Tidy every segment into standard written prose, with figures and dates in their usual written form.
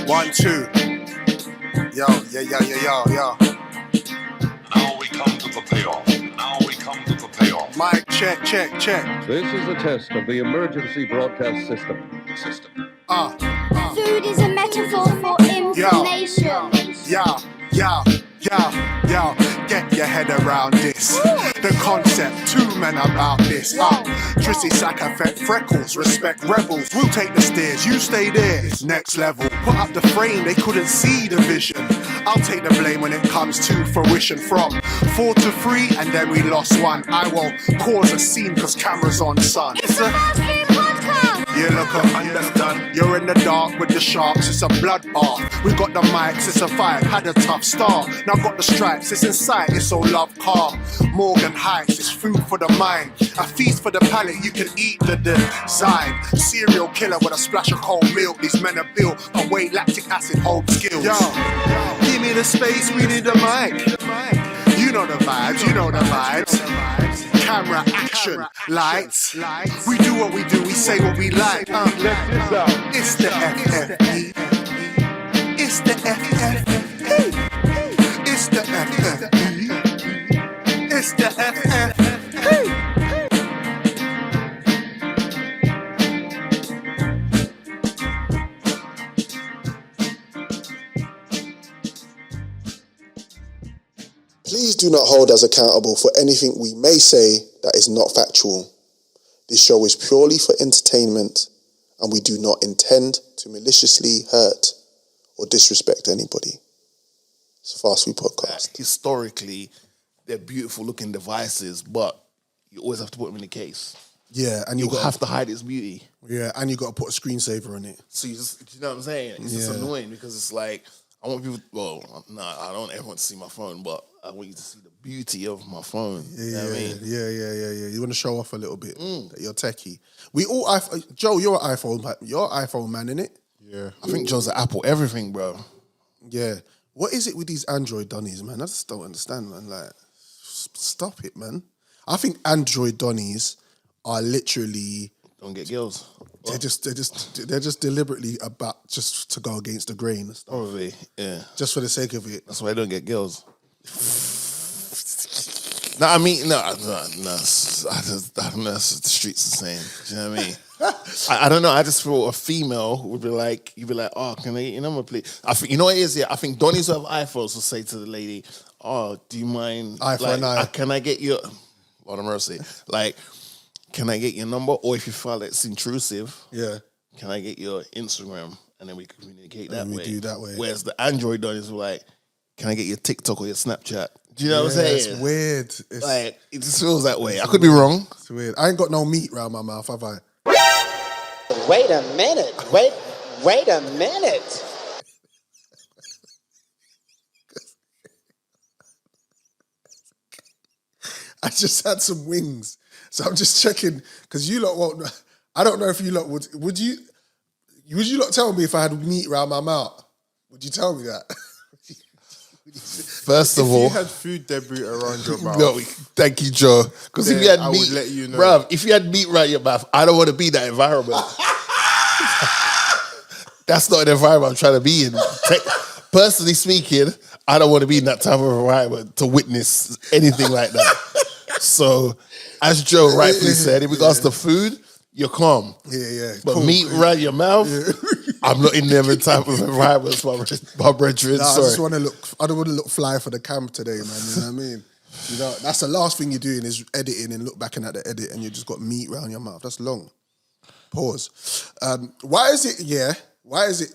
1, 2. Yo. Now we come to the payoff. Mic check. This is a test of the emergency broadcast system. Food is a metaphor for information. Yo, get your head around this. The concept, 2 men about this. Drizzy, sack effect, freckles, respect rebels. We'll take the stairs, you stay there. It's next level. Put up the frame, they couldn't see the vision. I'll take the blame when it comes to fruition. From 4 to 3, and then we lost 1. I won't cause a scene, cause camera's on, son. It's a fast-food podcast. You look up, understand. You're in the dark with the sharks, it's a bloodbath. We got the mics, it's a fight, had a tough start. Now got the stripes, it's in sight, it's all love calm. Morgan Hytes, it's food for the mind. A feast for the palate, you can eat the design. Serial killer with a splash of cold milk. These men are built on way lactic acid hold skills. Yo, give me the space, we need the mic. You know the vibes. Camera, action, lights. We do what we do, we say what we like. It's the FFE. It's the FFE. It's the FFE. It's the FFE. Please do not hold us accountable for anything we may say that is not factual. This show is purely for entertainment, and we do not intend to maliciously hurt or disrespect anybody. It's a Fast Food Podcast. Historically, they're beautiful looking devices, but you always have to put them in a case. Yeah, and You have to hide its beauty. Yeah, and you got to put a screensaver on it. So you know what I'm saying? It's just annoying because it's like, I want people, I don't want everyone to see my phone, but I want you to see the beauty of my phone. You know what I mean? Yeah. You want to show off a little bit that you're techie. We all, Joe, you're an iPhone man, innit? Yeah. I think Joe's an Apple everything, bro. Yeah. What is it with these Android donnies, man? I just don't understand, man. Like, stop it, man. I think Android donnies are literally... Don't get girls. They're just deliberately about just to go against the grain and stuff. Probably, yeah. Just for the sake of it. That's why I don't get girls. No. I don't know. That's what the streets are saying. Do you know what I mean? I don't know. I just feel a female would be like, you'd be like, oh, can I get your number, please? I think, you know what it is? Yeah, I think Donnies who have iPhones will say to the lady, oh, do you mind? Can I get your, Lord of mercy, like, can I get your number? Or if you feel it's intrusive, can I get your Instagram? And then we communicate that way. We do that way. Whereas the Android Donnies were like, can I get your TikTok or your Snapchat? Do you know what I'm saying? It's weird. Like, it just feels that way. I could be wrong. It's weird. I ain't got no meat round my mouth, have I? Wait a minute. Wait a minute. I just had some wings. So I'm just checking, because you lot won't, I don't know if you lot would you lot tell me if I had meat around my mouth? Would you tell me that? First of all, if you had food debris around your mouth. No, thank you, Joe. Because if you had meat, would let you know. bruv, if you had meat around your mouth, I don't want to be in that environment. That's not an environment I'm trying to be in. Personally speaking, I don't want to be in that type of environment to witness anything like that. So, as Joe rightfully said, in regards to food, you're calm. Yeah. But cool. meat around your mouth, I'm not in them type of environments, my brethren. Nah, sorry. I don't want to look fly for the cam today, man. You know what I mean? You know, that's the last thing you're doing is editing and look back at the edit and you just got meat around your mouth. That's long. Pause. Why is it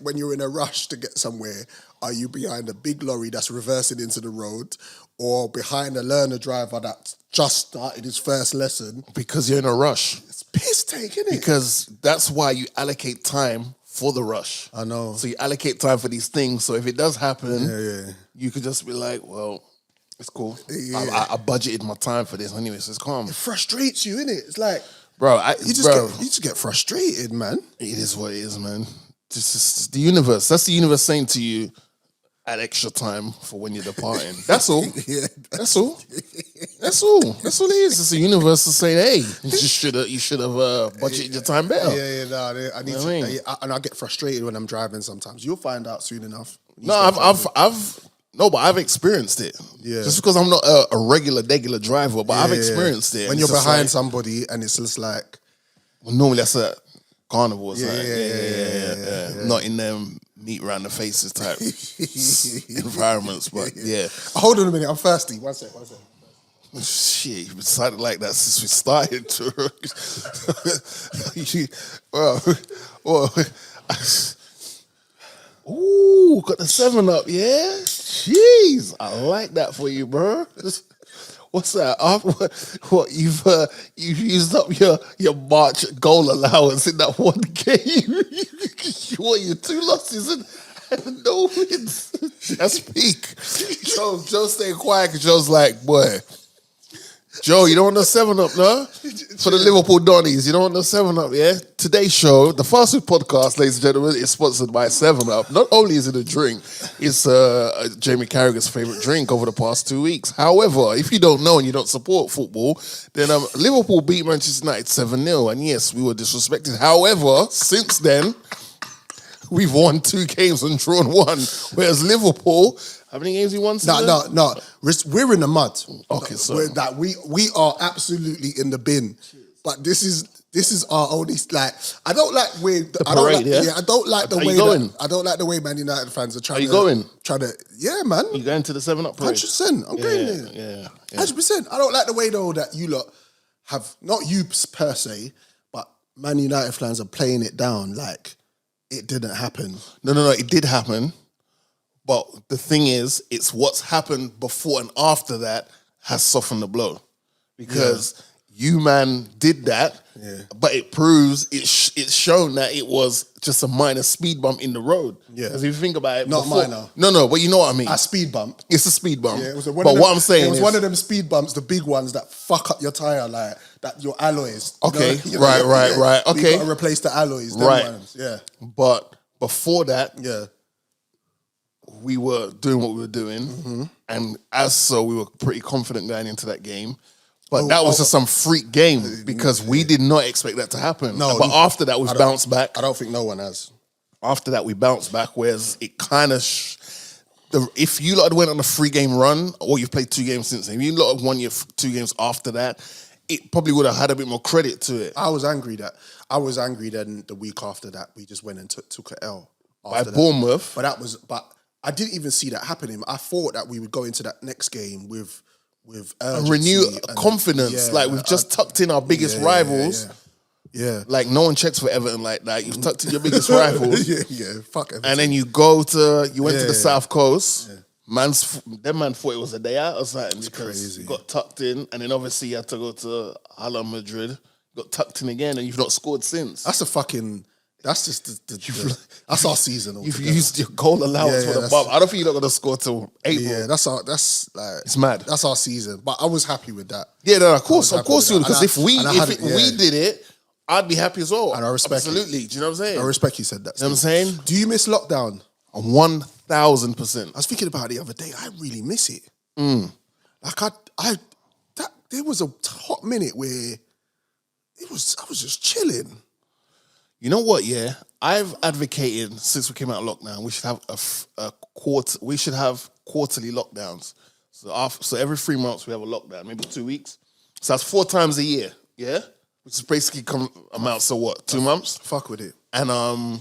when you're in a rush to get somewhere, are you behind a big lorry that's reversing into the road or behind a learner driver that just started his first lesson? Because you're in a rush. It's piss take, isn't it? Because that's why you allocate time for the rush. I know. So you allocate time for these things. So if it does happen, you could just be like, well, it's cool. Yeah. I budgeted my time for this anyway, so it's calm. It frustrates you, innit? It's like, bro, you just get frustrated, man. It is what it is, man. This is the universe. That's the universe saying to you, add extra time for when you're departing. That's all. Yeah. That's all. That's all. That's all it is. It's a universe to say, hey, you should have budgeted your time better. Yeah, no, I need You know to, what I mean? and I get frustrated when I'm driving sometimes. You'll find out soon enough. No, I've experienced it. Yeah. Just because I'm not a regular driver, but I've experienced it. When It's you're just behind like- somebody and it's just like, well, normally that's a carnival. It's Yeah, like, yeah. not in them meat around the faces type environments, but yeah. hold on a minute, I'm thirsty. One sec. Shit, you've decided like that since we started. Ooh, got the 7-Up, yeah? Jeez, I like that for you, bro. What's that? What you've used up your March goal allowance in that one game? What, you 2 losses and no wins? That's peak. Joe stayed quiet because Joe's like, boy, Joe, you don't want the 7-Up, no? For the Liverpool Donnies, you don't want the 7-Up, yeah? Today's show, the Fast Food Podcast, ladies and gentlemen, is sponsored by 7-Up. Not only is it a drink, it's Jamie Carragher's favourite drink over the past 2 weeks. However, if you don't know and you don't support football, then Liverpool beat Manchester United 7-0. And yes, we were disrespected. However, since then, we've won 2 games and drawn 1. Whereas Liverpool, how many games we won? No. We're in the mud. Okay, sorry. We are absolutely in the bin. But this is our only, like, I don't like parade, I don't like, yeah? I don't like the Are you way going? I don't like the way Man United fans are trying. Are you going? Yeah, man. You going to the 7-Up parade? 100%. I'm going there. Yeah. 100%. I don't like the way though that you lot have, not you per se, but Man United fans are playing it down like it didn't happen. No, it did happen. But the thing is, it's what's happened before and after that has softened the blow. Because you, man, did that, but it proves, it's shown that it was just a minor speed bump in the road. Yeah. Because if you think about it, Not minor. No, but you know what I mean. A speed bump. It's a speed bump. Yeah, it was but one of them, what I'm saying it was is, one of them speed bumps, the big ones that fuck up your tire, like that your alloys. Okay, You know? right. Okay. You gotta replace the alloys. Them Right. ones. Yeah. But before that, Yeah. we were doing what we were doing, and as so, we were pretty confident going into that game. But that was just some freak game because we did not expect that to happen. No, but after that, we've I don't- bounced back. I don't think no one has. After that, we bounced back, whereas it kind of... if you lot had went on a 3-game run, or you've played 2 games since then, if you lot had won your 2 games after that, it probably would have had a bit more credit to it. I was angry then the week after that, we just went and took an L. By after that. Bournemouth. But I didn't even see that happening. I thought that we would go into that next game with A urgency renewed and- confidence. Like, we've just tucked in our biggest rivals. Yeah. Like, no one checks for Everton like that. You've tucked in your biggest rivals. yeah. Fuck everything. And then you went to the South Coast. Man thought it was a day out or something because crazy. you got tucked in, and then obviously you had to go to Hala Madrid, got tucked in again, and you've not scored since. That's just that's our season. You've altogether. used your goal allowance Yeah, for the that's- bump. I don't think you're not going to score till April. Yeah, that's like It's mad. That's our season. But I was happy with that. Yeah, no, of course happy you would. with that. Because if we And did it, I'd be happy as well. And I respect it. Absolutely. Do you know what I'm saying? I respect you said that. You know what I'm saying? Do you miss lockdown? 1,000%. I was thinking about it the other day. I really miss it. Mm. Like there was a hot minute where I was just chilling. You know what? Yeah, I've advocated since we came out of lockdown. We should have We should have quarterly lockdowns. So every 3 months we have a lockdown, maybe 2 weeks. So that's 4 times a year. Yeah, which is basically amounts to what, 2 months? Fuck with it. And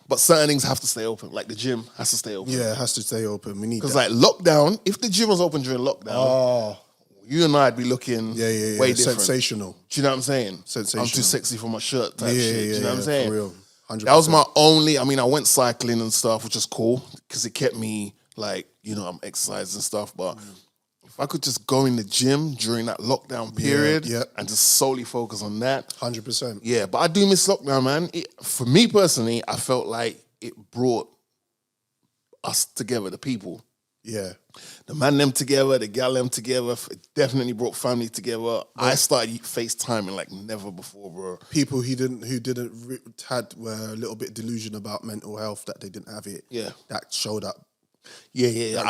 but certain things have to stay open. Like the gym has to stay open. Yeah, it has to stay open. We need Because that. like lockdown, if the gym was open during lockdown, you and I'd be looking way different. Sensational. Do you know what I'm saying? Sensational. I'm too sexy for my shirt type Yeah, shit. Do you know what I'm saying? For real. 100%. That was my only, I went cycling and stuff, which is cool because it kept me like, I'm exercising and stuff. But if I could just go in the gym during that lockdown period and just solely focus on that. 100%. Yeah, but I do miss lockdown, man. For me personally, I felt like it brought us together, the people. Yeah. The man them together, the gal them together. It definitely brought family together. I started FaceTiming like never before, bro. People who had were a little bit delusion about mental health that they didn't have it. Yeah. That showed up Yeah.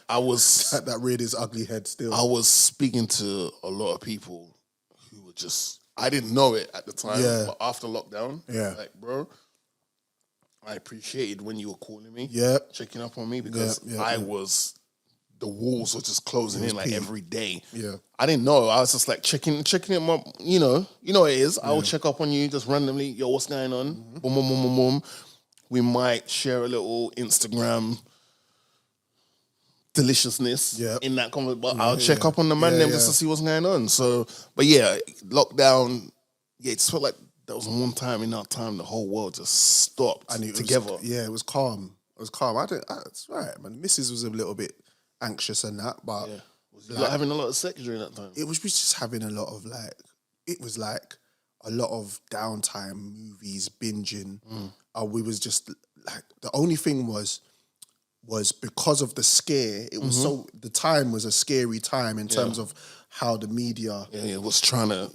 I was That reared his ugly head still. I was speaking to a lot of people who were just, I didn't know it at the time, but after lockdown, like, bro, I appreciated when you were calling me, checking up on me, because the walls were just closing in like every day. Yeah. I didn't know. I was just like checking it up, you know what it is. I will check up on you just randomly. Yo, what's going on? Boom, boom, boom, boom, boom. We might share a little Instagram deliciousness in that conversation, but I'll check up on the man them just to see what's going on. So, but yeah, lockdown, it just felt like there was one time in our time the whole world just stopped together. It was calm. It was calm. That's right, man. Mrs. was a little bit anxious and that, but was you having a lot of sex during that time? We just having a lot of it was like a lot of downtime, movies, binging. We was just like, the only thing was because of the scare, it was the time was a scary time in terms of how the media was trying to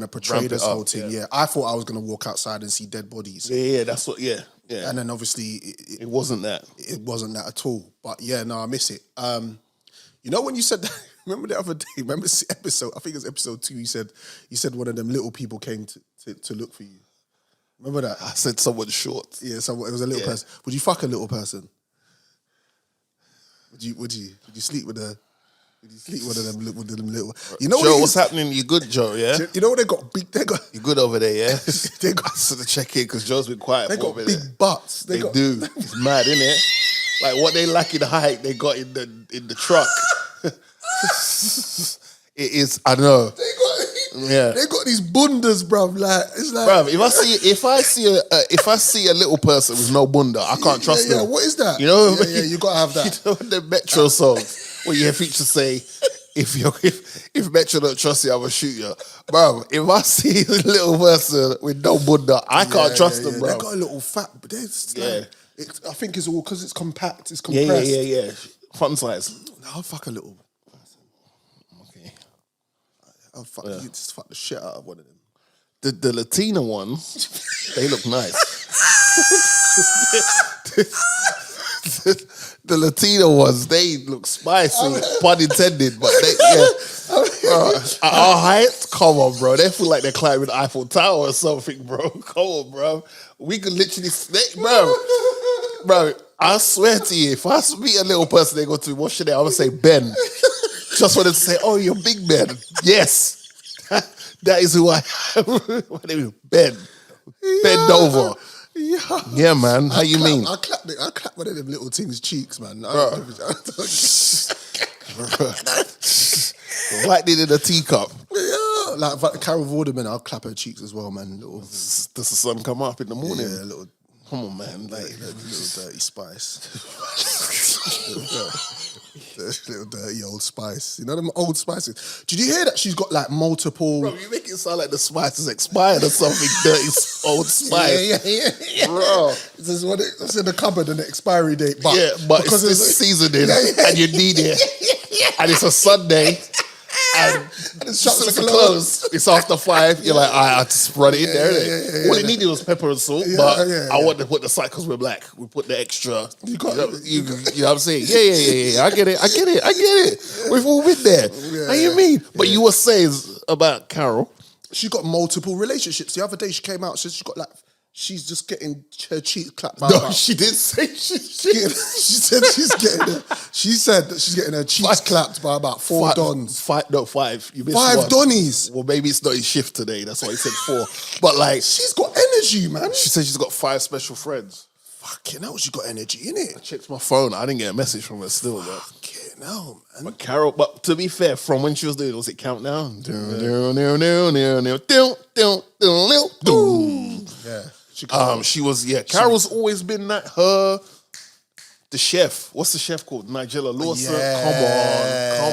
portray this whole thing. Yeah. I thought I was gonna walk outside and see dead bodies. That's what And then obviously it wasn't that. It wasn't that at all. But I miss it. You know when you said that, remember the other day, remember this episode, I think it was episode 2, you said one of them little people came to look for you. Remember that? I said someone short. Yeah, it was a little person. Would you fuck a little person? Would you sleep with a? Would you sleep with them little? You know Joe, what's happening? You good, Joe? Yeah. You know what they got big? They got. You good over there? Yeah. They got. So to check in because Joe's been quiet. They got big butts. They do. It's mad, isn't it? Like what they lack in height, they got in the truck. It is. I know. They got these bundas, bruv. Like it's like, bruv. If I see a little person with no bunda, I can't trust them. Yeah, what is that? You know, you gotta have that. You know the Metro song where you hear Future say, "If Metro don't trust you, I will shoot you." Bruv, if I see a little person with no bunda, I can't trust them, bro. They got a little fat, but they're like, I think it's all because it's compact, it's compressed. Yeah. Fun size. No, I'll fuck a little. I'll fuck you, just fuck the shit out of one of them. The Latina ones, they look nice. The Latina ones, they look spicy, pun intended, but our height, come on, bro. They feel like they're climbing the Eiffel Tower or something, bro. Come on, bro. We could literally, bro. I swear to you, if I meet a little person, they go to me, what's your name? I'm gonna say Ben. Just wanted to say, oh, you're Big Ben. Yes. That is who I am. My name is Ben. Bend over. Yeah, man. How you mean? I clap one of them little things' cheeks, man. Lightning in a teacup. Yeah. Like Carol Vorderman, I'll clap her cheeks as well, man. Does the sun come up in the morning? Yeah, little. Come on, man. Little dirty spice. Little dirty old spice. You know them old spices. Did you hear that she's got like multiple... Bro, you make it sound like the spice is expired or something. Dirty old spice. Yeah. Bro. It's in the cupboard and the expiry date. But because it's seasoning and you need it. And it's a Sunday. And the shops are closed. It's after 5. You're like, I just run it in there. All it needed was pepper and salt, but I want to put the side because we're black. We put the extra. You know what I'm saying? Yeah. I get it. We've all been there. How you mean? But you were saying about Carol. She got multiple relationships. The other day she came out, she got like, she's just getting her cheeks clapped by No, she didn't say she said that she's getting her cheeks clapped by about 4 dons. 5. You missed 5 one. donnies. Well, maybe it's not his shift today. That's why he said 4. But like, she's got energy, man. She said she's got 5 special friends. Fucking hell, she got energy, innit? I checked my phone. I didn't get a message from her still, but. Fucking hell, man. But Carol, but to be fair, from when she was doing, was it Countdown? Yeah. She was, Carol's always been that, the chef. What's the chef called? Nigella Lawson. Yeah. Come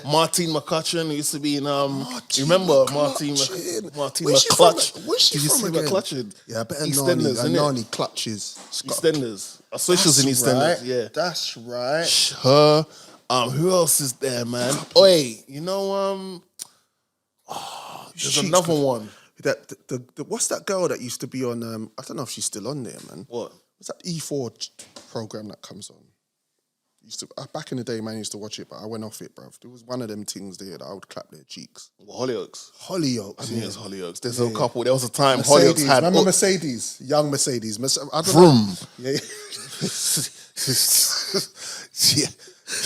on. Martine McCutcheon, who used to be in, you remember Martine McClutch? Where's she from again? McClutcheon. Yeah, I bet EastEnders, isn't it? Nani clutches. EastEnders. I swear she was in EastEnders, yeah. That's right. Her. Who else is there, man? Oi, you know, there's another one. The what's that girl that used to be on? I don't know if she's still on there, man. What? What's that E4 program that comes on? Back in the day, man, used to watch it, but I went off it, bruv. There was one of them things there that I would clap their cheeks. Hollyoaks. Hollyoaks. I think it's Hollyoaks. There's a couple. There was a time Hollyoaks Mercedes. had. Remember Mercedes? Young Mercedes. I don't Vroom. know. Yeah.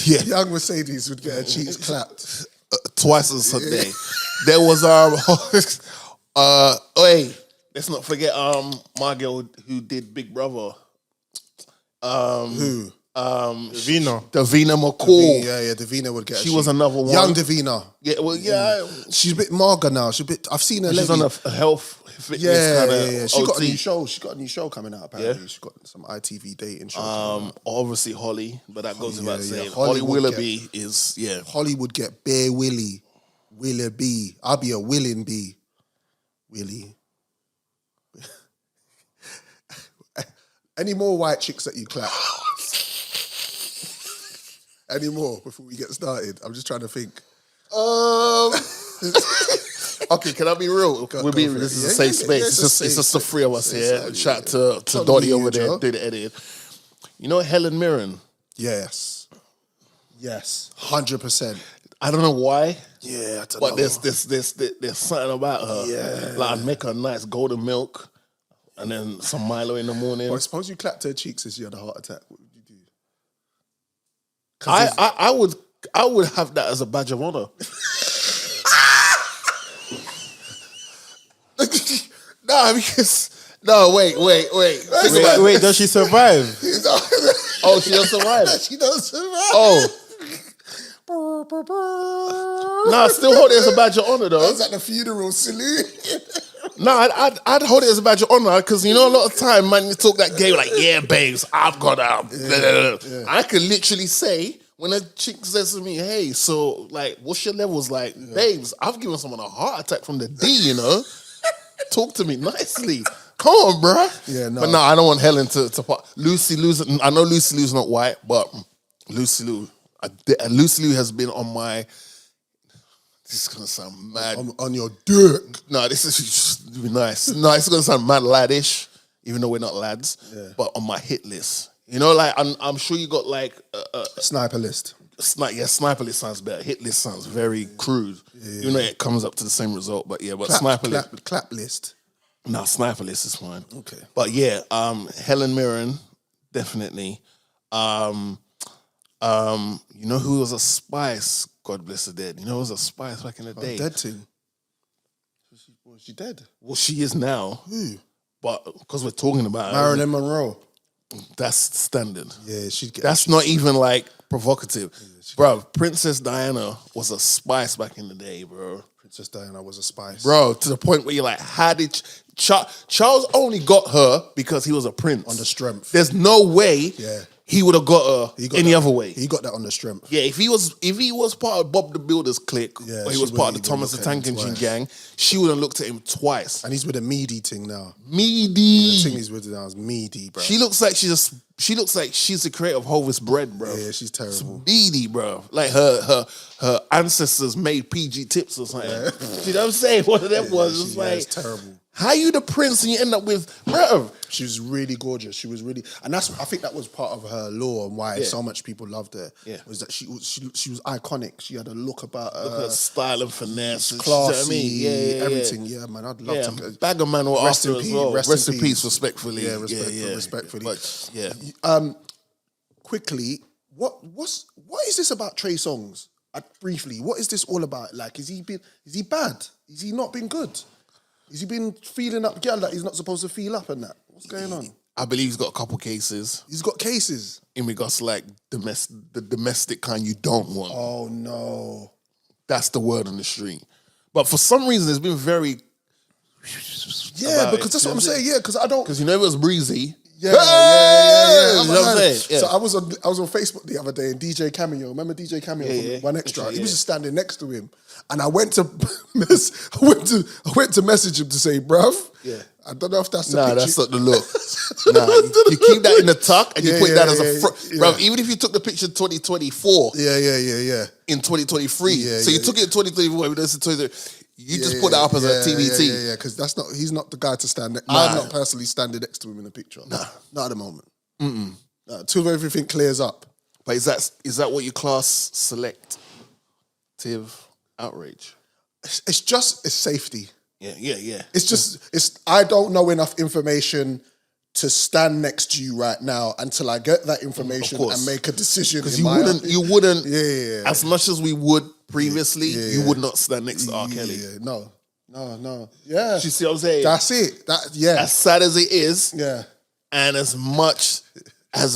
Yeah. Young Mercedes would get her cheeks clapped. Twice a day. There was hey, let's not forget my girl who did Big Brother. Who? Davina. Davina McCall. Yeah, Davina would get her She was cheeks. another one. Young Davina. Yeah, well, yeah. She's a bit mager now. I've seen her She's lately. on a health fitness Yeah. kind of She got a OT. new show. She got a new show coming out apparently. Yeah? She got some ITV dating show. coming out. Obviously Holly, but that goes without yeah. saying. Holly Holly would Willoughby is Holly would get bare Willie. Willoughby. I'll be a willing bee. Willie. Any more white chicks that you clap? Any more before we get started? I'm just trying to think. Okay, can I be real? We're being for it. This is a Yeah, safe yeah, space. yeah, It's just the three of us here. safe. Shout to It's on Dottie you, over there, Joe. do the editing. You know Helen Mirren? Yes, 100%. I don't know why, Yeah, I don't but know. there's something about her. Yeah. Like I'd make her nice golden milk, and then some Milo in the morning. Well, suppose you clapped her cheeks as you had a heart attack. What would you do? I would have that as a badge of honor. Wait, does she survive? Oh, she doesn't survive. She doesn't survive. Oh. Nah, I still hold it as a badge of honor I though. was at the funeral salute. Nah, I'd hold it as a badge of honor because you know a lot of time, man, you talk that game like, yeah, babes, I've got out. I could literally say when a chick says to me, hey, so like, what's your levels like, babes? I've given someone a heart attack from the D, you know. Talk to me nicely. Come on, bruh. Yeah, no. But no, I don't want Helen to Lucy Lou's. I know Lucy Lou's not white, but Lucy Lou has been on my. This is gonna sound mad. on your dick. No, this is just nice. No, it's gonna sound mad laddish, even though we're not lads. Yeah. But on my hit list, you know, like I'm sure you got like Sniper list. sniper list sounds better. Hit list sounds very crude, even though it comes up to the same result. But yeah, but sniper list. Clap list. No, sniper list is fine. Okay. But yeah, Helen Mirren, definitely. You know who was a spice? God bless her dead. You know who was a spice back in the day? Dead thing. Was she dead? Well, she is now. Who? But because we're talking about her, Marilyn Monroe. that's standard. Yeah, she'd get. That's not even like provocative. Bro, Princess Diana was a spice back in the day, bro. Princess Diana was a spice. Bro, to the point where you're like, how did Charles only got her because he was a prince? On the strength. There's no way he would have got her any other way. He got that on the strength. Yeah, if he was part of Bob the Builder's clique, Yeah, or he she was part of wouldn't the Thomas the even look Tank at him Engine twice. gang, she would have looked at him twice. And he's with a meaty thing now. The Meaty. thing he's with now is meaty, bro. She looks like she's the creator of Hovis bread, bro. Yeah, she's terrible. Meaty, bro. Like her ancestors made PG tips or something. You know what I'm saying? One of them was it's like it's terrible. how you the prince and you end up with bro? She was really gorgeous. She was really, and I think that was part of her lore and why so much people loved her. Yeah. Was that she was iconic. She had a look about Her style and finesse, classy, you know what I mean? Yeah, everything. Yeah, man, I'd love to. Bagger man or Rest after in as peace, well. rest Rest in in peace, peace. respectfully. Yeah, respectfully. But yeah. Quickly, what is this about Trey Songz? Briefly, what is this all about? Like, is he bad? Is he not been good? Has he been feeling up girl that he's not supposed to feel up and that? What's going on? I believe he's got a couple cases He's got cases. in regards to like the domestic kind you don't want. Oh no. That's the word on the street. But for some reason, it's been very. Yeah, about because it. that's You what know I'm saying. Yeah, because I don't. Because you know it was breezy. Yeah. You know what I'm saying? Yeah. So I was on Facebook the other day and DJ Cameo. Remember DJ Cameo from One Extra? He was just standing next to him, and I went to message him to say, bruv. Yeah. I don't know if that's the Nah, picture. that's not the look. Nah, you keep that in the tuck and you put that as a front. yeah. Bro, even if you took the picture 2024 Yeah. in 2023, Yeah, so you yeah, took it in 2024, you just put that up as a TBT. Yeah, because he's not the guy to stand next. Nah. I'm not personally standing next to him in a picture. Not at the moment. Till everything clears up. But is that what you class selective outrage? It's safety. Yeah. It's I don't know enough information to stand next to you right now until I get that information and make a decision. Because you wouldn't. Yeah. As much as we would previously, you would not stand next to R. Kelly. Yeah, no. Yeah. You see what I'm saying? That's it. As sad as it is, Yeah. and as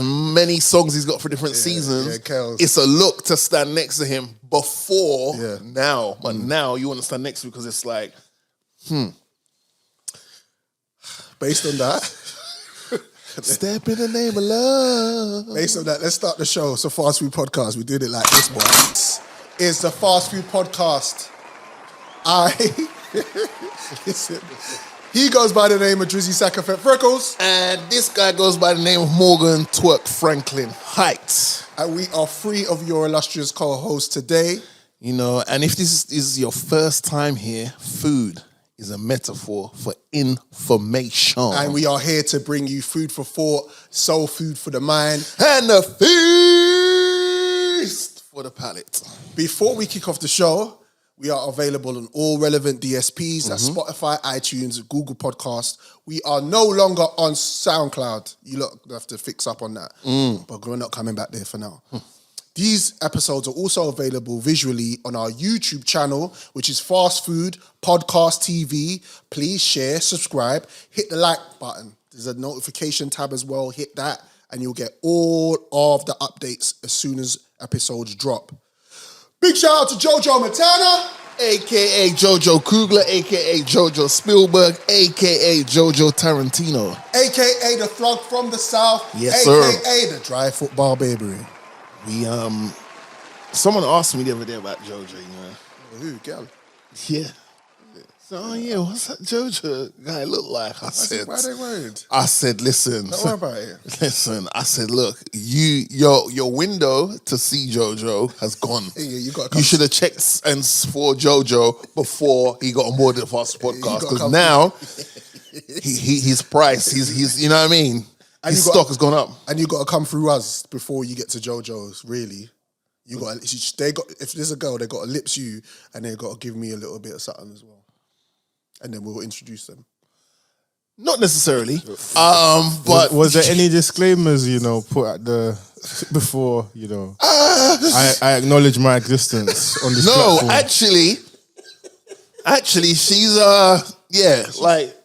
many songs he's got for different seasons, Kels. it's a look to stand next to him before now. But Mm. now you want to stand next to him because it's like, Based on that, step in the name of love. let's start the show. It's a fast food podcast. We did it like this, boy. It's the fast food podcast. Listen, he goes by the name of Drizzy Sackafet Freckles. And this guy goes by the name of Morgan Twerk Franklin Hytes. And we are three of your illustrious co-hosts today. You know, and if this is your first time here, food is a metaphor for information. And we are here to bring you food for thought, soul food for the mind, and a feast for the palate. Before we kick off the show, we are available on all relevant DSPs, that's Spotify, iTunes, Google Podcasts. We are no longer on SoundCloud. You lot have to fix up on that. But we're not coming back there for now. These episodes are also available visually on our YouTube channel, which is Fast Food Podcast TV. Please share, subscribe, hit the like button. There's a notification tab as well. Hit that and you'll get all of the updates as soon as episodes drop. Big shout out to Jojo Matana, a.k.a. Jojo Kugler, a.k.a. Jojo Spielberg, a.k.a. Jojo Tarantino. a.k.a. the Thug from the South, Yes, sir. a.k.a. the Dry Football Baby. We, someone asked me the other day about Jojo, you know. Who, girl? Yeah. So, what's that Jojo guy look like? I said, why are they worried? I said, listen. Don't worry about it. Listen, I said, look, your window to see Jojo has gone. Yeah, you should have checked for Jojo before he got on board the Fast Podcast. Because now his price, he's you know what I mean? And his stock has gone up. And you got to come through us before you get to JoJo's, really. If there's a girl, they got to lips you and they got to give me a little bit of something as well. And then we'll introduce them. Not necessarily. But was there any disclaimers, put at the before, I acknowledge my existence on this platform? No, actually, she's like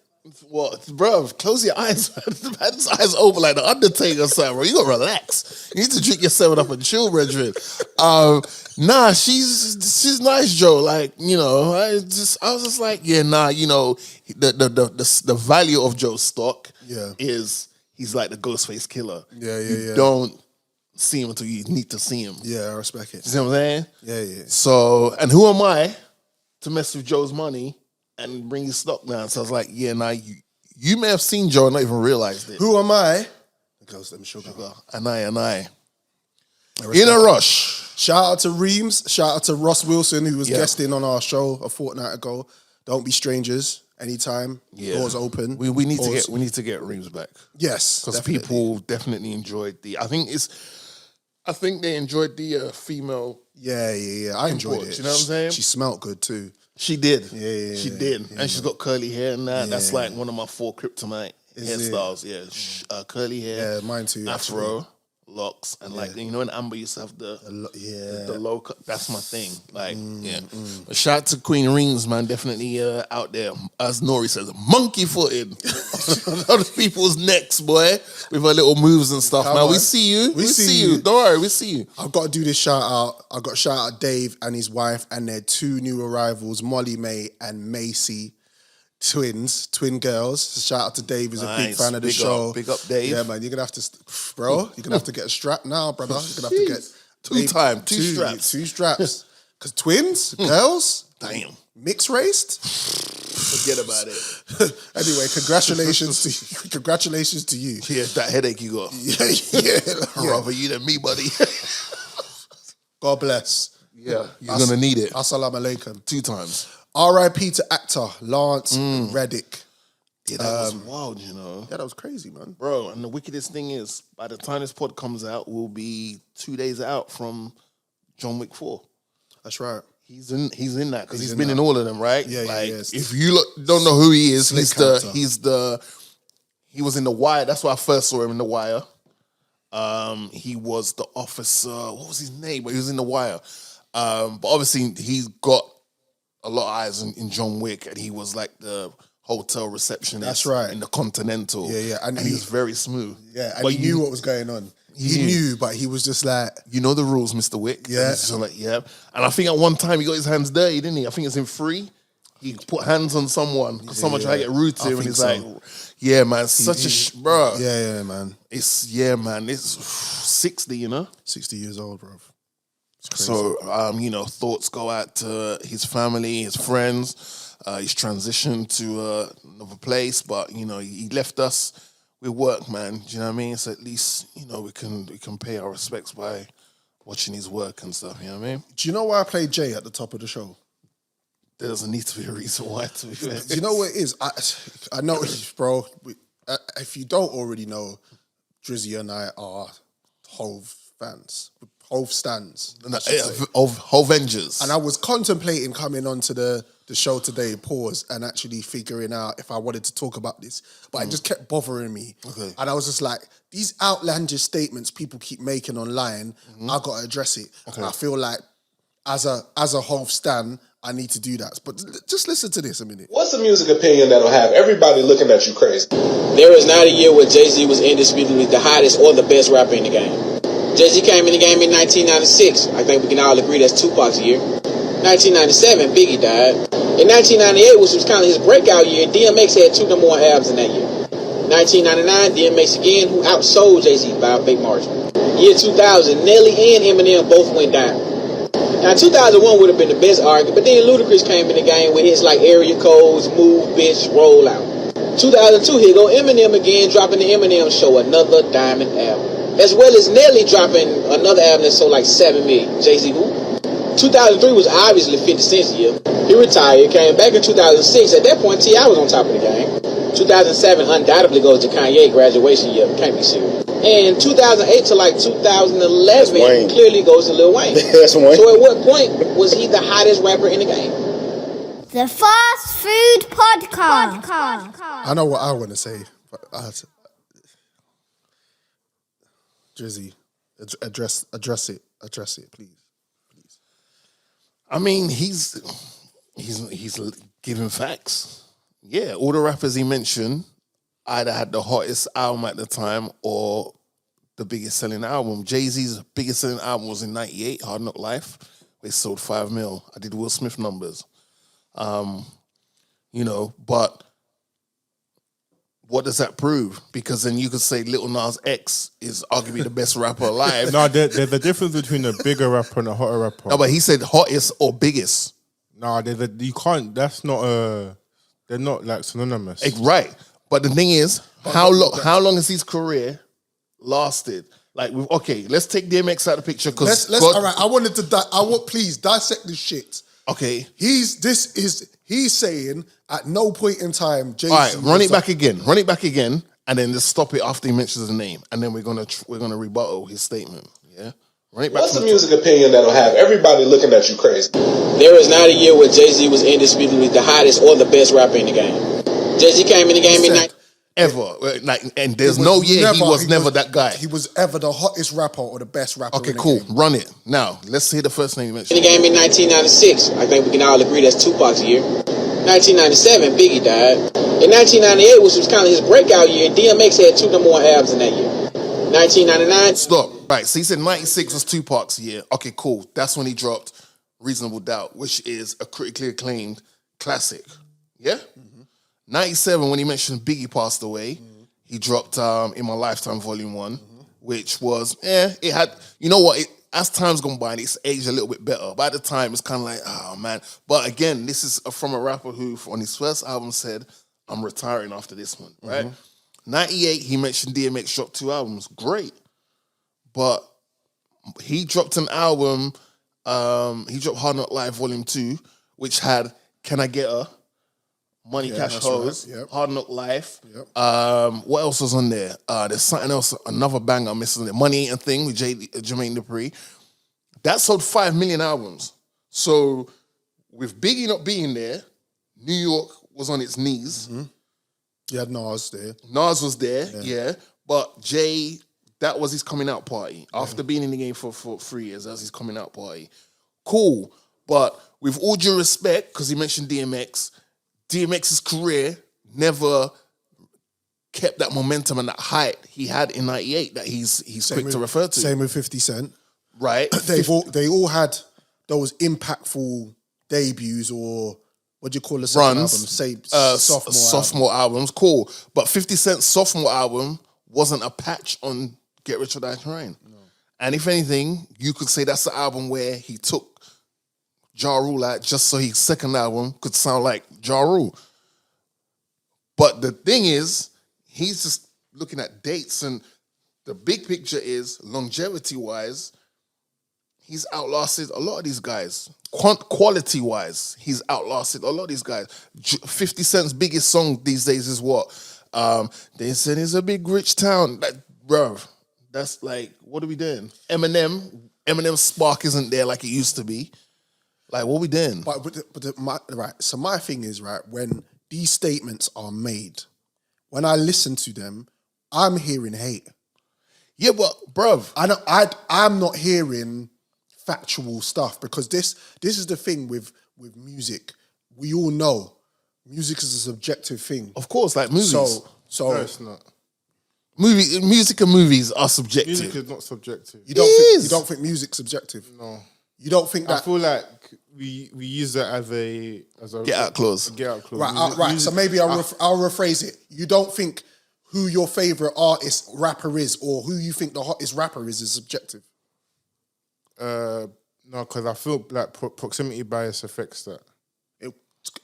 what, bruv? Close your eyes, man. Man's eyes open like the Undertaker, son, bro. You gotta relax. You need to drink your 7-Up and chill, brethren. Nah, she's nice, Joe. Like, I was just like, the value of Joe's stock is he's like the Ghostface Killer. You don't see him until you need to see him. Yeah, I respect it. You see what I'm saying? Yeah. So, and who am I to mess with Joe's money and bring his stock down? So I was like, you may have seen Joe and not even realized it. Who am I? Goes them sugar. And I. In a rush. Shout out to Reams. Shout out to Ross Wilson, who was guesting on our show a fortnight ago. Don't be strangers. Anytime. Doors open. We need to get Reams back. Yes. Because people definitely enjoyed I think they enjoyed the female. Yeah. I enjoyed it. You know what I'm saying? She smelled good too. She did. Yeah. She did. And she's got curly hair and that. That's like one of my 4 kryptonite hairstyles. It? Yeah. Curly hair. Yeah, mine too. Afro. Locks. And when Amber used to have the low cut, that's my thing. But shout out to Queen Rings, man. Definitely out there. As Nori says, monkey footed on other people's necks, boy. With her little moves and stuff, man. We see you. We see you. Don't worry, we see you. I've got to do this shout out. I've got to shout out Dave and his wife and their 2 new arrivals, Molly May and Macy. Twin girls. Shout out to Dave, who's a big fan of the show. Big up, Dave. Yeah, man, you're gonna have to, you're gonna have to get a strap now, brother. You're gonna have to get two straps. 2 straps. Because twins, girls, damn, mixed raced. Forget about it. Anyway, congratulations to you. Yeah, that headache you got. Yeah. Rather you than me, buddy. God bless. Yeah, you're gonna need it. Assalamu alaikum. 2 times. R.I.P. to actor Lance Reddick. Yeah, that was wild, you know. Yeah, that was crazy, man. Bro, and the wickedest thing is, by the time this pod comes out, we'll be 2 days out from John Wick 4. That's right. He's in that because he's in been that. in all of them, right? Yeah, yeah, like, yeah. If you don't know who he is, Slick he was in The Wire. That's why I first saw him in The Wire. He was the officer. What was his name? But he was in The Wire. But obviously, he's got a lot of eyes in John Wick, and he was like the hotel receptionist. That's right. In the Continental. Yeah, yeah. And he was very smooth. Yeah, and but he knew what was going on. He knew, but he was just like... You know the rules, Mr. Wick. Yeah. So like, yeah. And I think at one time he got his hands dirty, didn't he? I think it's in 3. He put hands on someone because someone tried to get rude to him, and he's like, "Yeah, man, bro. Yeah, man. It's 60, you know, 60 years old, bro. So, thoughts go out to his family, his friends. He's transitioned to another place, but he left us with work, man. Do you know what I mean? So at least we can pay our respects by watching his work and stuff. You know what I mean? Do you know why I played Jay at the top of the show? There doesn't need to be a reason why. To be fair. Do you know what it is? I know, bro. If you don't already know, Drizzy and I are Hove fans. Hove stands. Of Hovengers. And I was contemplating coming onto the show today, and actually figuring out if I wanted to talk about this. But it just kept bothering me. Okay. And I was just like, these outlandish statements people keep making online, I got to address it. Okay. And I feel like as a Hove stan, I need to do that. But just listen to this a minute. What's the music opinion that'll have everybody looking at you crazy? There is not a year where Jay-Z was indisputably the hottest or the best rapper in the game. Jay-Z came in the game in 1996. I think we can all agree that's Tupac's year. 1997, Biggie died. In 1998, which was kind of his breakout year, DMX had 2 #1 albums in that year. 1999, DMX again, who outsold Jay-Z by a big margin. Year 2000, Nelly and Eminem both went down. Now, 2001 would have been the best argument, but then Ludacris came in the game with hits like Area Codes, Move, Bitch, Roll Out. 2002, here go Eminem again, dropping the Eminem Show, another diamond album. As well as Nelly dropping another album that sold like 7 million. Jay-Z who? 2003 was obviously 50 Cent's year. He retired, came back in 2006. At that point, T.I. was on top of the game. 2007 undoubtedly goes to Kanye, graduation year. Can't be serious. And 2008 to like 2011 clearly goes to Lil Wayne. That's Wayne. So at what point was he the hottest rapper in the game? The Fast Food Podcast. I know what I want to say, but Drizzy, address it, please. I mean, he's giving facts. Yeah, all the rappers he mentioned either had the hottest album at the time or the biggest selling album. Jay-Z's biggest selling album was in 98, Hard Knock Life, where it sold 5 mil. I did Will Smith numbers. But what does that prove? Because then you could say Lil Nas X is arguably the best rapper alive. No, there's a difference between a bigger rapper and a hotter rapper. No, but he said hottest or biggest. No, you can't. That's not they're not like synonymous. Right. But the thing is, how long has his career lasted? Like, let's take DMX out of the picture because all right. Please dissect this shit. Okay. He's saying at no point in time, Jay-Z. All right, run it back again, and then just stop it after he mentions the name, and then we're gonna rebuttal his statement. Yeah. Run it back. What's the music opinion that'll have everybody looking at you crazy? There is not a year where Jay-Z was indisputably the hottest or the best rapper in the game. Jay-Z came in the game and there's no year he was never that guy. He was ever the hottest rapper or the best rapper. Okay, cool. Game. Run it now. Let's hear the first name you mentioned. In the game in 1996, I think we can all agree that's Tupac's year. 1997, Biggie died. In 1998, which was kind of his breakout year, DMX had 2 #1 albums in that year. 1999. Stop. Right. So he said 96 was Tupac's year. Okay, cool. That's when he dropped Reasonable Doubt, which is a critically acclaimed classic. Yeah. Mm-hmm. 97, when he mentioned Biggie passed away, he dropped In My Lifetime Volume 1, which was, it had, you know what, as time's gone by, it's aged a little bit better. By the time, it's kind of like, oh, man. But again, this is from a rapper who, on his first album, said, I'm retiring after this one, right? 98, he mentioned DMX dropped 2 albums. Great. But he dropped an album, he dropped Hard Knock Live Volume 2, which had Can I Get Her, Money Cash that's Hoes, right, yep. Hard Knock Life. Yep. What else was on there? There's something else, another banger I'm missing there. Money Ain't a Thing with Jermaine Dupri. That sold 5 million albums. So with Biggie not being there, New York was on its knees. Mm-hmm. You had Nas there. Nas was there, yeah. But Jay, that was his coming out party. After being in the game for 3 years, that was his coming out party. Cool. But with all due respect, because he mentioned DMX's career never kept that momentum and that height he had in 98 that he's quick to refer to. Same with 50 Cent. Right. They all had those impactful debuts or what do you call a second runs, album? Say sophomore albums. Cool. But 50 Cent's sophomore album wasn't a patch on Get Rich or Die Trying. No. And if anything, you could say that's the album where he took Ja Rule out just so his second album could sound like Ja Rule. But the thing is, he's just looking at dates, and the big picture is, longevity-wise, he's outlasted a lot of these guys. Quality-wise, he's outlasted a lot of these guys. 50 Cent's biggest song these days is what? They said it's a big rich town. Bruv, that's like, what are we doing? Eminem's spark isn't there like it used to be. Like, what are we doing? So my thing is, right, when these statements are made, when I listen to them, I'm hearing hate. Yeah, but bruv, I'm not hearing factual stuff, because this is the thing with music. We all know music is a subjective thing. Of course, like movies. So No, it's not. Music and movies are subjective. Music is not subjective. you don't think music's subjective? No. You don't think that? I feel like we use that as a Get out clause. a get out clause. Right. So maybe I'll rephrase it. You don't think who your favorite artist rapper is, or who you think the hottest rapper is subjective? No, because I feel like proximity bias affects that.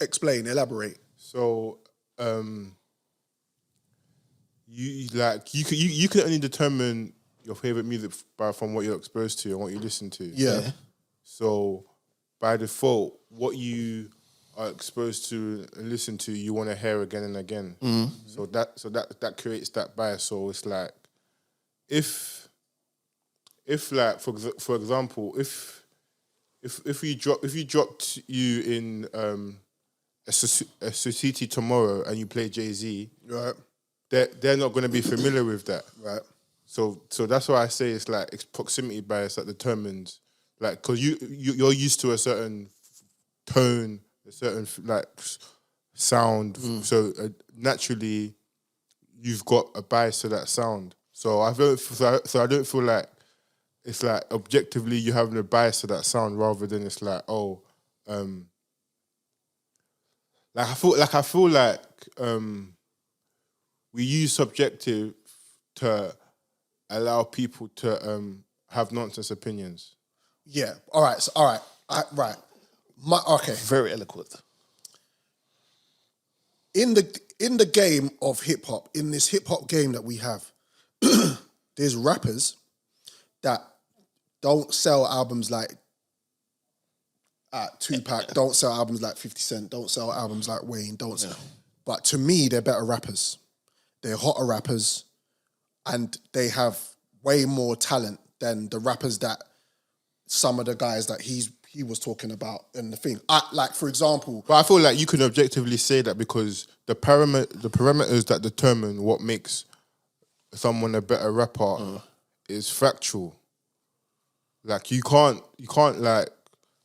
Explain, elaborate. So, you can only determine your favorite music from what you're exposed to and what you listen to. Yeah. So, by default, what you are exposed to and listen to, you want to hear again and again. Mm-hmm. So that creates that bias. So it's like, if like for example, if you dropped you in a Society tomorrow and you play Jay-Z, Right. they're not going to be familiar with that. Right. So that's why I say it's like it's proximity bias that determines, like, because you're used to a certain tone, a certain like sound, so naturally you've got a bias to that sound. So I don't feel like it's like objectively you having a bias to that sound, rather than it's like I feel like we use subjective to allow people to have nonsense opinions. Yeah. All right. Right. Okay. Very eloquent. In the game of hip hop, in this hip hop game that we have, there's rappers that don't sell albums like Tupac, don't sell albums like 50 Cent, don't sell albums like Wayne, But to me, they're better rappers. They're hotter rappers, and they have way more talent than the rappers that some of the guys that he was talking about in the thing. Like, for example... But I feel like you can objectively say that because the parameters that determine what makes someone a better rapper is factual. Like, you can't like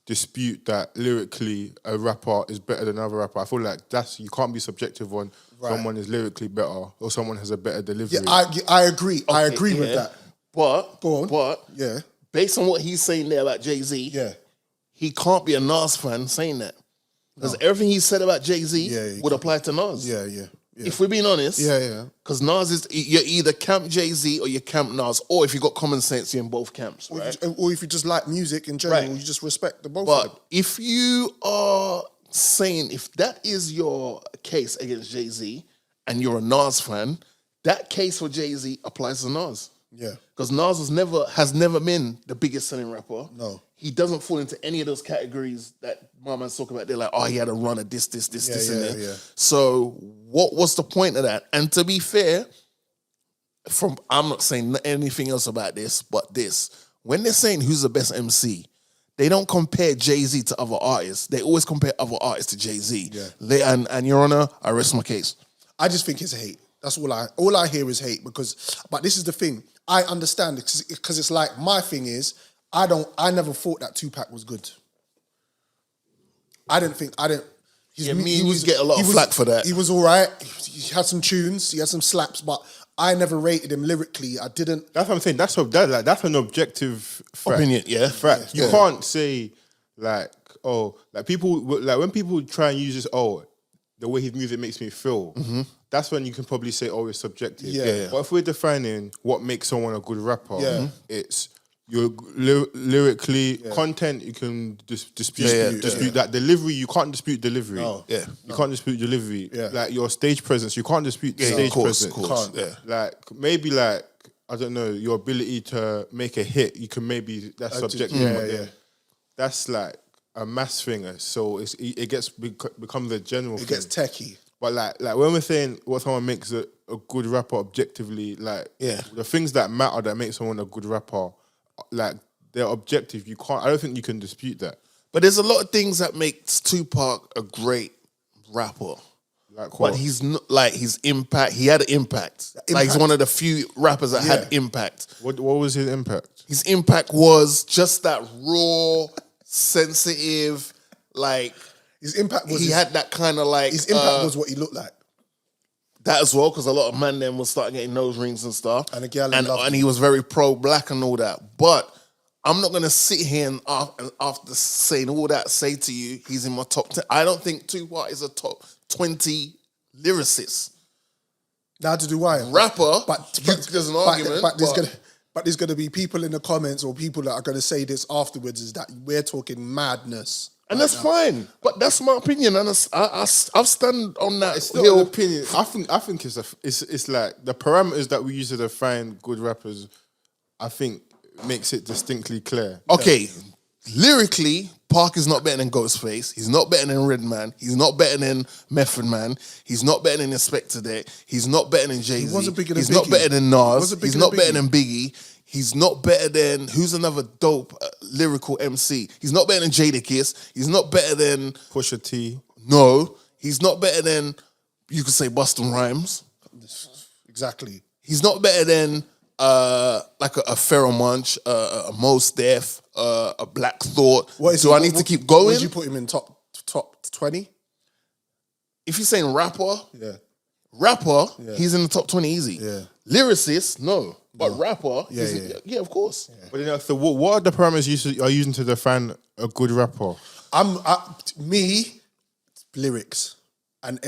dispute that lyrically a rapper is better than another rapper. I feel like you can't be subjective on someone is lyrically better or someone has a better delivery. Yeah, I agree. I agree with that. But Go on. But Yeah. based on what he's saying there about Jay-Z, he can't be a Nas fan saying that. Because everything he said about Jay-Z would apply to Nas. Yeah. If we're being honest. Yeah. Because Nas is, you're either camp Jay-Z or you're camp Nas, or if you got common sense, you're in both camps, right? Or if you just like music in general, you just respect the both but of them. if you are saying, if that is your case against Jay-Z and you're a Nas fan, that case for Jay-Z applies to Nas. Yeah. Because Nas has never been the biggest selling rapper. No. he doesn't fall into any of those categories that my man's talking about. They're like, oh, he had a run of this, and that. yeah. So what was the point of that? And to be fair, I'm not saying anything else about this, but this. When they're saying who's the best MC, they don't compare Jay-Z to other artists. They always compare other artists to Jay-Z. Yeah. And Your Honor, I rest my case. I just think it's hate. That's all I hear is hate but this is the thing. I understand because it's like my thing is I never thought that Tupac was good. He get a lot of flack for that. He was all right. He had some tunes, he had some slaps, but I never rated him lyrically. I didn't. That's what I'm saying. That's an objective fact. Opinion, yeah. Fact. You can't say people when people try and use this, the way his music makes me feel. Mm-hmm. That's when you can probably say, it's subjective. Yeah. But if we're defining what makes someone a good rapper, Yeah. it's your lyrically content. You can dispute that delivery. You can't dispute delivery. No. Yeah. You can't dispute delivery. Yeah. Like your stage presence, you can't dispute stage presence. Of course. Can't. Yeah. Like maybe I don't know, your ability to make a hit. You can maybe that's subjective. Yeah. That's like a mass thing. So it becomes a general. It thing. gets techie. But like when we're saying what someone makes a good rapper objectively, the things that matter that make someone a good rapper, like they're objective. I don't think you can dispute that. But there's a lot of things that makes Tupac a great rapper. Like what? But he's not like his impact. He had an impact. Like he's one of the few rappers that had impact. What was his impact? His impact was just that raw, sensitive, like His impact was he had that kind of like his impact was what he looked like. that as well, because a lot of men then was starting getting nose rings and stuff. And the girl loved and him. he was very pro-black and all that. But I'm not gonna sit here and after saying all that, say to you, he's in my top 10. I don't think Tupac is a top 20 lyricist. Now to do why? Rapper, But there's an argument. But there's gonna be people in the comments or people that are gonna say this afterwards is that we're talking madness. And that's fine, but that's my opinion, and I've stand on that. It's not an opinion. I think it's like the parameters that we use to define good rappers. I think makes it distinctly clear. Okay, lyrically, Park is not better than Ghostface. He's not better than Redman. He's not better than Method Man. He's not better than Inspector Deck. He's not better than Jay-Z. He wasn't bigger than He's not Biggie. better than He Nas. wasn't bigger He's not than better Biggie. than Biggie. He's not better than, who's another dope lyrical MC? He's not better than Jadakiss. He's not better than Pusha T. No. He's not better than, you could say, Busta Rhymes. Exactly. He's not better than like a Pharoah Monch, a Mos Def, a Black Thought. Do I need to keep going? Would you put him in top 20? If you're saying rapper, Yeah. he's in the top 20 easy. Yeah. Lyricist, no. But rapper, Yeah. of course. But so what are the parameters you are using to define a good rapper? Lyrics. And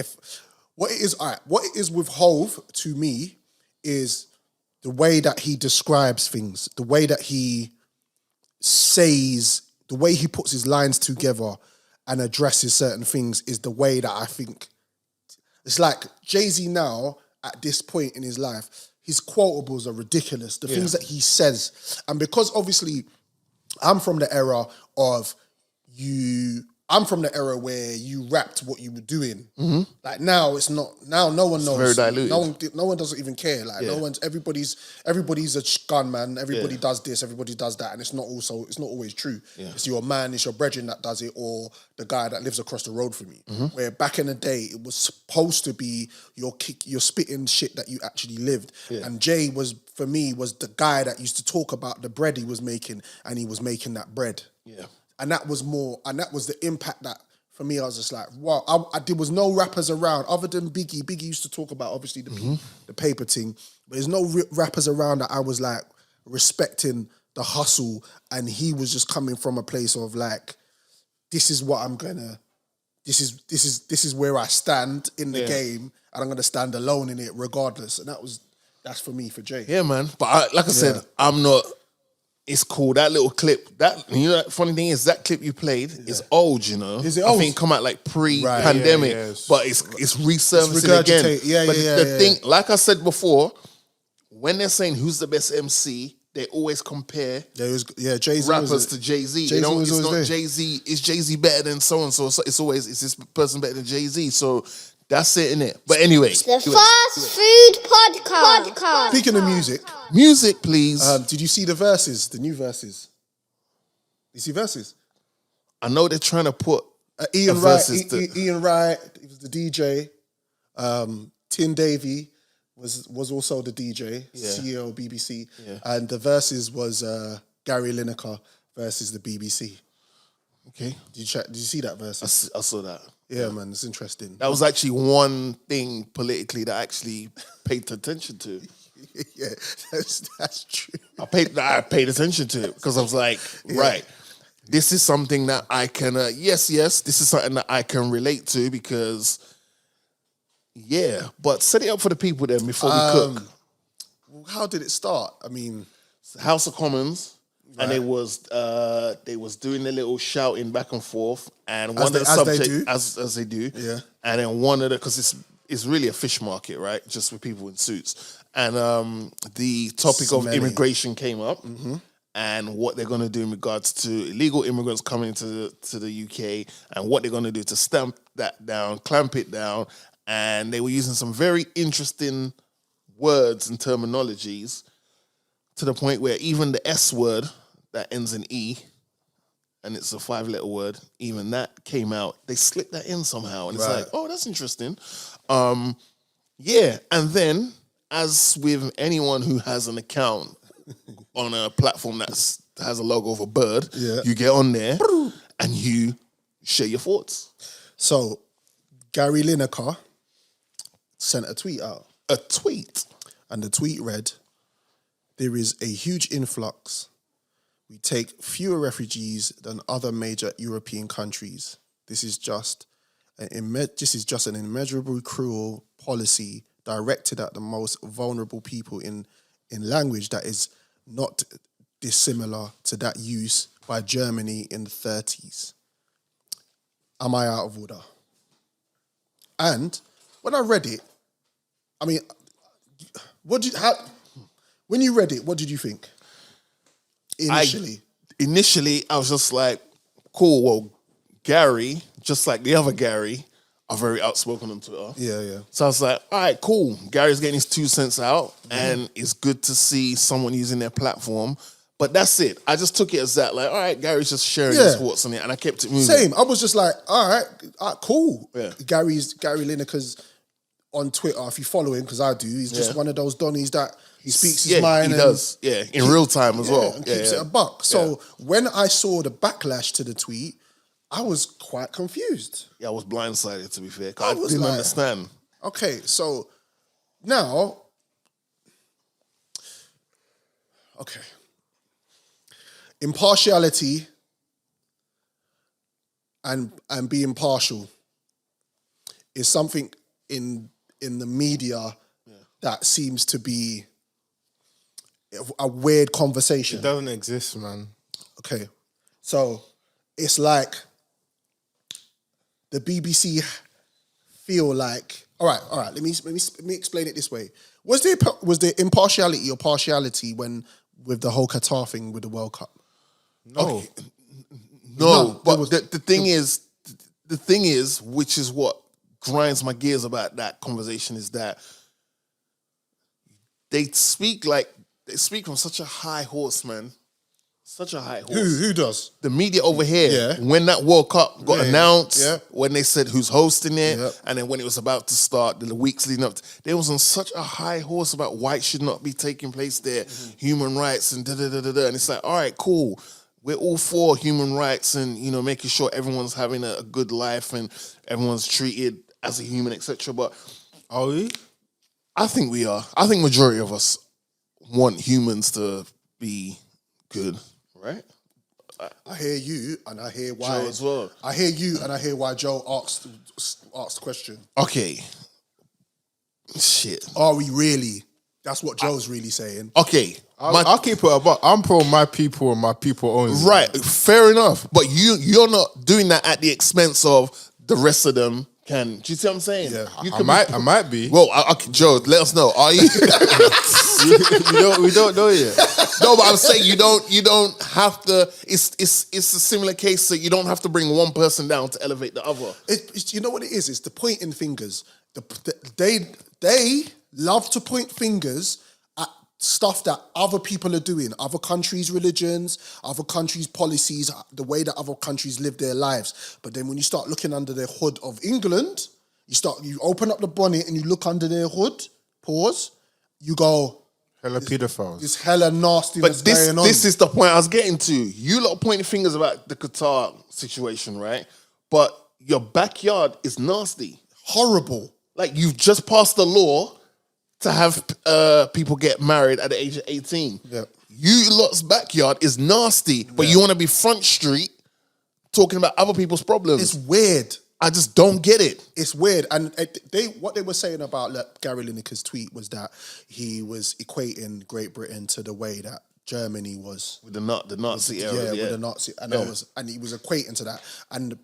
what it is with Hove to me is the way that he describes things, the way that he says, the way he puts his lines together and addresses certain things is the way that I think. It's like Jay-Z now, at this point in his life, his quotables are ridiculous. The things that he says. And because obviously I'm from the era of I'm from the era where you rapped what you were doing. Mm-hmm. Like now it's not, now no one knows. very diluted. No one doesn't even care. Like everybody's a gunman, everybody does this, everybody does that, and it's not always true. Yeah. It's your man, it's your brethren that does it, or the guy that lives across the road from you. Mm-hmm. Where back in the day, it was supposed to be your spitting shit that you actually lived. Yeah. And Jay was the guy that used to talk about the bread he was making, and he was making that bread. Yeah. And that was the impact that, for me, I was just like, wow. There was no rappers around other than Biggie. Biggie used to talk about, obviously, the paper thing. But there's no rappers around that I was like respecting the hustle. And he was just coming from a place of like, this is what I'm gonna, this is where I stand in the game. And I'm gonna stand alone in it regardless. And that's for me, for Jay. Yeah, man. But like I said, I'm not... It's cool. That little clip, that funny thing is that clip you played is old, you know. Is it I old? think it come out like pre-pandemic, but it's resurfacing again. Yeah, but the thing, like I said before, when they're saying who's the best MC, they always compare Jay-Z rappers to Jay-Z. Jay-Z was It's always not there. Jay-Z. Is Jay-Z better than so-and-so? It's always, is this person better than Jay-Z? So that's it, innit? But anyway. The Fast Food Podcast. Speaking of music, Music, please. did you see the verses, the new verses? You see verses? I know they're trying to put Ian a Wright, versus Ian Wright, he was the DJ. Tim Davey was also the DJ, CEO of BBC. Yeah. And the verses was Gary Lineker versus the BBC. Okay. Did you see that versus? I saw that. Yeah, man, it's interesting. That was actually one thing politically that I actually paid attention to. Yeah, that's true. I paid attention to it because I was like, right, this is something that I can, yes, this is something that I can relate to because, but set it up for the people then before we cook. Well, how did it start? I mean, House of Commons, and they was doing the little shouting back and forth, and one of the subjects, as they do, and then one of the, because it's really a fish market, right? Just with people in suits. And the topic of immigration came up and what they're going to do in regards to illegal immigrants coming to the UK and what they're going to do to stamp that down, clamp it down. And they were using some very interesting words and terminologies to the point where even the S word that ends in E, and it's a 5-letter word, even that came out. They slipped that in somehow. And it's like, oh, that's interesting. And then, as with anyone who has an account on a platform that has a logo of a bird, you get on there and you share your thoughts. So, Gary Lineker sent a tweet out. A tweet? And the tweet read, "There is a huge influx. We take fewer refugees than other major European countries. This is just an immeasurably cruel policy directed at the most vulnerable people in language that is not dissimilar to that used by Germany in the 30s. Am I out of order?" And when I read it, I mean, when you read it, what did you think? Initially, I was just like, cool, well, Gary, just like the other Gary, are very outspoken on Twitter. Yeah. So I was like, all right, cool. Gary's getting his 2 cents out, and it's good to see someone using their platform. But that's it. I just took it as that, like, all right, Gary's just sharing his thoughts on it, and I kept it moving. Same. I was just like, all right, cool. Yeah. Gary Lineker's on Twitter. If you follow him, because I do, he's just one of those Donnies that he speaks his mind. He does. Yeah, in real time as well. And keeps it a buck. So when I saw the backlash to the tweet, I was quite confused. Yeah, I was blindsided, to be fair, because I didn't understand. Okay, so now, impartiality and being partial is something in the media that seems to be a weird conversation. It doesn't exist, man. Okay, so it's like the BBC feel like, all right. Let me explain it this way. Was there impartiality or partiality with the whole Qatar thing with the World Cup? No. No, but the thing is, which is what grinds my gears about that conversation, is that they speak from such a high horse, man. Such a high horse. Who does? The media over here. When that World Cup got announced, when they said who's hosting it, and then when it was about to start, the weeks leading up, they was on such a high horse about why it should not be taking place there, human rights and da-da-da-da-da. And it's like, all right, cool. We're all for human rights and, you know, making sure everyone's having a good life and everyone's treated as a human, etc. But are we? I think we are. I think majority of us want humans to be good, right? I hear you, and I hear why. Joe as well. I hear you, and I hear why Joe asked the question. Okay. Shit. Are we really? That's what Joe's really saying. Okay. I'll keep it about. I'm pro my people and my people only. Right. Fair enough. But you're not doing that at the expense of the rest of them. Do you see what I'm saying? Yeah. I might be. Well, Joe, let us know. Are you? we don't know yet. No, but I'm saying you don't have to. It's a similar case that you don't have to bring one person down to elevate the other. You know what it is? It's the pointing fingers. They love to point fingers at stuff that other people are doing, other countries' religions, other countries' policies, the way that other countries live their lives. But then when you start looking under the hood of England, you open up the bonnet and you look under their hood, pause, you go, hella pedophiles. It's hella nastiness going on. This is the point I was getting to. You lot pointing fingers about the Qatar situation, right? But your backyard is nasty. Horrible. Like, you've just passed the law to have people get married at the age of 18. Yeah. You lot's backyard is nasty, but you want to be front street talking about other people's problems. It's weird. I just don't get it. It's weird. And what they were saying about Gary Lineker's tweet was that he was equating Great Britain to the way that Germany was. With the Nazi era. Yeah, with the Nazi. And he was equating to that.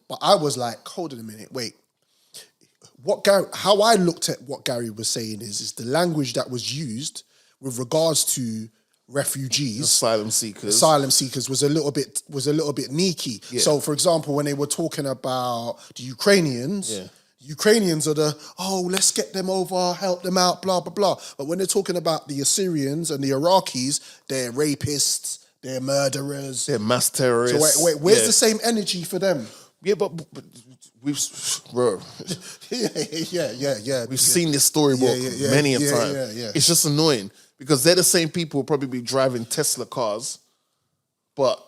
But I was like, hold on a minute, wait. How I looked at what Gary was saying is the language that was used with regards to refugees, asylum seekers was a little bit sneaky. Yeah. So, for example, when they were talking about the Ukrainians, Ukrainians are let's get them over, help them out, blah blah blah. But when they're talking about the Assyrians and the Iraqis, they're rapists, they're murderers, they're mass terrorists. So wait, where's the same energy for them? Yeah, but we've, bro. yeah. We've seen this storybook many a time. Yeah. It's just annoying because they're the same people who probably be driving Tesla cars, but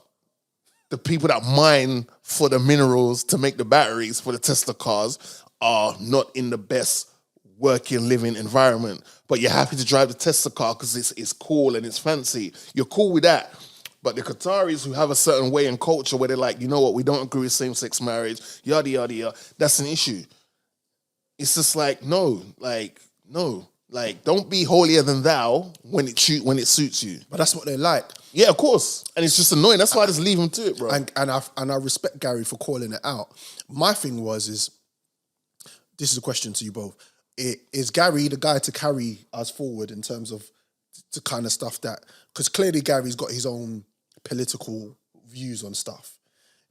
the people that mine for the minerals to make the batteries for the Tesla cars are not in the best working, living environment. But you're happy to drive the Tesla car because it's cool and it's fancy. You're cool with that. But the Qataris who have a certain way and culture where they're like, you know what, we don't agree with same-sex marriage, yada, yada, yada, that's an issue. It's just like, no, don't be holier than thou when it suits you. But that's what they like. Yeah, of course. And it's just annoying. That's why I just leave them to it, bro. And I respect Gary for calling it out. My thing is this is a question to you both. Is Gary the guy to carry us forward in terms of the kind of stuff that... Because clearly Gary's got his own political views on stuff.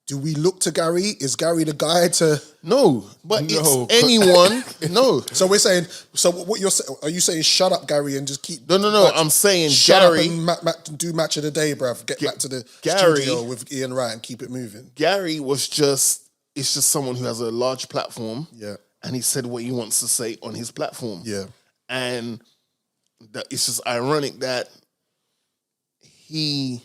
Do we look to Gary? Is Gary the guy to... No, but it's anyone. No. So we're saying... So what you're saying... Are you saying shut up, Gary, and just keep... No. I'm saying shut Gary... up and do match of the day, bruv. Get back to the studio with Ian Wright and keep it moving. Gary was just... It's just someone who has a large platform. Yeah. And he said what he wants to say on his platform. Yeah. And it's just ironic that he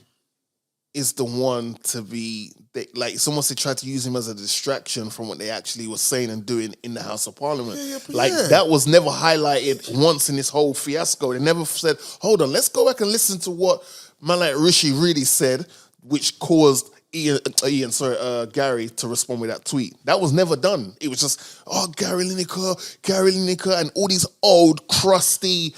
is the one to be... Like, it's almost they tried to use him as a distraction from what they actually were saying and doing in the House of Parliament. That was never highlighted once in this whole fiasco. They never said, hold on, let's go back and listen to what man like Rishi really said, which caused Gary to respond with that tweet. That was never done. It was just, Gary Lineker, and all these old, crusty,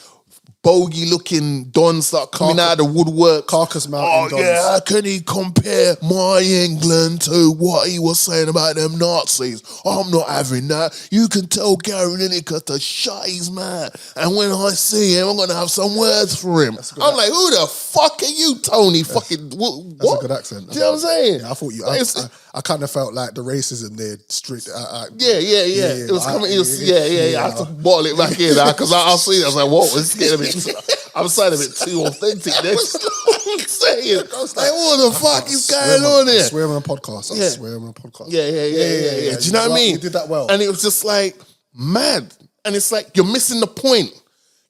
bogey-looking dons start coming out of the woodwork. Carcass Mountain dons. Yeah, how can he compare my England to what he was saying about them Nazis? I'm not having that. You can tell Gary Lineker to shut his mouth. And when I see him, I'm going to have some words for him. I'm like, who the fuck are you, Tony? Fucking, what? That's a good accent. Do you know what I'm saying? Yeah, I thought you... I kind of felt like the racism there strict. Yeah. It was coming. I have to bottle it back in because I'll see it. I was like, what? It's getting a bit... I'm sounding a bit too authentic. That's what I'm saying. Like, what the fuck is going on here? I swear on a podcast. I swear on a podcast. Yeah. Do you know what I mean? You did that well. And it was just like, mad. And it's like, you're missing the point.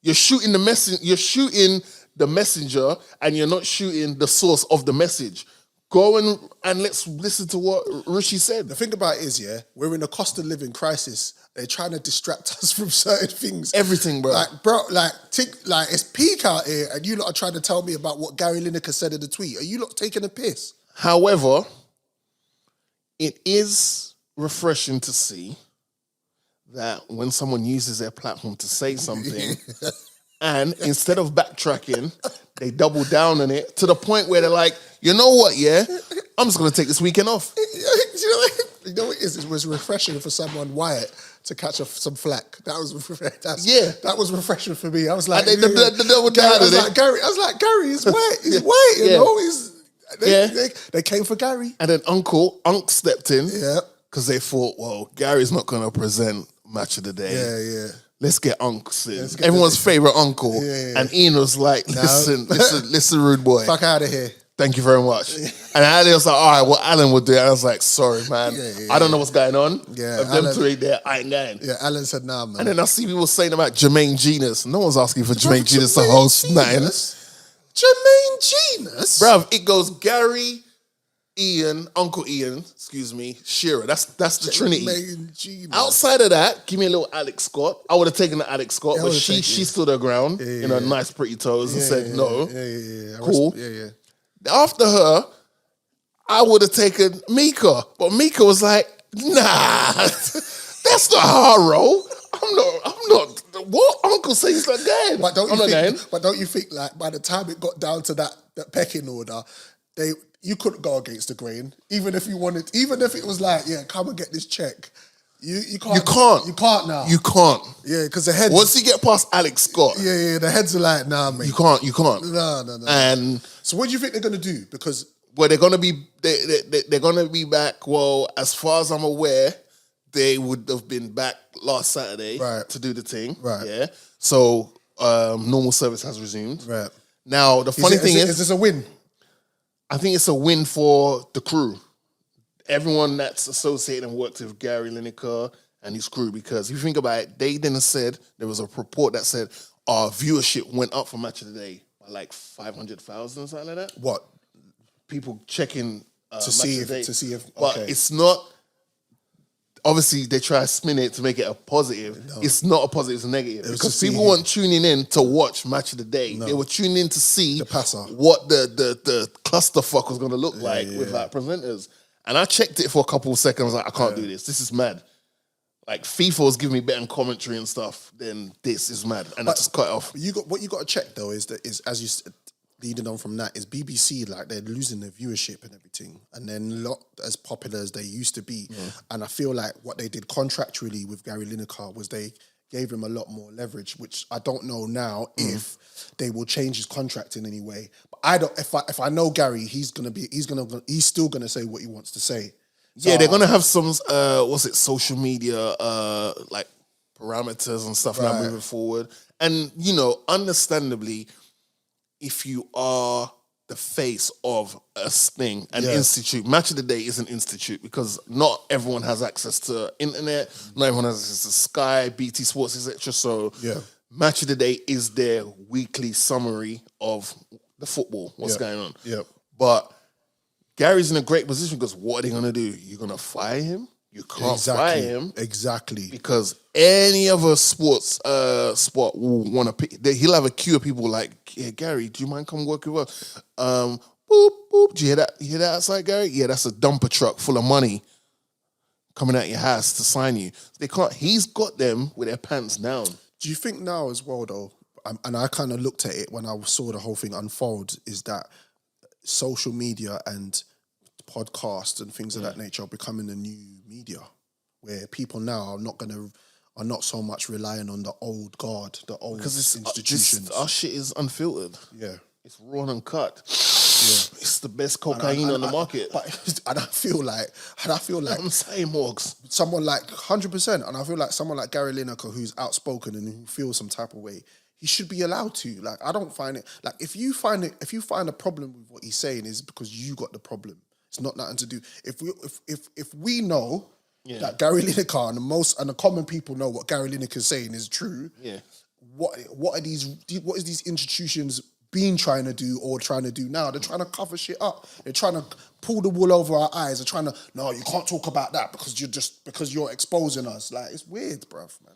You're shooting the message. You're shooting the messenger and you're not shooting the source of the message. Go and let's listen to what Rishi said. The thing about it is, we're in a cost of living crisis. They're trying to distract us from certain things. Everything, bro. It's peak out here, and you lot are trying to tell me about what Gary Lineker said in the tweet. Are you lot taking a piss? However, it is refreshing to see that when someone uses their platform to say something, and instead of backtracking, they double down on it to the point where they're like, you know what, I'm just going to take this weekend off. You know what it is? It was refreshing for someone white to catch some flack. That was that was refreshing for me. I was like, And Gary. I was like, Gary, he's white. He's white. You know, they came for Gary. And then Unc stepped in. Yeah. Because they thought, well, Gary's not going to present Match of the Day. Yeah. Let's get Unks in. Everyone's favourite uncle. Yeah. And Ian was like, listen, rude boy. Fuck out of here. Thank you very much. And Ali was like, all right, well, Alan would do it. I was like, sorry, man. I don't know what's going on. Yeah, If them two ain't there, I ain't going. Yeah, Alan said, nah, man. And then I see people saying about Jermaine Genus. No one's asking for Jermaine Genus to host nothing. Jermaine Genus? Bruv, it goes Gary, Uncle Ian, Shearer. That's the Trinity. Genus. Outside of that, give me a little Alex Scott. I would have taken the Alex Scott, but she stood her ground in her nice pretty toes and said no. Yeah. Cool. After her, I would have taken Mika, but Mika was like, nah, that's not her role. I'm not. What Uncle says like that? But don't you think like by the time it got down to that pecking order, you couldn't go against the grain, even if you wanted, even if it was like, yeah, come and get this check. You can't. You can't now. You can't. Yeah, because the heads. Once you get past Alex Scott, the heads are like, nah, mate. You can't. No. And so, what do you think they're gonna do? Because they're gonna be they're gonna be back. Well, as far as I'm aware, they would have been back last Saturday to do the thing. Right. Yeah. So normal service has resumed. Right. Now the funny thing is this a win? I think it's a win for the crew. Everyone that's associated and worked with Gary Lineker and his crew, because if you think about it, they then said, there was a report that said our viewership went up for Match of the Day by like 500,000 or something like that. What? People checking to see if but it's not, obviously they try to spin it to make it a positive. No. It's not a positive, it's a negative. Because people weren't tuning in to watch Match of the Day. No. They were tuning in to see what the clusterfuck was going to look like with like presenters. And I checked it for a couple of seconds, like, I can't do this. This is mad. Like, FIFA was giving me better commentary and stuff, then this is mad. And I just cut it off. What you got to check, though, is as you said, leading on from that, is BBC, like, they're losing their viewership and everything. And they're not as popular as they used to be. Yeah. And I feel like what they did contractually with Gary Lineker was they gave him a lot more leverage, which I don't know now if they will change his contract in any way. But I don't. If I know Gary, he's still gonna say what he wants to say. So, yeah, they're gonna have some social media like parameters and stuff now moving forward. And understandably, if you are the face of a thing, an institute. Match of the Day is an institute because not everyone has access to internet, not everyone has access to Sky, BT Sports, etc. So Match of the Day is their weekly summary of the football, what's going on. Yep. But Gary's in a great position because what are they going to do? You're going to fire him? You can't fire him. Exactly. Because any other sport will want to pick. He'll have a queue of people like, yeah, Gary, do you mind come work with us? Boop, boop. Do you hear that? You hear that outside, Gary? Yeah, that's a dumper truck full of money coming out your house to sign you. They can't. He's got them with their pants down. Do you think now as well, though, and I kind of looked at it when I saw the whole thing unfold, is that social media and podcasts and things of that nature are becoming the new media, where people now are not so much relying on the old guard, the old institutions. Our shit is unfiltered. Yeah. It's raw and cut. Yeah. It's the best cocaine on the market. And I feel like I'm saying, Morgs. Someone like 100%, and I feel like someone like Gary Lineker, who's outspoken and who feels some type of way, he should be allowed to. Like, I don't find it, like, if you find a problem with what he's saying, is because you got the problem. It's not nothing to do. If we know that Gary Lineker and the common people know what Gary Lineker is saying is true. Yeah. What is these institutions been trying to do or trying to do now? They're trying to cover shit up. They're trying to pull the wool over our eyes. They're trying to, no, you can't talk about that because you're exposing us. Like, it's weird, bruv, man.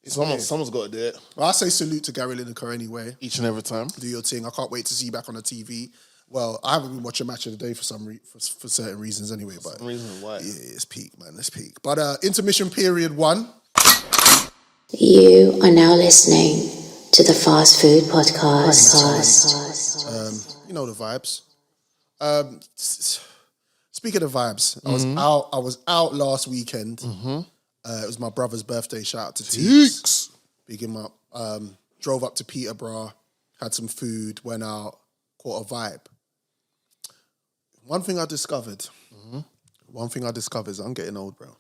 Someone's got to do it. Well, I say salute to Gary Lineker anyway. Each and every time. Do your thing. I can't wait to see you back on the TV. Well, I haven't been watching Match of the Day for certain reasons anyway. But some reason why? Yeah, it's peak, man. It's peak. But intermission period 1. You are now listening to the Fast Food Podcast. You know the vibes. Speaking of vibes, I was out last weekend. It was my brother's birthday. Shout out to Teeks. Big him up. Drove up to Peterborough, had some food, went out, caught a vibe. One thing I discovered is I'm getting old, bro.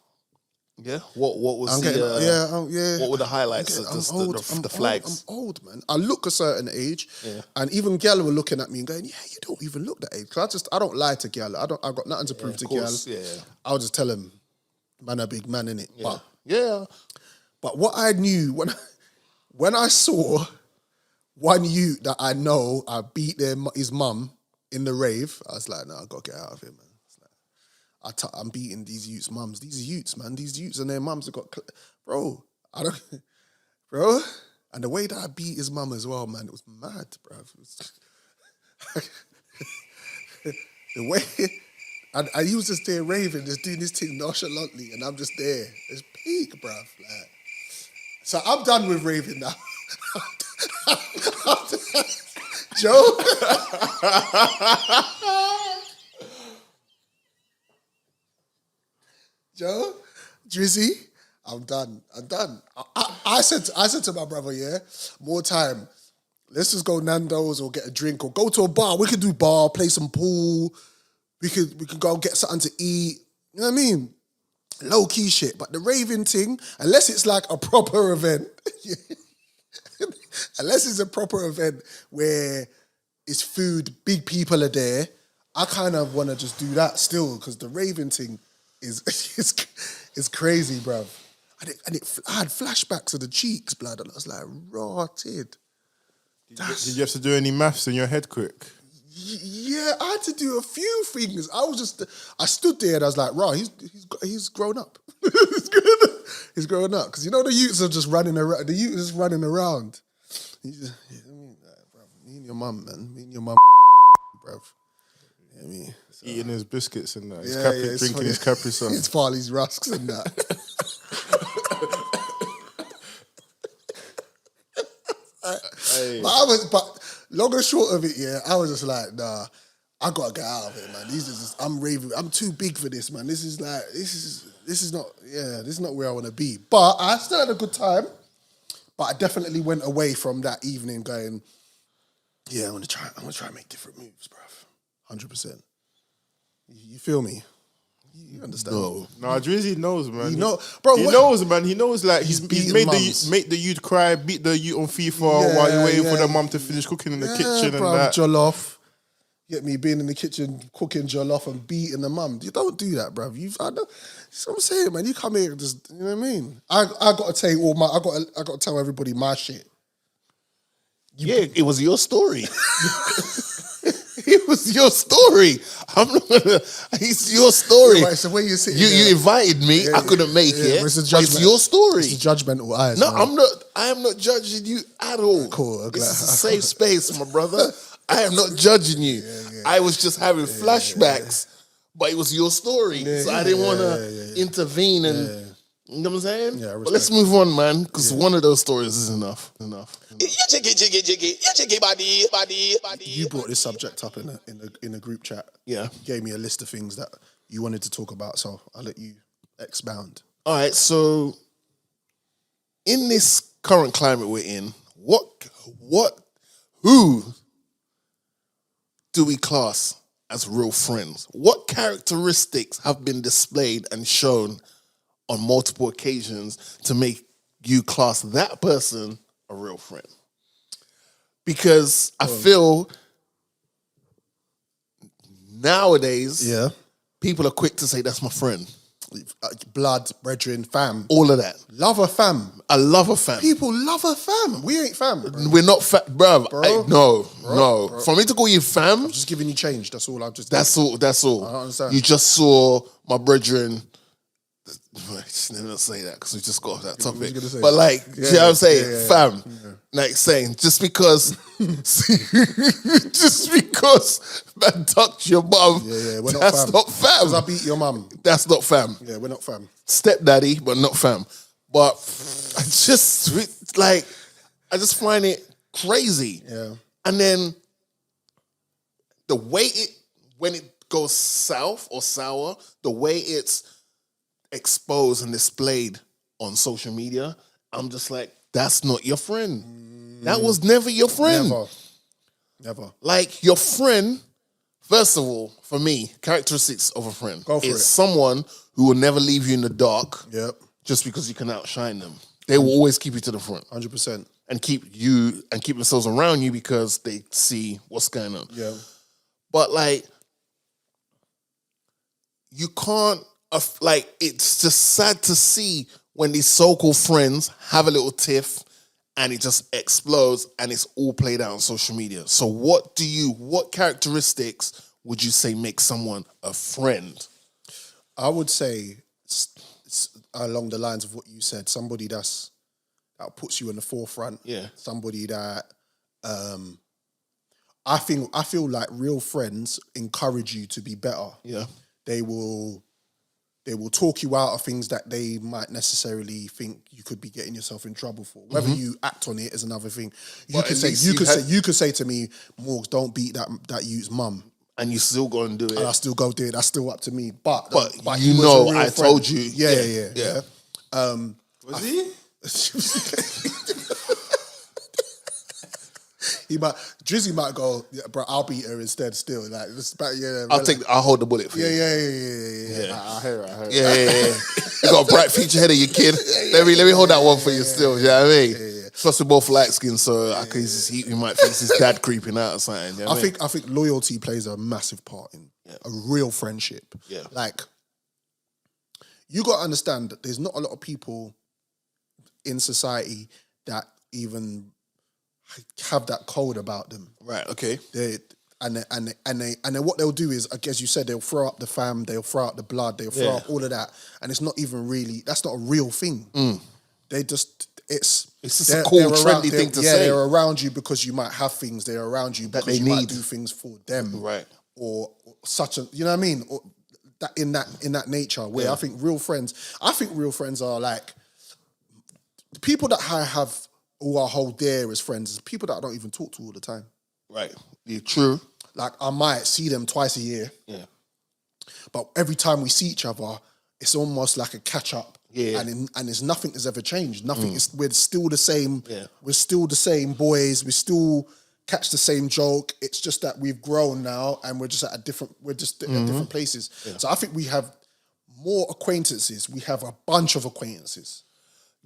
Yeah. What was I'm the getting, what were the highlights? The flags. I'm old, man. I look a certain age, and even girl were looking at me and going, "Yeah, you don't even look that age." Because I don't lie to girl. I got nothing to prove to girl. Yeah. I'll just tell him, man, a big man in it. Yeah. But what I knew when I saw one youth that I know, I beat his mum in the rave. I was like, "No, I gotta get out of here, man." I'm beating these youths' mums. These youths, man. These youths and their mums have got... Bro, Bro. And the way that I beat his mum as well, man, it was mad, bro. The way... And he was just there raving, just doing this thing nonchalantly, and I'm just there. It's peak, bruv. Like, so I'm done with raving now. Joe? Joe, Drizzy, I'm done. I said to my brother, yeah, more time. Let's just go Nando's or get a drink or go to a bar. We could do bar, play some pool. We could go get something to eat. You know what I mean? Low key shit. But the raving thing, unless it's like a proper event, unless it's a proper event where it's food, big people are there, I kind of want to just do that still because the raving thing is crazy, bruv. I had flashbacks of the cheeks, blood, and I was like, rotted. Did you have to do any maths in your head quick? Yeah, I had to do a few things. I stood there and I was like, right, he's grown up. He's grown up. Because you know the youths are just running around. The youth is just running around. Me and your mum, man. Me and your mum, bruv. You know what I mean? So, eating his biscuits and that. Drinking his Capri Sun. His Farley's rusks and that. But long and short of it, yeah, I was just like, nah, I gotta get out of it, man. I'm raving. I'm too big for this, man. This is not where I want to be. But I still had a good time. But I definitely went away from that evening going, yeah, I'm gonna try and make different moves, bruv. 100%. You feel me? You understand? No, Drizzy knows, man. He knows, man. He knows, like, he's made the youth cry, beat the youth on FIFA while you're waiting for the mum to finish cooking in the kitchen and that. Jollof. Get me being in the kitchen cooking jollof and beating the mum. You don't do that, bruv. I know. That's what I'm saying, man. You come here and just, you know what I mean? I got to tell you I got to tell everybody my shit. It was your story. It was your story. I'm not gonna. It's your story. Yeah, right, so where you sitting? You invited me. I couldn't make it. It's your story. It's judgmental eyes. No, man. I'm not. I am not judging you at all. Cool. This is a safe space, my brother. I am not judging you. I was just having flashbacks, but it was your story, so I didn't want to intervene and. You know what I'm saying? Yeah, but let's move on, man, because one of those stories is enough. You brought this subject up in a group chat. Yeah. You gave me a list of things that you wanted to talk about, so I'll let you expound. All right, so in this current climate we're in, who do we class as real friends? What characteristics have been displayed and shown on multiple occasions to make you class that person a real friend? Because I feel nowadays, people are quick to say, that's my friend. Blood, brethren, fam. All of that. Love a fam. I love a fam. People love a fam. We ain't fam, bro. We're not bruv. No. Bro. For me to call you fam, I'm just giving you change. That's all. That's all. I don't understand. You just saw my brethren. Let me not say that because we just got off that topic. But like, you know what I'm saying? Fam. Like saying, just because man touched your mum, that's not fam. Because I beat your mum. That's not fam. Yeah, we're not fam. Stepdaddy, but not fam. But I just find it crazy. Yeah. And then the way when it goes south or sour, the way it's exposed and displayed on social media, I'm just like, that's not your friend. That was never your friend. Never. Like, your friend, first of all, for me, characteristics of a friend is someone who will never leave you in the dark just because you can outshine them. They will always keep you to the front. 100%. And keep themselves around you because they see what's going on. Yeah. But, like, you can't, like, it's just sad to see when these so-called friends have a little tiff and it just explodes and it's all played out on social media. So what characteristics would you say make someone a friend? I would say, along the lines of what you said, somebody that puts you in the forefront. Yeah. Somebody that I feel like real friends encourage you to be better. Yeah. They will talk you out of things that they might necessarily think you could be getting yourself in trouble for. Whether you act on it is another thing. You could say to me, Morgs, don't beat that youth's mum. And you still go and do it. And I still go do it. That's still up to me. But you know, I told you. Yeah. Was he? Drizzy might go, yeah, bro, I'll beat her instead still. Like, I'll hold the bullet for you. Yeah. I hear it. Yeah. You got a bright future ahead of you, kid. Let me hold that one for you still, you know what I mean? Yeah. Plus we're both light skinned, so he might think his dad creeping out or something. You know what I think loyalty plays a massive part in a real friendship. Yeah. Like, you got to understand that there's not a lot of people in society that even have that code about them. Right, okay. And then what they'll do is, as you said, they'll throw up the fam, they'll throw out the blood, they'll throw up all of that, and it's not even really, that's not a real thing. They just, it's just a cool, trendy thing to say. They're around you because you might have things. They're around you because you might do things for them, right? Or such a, you know what I mean? Or that in that nature. Where I think real friends are like the people that I have who I hold dear as friends is people that I don't even talk to all the time. Right. Yeah, true. Like, I might see them twice a year. Yeah. But every time we see each other, it's almost like a catch up. Yeah. And it's nothing has ever changed. Nothing is, we're still the same. Yeah. We're still the same boys. We still catch the same joke. It's just that we've grown now and we're just at different places. Yeah. So I think we have more acquaintances. We have a bunch of acquaintances.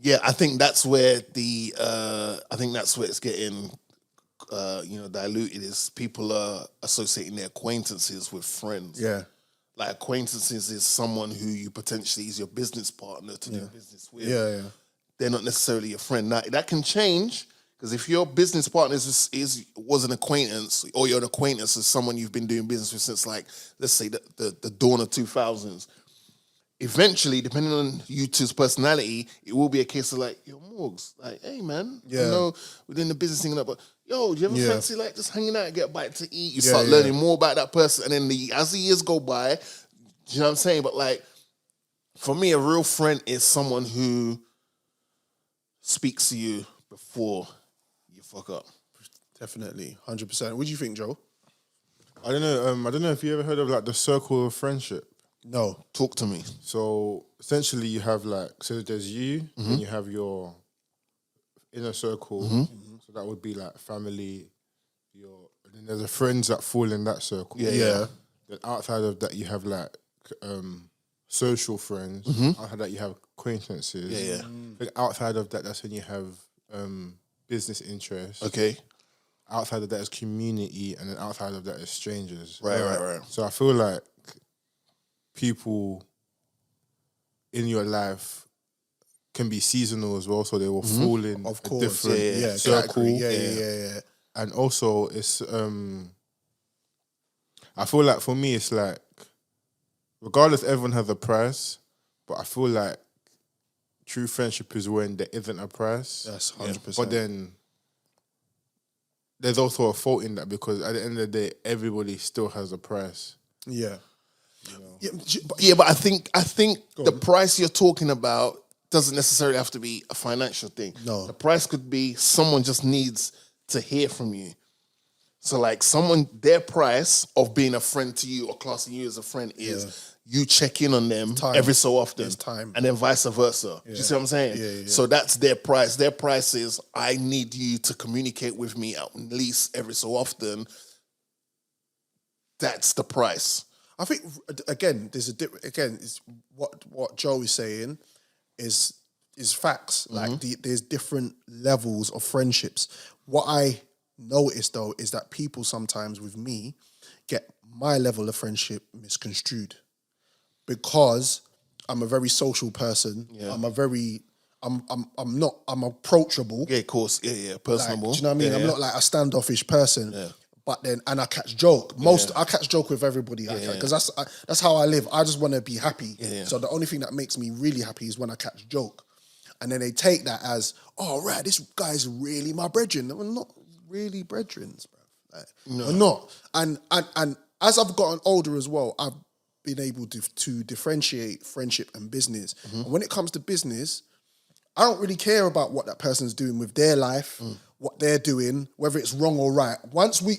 Yeah, I think that's where it's getting diluted, is people are associating their acquaintances with friends. Yeah. Like, acquaintances is someone who you potentially is your business partner to do business with. Yeah. They're not necessarily your friend. Now, that can change, because if your business partner was an acquaintance, or you're an acquaintance of someone you've been doing business with since, like, let's say the dawn of 2000s, eventually, depending on you two's personality, it will be a case of like, yo, Morgs, like, hey, man, I know we're doing the business thing, but yo, do you ever fancy like just hanging out and get a bite to eat? You start learning more about that person, and then as the years go by, do you know what I'm saying? But like, for me, a real friend is someone who speaks to you before you fuck up. Definitely, 100%. What do you think, Joe? I don't know. I don't know if you ever heard of like the circle of friendship. No. Talk to me. So essentially, you have like, so there's you, and you have your inner circle. So that would be like family. And then there's the friends that fall in that circle. Yeah. Then outside of that, you have like social friends. Outside of that, you have acquaintances. Yeah. Then outside of that, that's when you have business interests. Okay. Outside of that is community, and then outside of that is strangers. Right. So I feel like people in your life can be seasonal as well, so they will fall in of a course, different circle. Yeah. And also, it's I feel like for me, it's like, regardless, everyone has a price, but I feel like true friendship is when there isn't a price. That's 100%. But then there's also a fault in that, because at the end of the day, everybody still has a price. Yeah. But I think the price you're talking about doesn't necessarily have to be a financial thing. No. The price could be someone just needs to hear from you. So like their price of being a friend to you or classing you as a friend is you check in on them every so often. It's time. And then vice versa. Do you see what I'm saying? Yeah. So that's their price. Their price is I need you to communicate with me at least every so often. That's the price. I think again, there's it's what Joe is saying is facts. Like there's different levels of friendships. What I noticed though is that people sometimes with me get my level of friendship misconstrued because I'm a very social person. Yeah. I'm approachable. Yeah, of course. Yeah, personable. Like, do you know what I mean? Yeah, I'm not like a standoffish person. Yeah. But then, and I catch joke. I catch joke with everybody. Because that's how I live. I just want to be happy. Yeah. So the only thing that makes me really happy is when I catch joke. And then they take that as, oh, right, this guy's really my brethren. We're not really brethrens, bro. Like, no. We're not. And as I've gotten older as well, I've been able to differentiate friendship and business. And when it comes to business, I don't really care about what that person's doing with their life, what they're doing, whether it's wrong or right.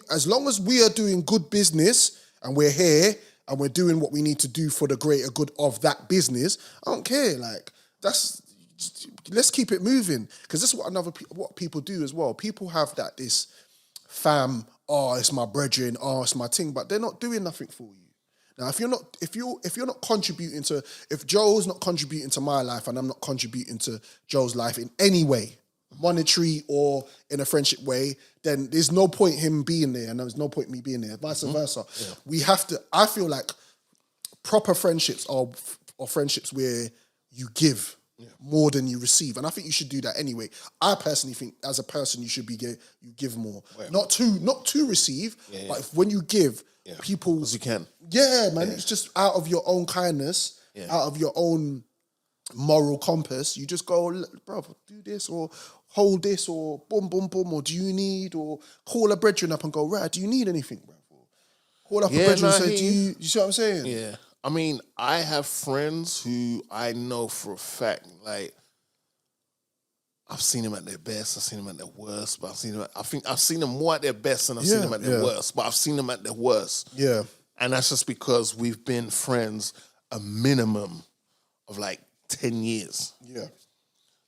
As long as we are doing good business and we're here and we're doing what we need to do for the greater good of that business, I don't care. Like, let's keep it moving. Because this is what people do as well. People have this fam, oh, it's my brethren, oh, it's my thing, but they're not doing nothing for you. Now, if you're not contributing to, if Joe's not contributing to my life and I'm not contributing to Joe's life in any way, monetary or in a friendship way, then there's no point him being there and there's no point me being there, vice versa. Yeah. We have to, I feel like proper friendships are friendships where you give more than you receive. And I think you should do that anyway. I personally think as a person, you give more. Not to receive, but when you give, people... As you can. Yeah, man. It's just out of your own kindness, out of your own moral compass, you just go, bro, do this or hold this or boom, boom, boom, or do you need, or call a brethren up and go, right, do you need anything, bro? Call up a brethren and say, you see what I'm saying? Yeah. I mean, I have friends who I know for a fact, like, I've seen them at their best, I've seen them at their worst, but I've seen them more at their best than I've seen them at their worst, but I've seen them at their worst. Yeah. And that's just because we've been friends a minimum of like 10 years. Yeah. Do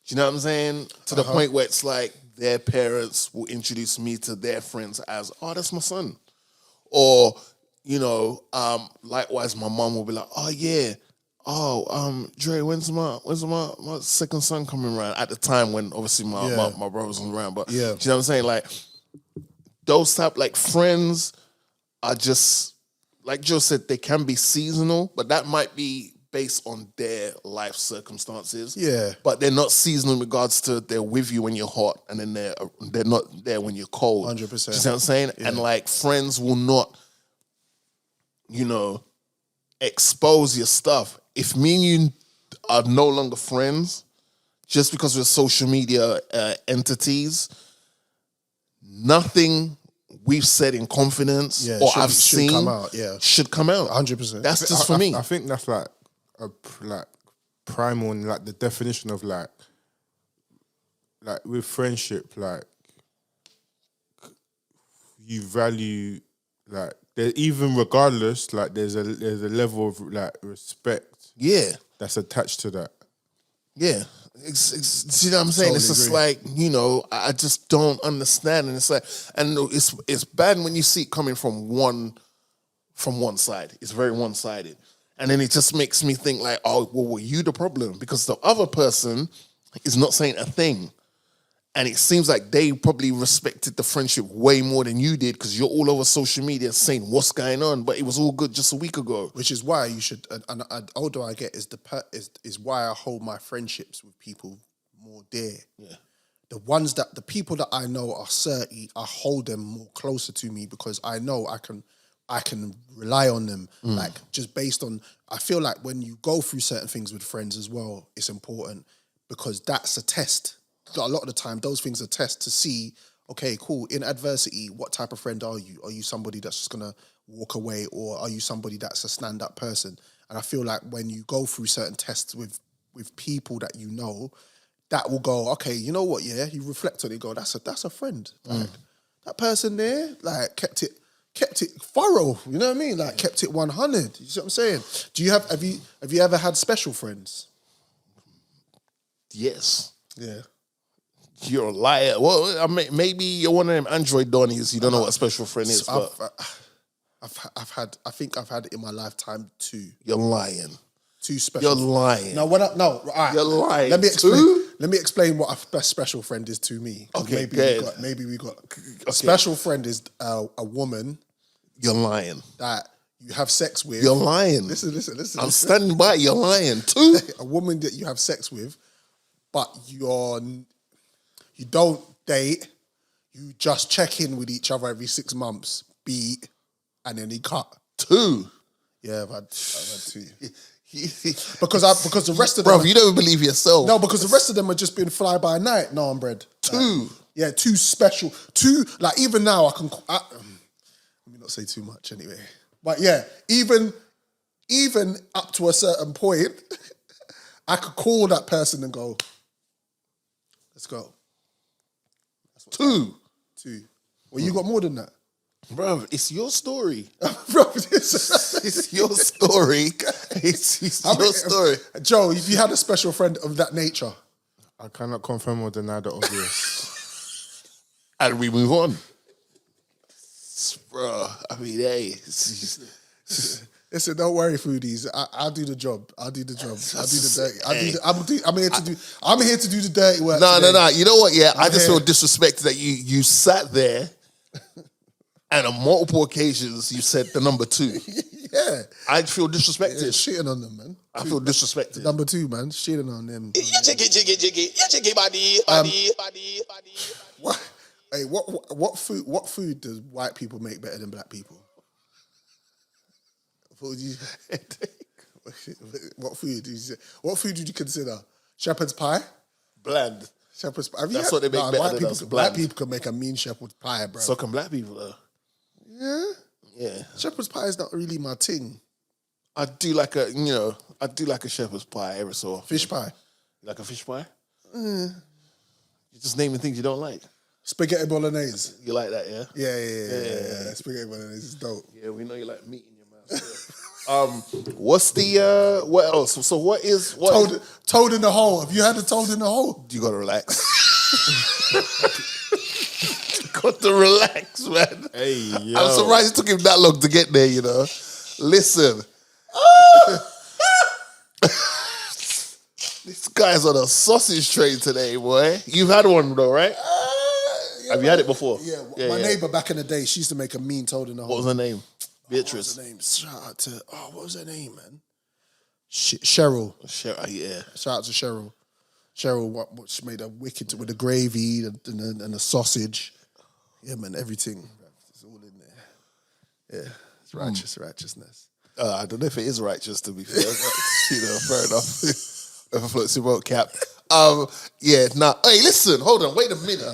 you know what I'm saying? To the point where it's like their parents will introduce me to their friends as, oh, that's my son. Or, you know, likewise, my mom will be like, oh, yeah. Oh, Dre, when's my second son coming around? At the time when obviously my brother wasn't around, but do you know what I'm saying? Like those type like friends are just like Joe said, they can be seasonal, but that might be based on their life circumstances. Yeah, but they're not seasonal in regards to they're with you when you're hot, and then they're not there when you're cold. 100%. You know what I'm saying? Yeah. And like friends will not, you know, expose your stuff. If me and you are no longer friends, just because we're social media entities, nothing we've said in confidence or I've seen should come out. 100%. That's just for me. I think that's like a primal, and like the definition of like with friendship, like you value like even regardless, like there's a level of like respect. Yeah, that's attached to that. Yeah, see what I'm saying? Totally it's just agree. like, you know, I just don't understand, and it's like, and it's bad when you see it coming from one side. It's very one sided, and then it just makes me think like, oh, well, were you the problem? Because the other person is not saying a thing. And it seems like they probably respected the friendship way more than you did because you're all over social media saying what's going on, but it was all good just a week ago. Which is why you should, and older I get, is why I hold my friendships with people more dear. Yeah. The people that I know are certain, I hold them more closer to me because I know I can rely on them. Like just based on, I feel like when you go through certain things with friends as well, it's important because that's a test. A lot of the time, those things are tests to see, okay, cool, in adversity, what type of friend are you? Are you somebody that's just going to walk away, or are you somebody that's a stand-up person? And I feel like when you go through certain tests with people that you know, that will go, okay, you know what, yeah, you reflect on it, go, that's a friend. Like, that person there, like, kept it thorough. You know what I mean? Like, kept it 100. You see what I'm saying? Have you ever had special friends? Yes. Yeah. You're a liar. Well, I mean, maybe you're one of them Android Donnies. You don't know what a special friend is. But I've had it in my lifetime 2. You're lying. 2 special. You're lying. No, all right. You're lying. Let me explain. 2? Let me explain what a best special friend is to me. Okay, maybe we got. A special friend is a woman. You're lying. That you have sex with. You're lying. Listen. I'm standing by. You're lying. 2? A woman that you have sex with, but you don't date. You just check in with each other every 6 months. Beat, and then he cut. 2. Yeah, I've had 2. because the rest of them... Bro, you don't believe yourself. No, because the rest of them have just been fly by night. No, I'm bread. 2. Yeah, 2 special. 2, like, even now, let me not say too much anyway. But yeah, even up to a certain point, I could call that person and go, let's go. 2. Well, you got more than that. Bro, it's your story. Bro, it's your story. It's your story. Joe, if you had a special friend of that nature. I cannot confirm or deny the obvious. And we move on. Bro, I mean, hey. Listen, don't worry, foodies. I'll do the job. I'll do the dirty. I'm here to do the dirty work. No. You know what? Yeah, I just feel disrespected that you sat there, and on multiple occasions you said the number 2. Yeah, I feel disrespected. Yeah, shitting on them, man. I feel disrespected. Number 2, man, shitting on them. Jiggy, body. What? Hey, what food does white people make better than black people? What food? What food would you consider? Shepherd's pie? Bland. Shepherd's pie. That's what they make better than us. Black people can make a mean shepherd's pie, bro. So can black people, though. Yeah. Shepherd's pie is not really my thing. I do like a shepherd's pie every so often. Fish pie. You like a fish pie? You're just naming things you don't like. Spaghetti bolognese. You like that, yeah? Yeah. Spaghetti bolognese is dope. Yeah, we know you like meat in your mouth. What's the what else? So what is toad in the hole? Have you had a toad in the hole? You gotta relax. Got to relax, man. Hey, yo. I'm surprised it took him that long to get there, you know. Listen. This guy's on a sausage train today, boy. You've had one though, right? Have you had it before? Yeah, my neighbour back in the day, she used to make a mean toad in the hole. What was her name? Beatrice. What was her name? Shout out to, what was her name, man? Cheryl. Yeah. Shout out to Cheryl. Cheryl, what she made a wicked with the gravy and the sausage. Yeah, man, everything. It's all in there. Yeah, it's righteousness. I don't know if it is righteous, to be fair. But, fair enough. If I floats your boat cap. Hey, listen, hold on, wait a minute.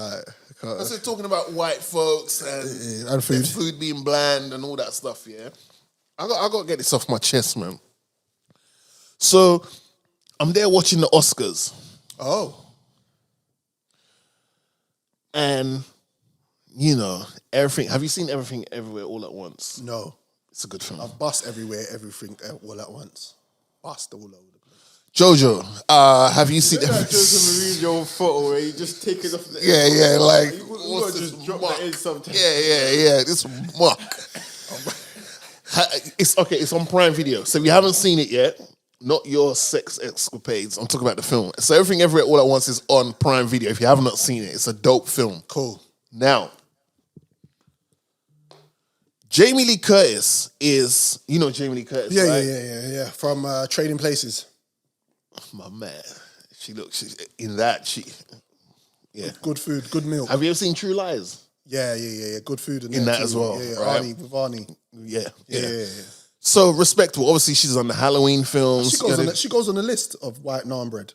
I was talking about white folks and food being bland and all that stuff, yeah? I got to get this off my chest, man. So, I'm there watching the Oscars. Oh. And, everything. Have you seen Everything Everywhere All at Once? No. It's a good film. I've bust everything all at once. Bust all over the place. Jojo, have you seen... Jose Mourinho photo where you just take it off the... Yeah, like... You gotta just drop that in sometimes. Yeah, this muck. It's on Prime Video. So if you haven't seen it yet, not your sex escapades, I'm talking about the film. So Everything Everywhere All at Once is on Prime Video. If you have not seen it, it's a dope film. Cool. Now, Jamie Lee Curtis is... You know Jamie Lee Curtis, right? Yeah. From Trading Places. My man. Yeah. Good food, good meal. Have you ever seen True Lies? Yeah. Good food in that too. As well. Yeah, right? Arnie. Yeah. So respectable. Obviously, she's on the Halloween films. She goes on the list of white naan bread.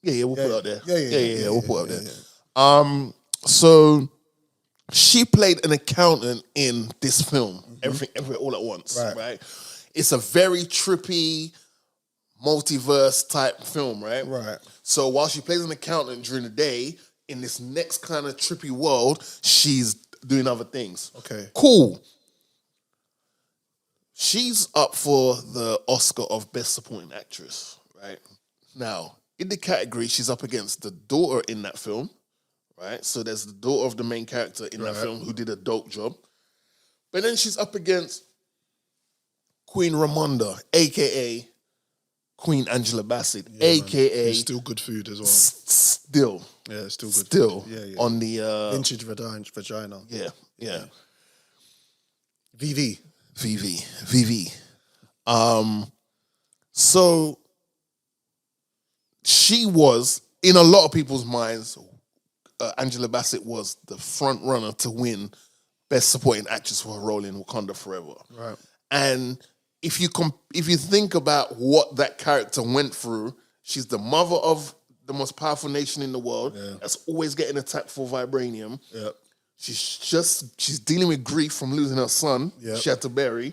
Yeah, we'll put it out there. Yeah, we'll put it out there. So she played an accountant in this film, Everything Everywhere All at Once. Right? It's a very trippy, multiverse type film, right? Right. So while she plays an accountant during the day, in this next kind of trippy world, she's doing other things. Okay. Cool. She's up for the Oscar of Best Supporting Actress, right? Now, in the category, she's up against the daughter in that film, right? So there's the daughter of the main character in that film who did a dope job. But then she's up against Queen Ramonda, a.k.a. Queen Angela Bassett, a.k.a. It's still good food as well. Still. Yeah, it's still good. Still. Yeah. On the... Vintage vagina. Yeah. VV. So she was, in a lot of people's minds, Angela Bassett was the front runner to win Best Supporting Actress for her role in Wakanda Forever. Right. And if you think about what that character went through, she's the mother of the most powerful nation in the world that's always getting attacked for vibranium. Yeah. She's dealing with grief from losing her son. Yep. She had to bury.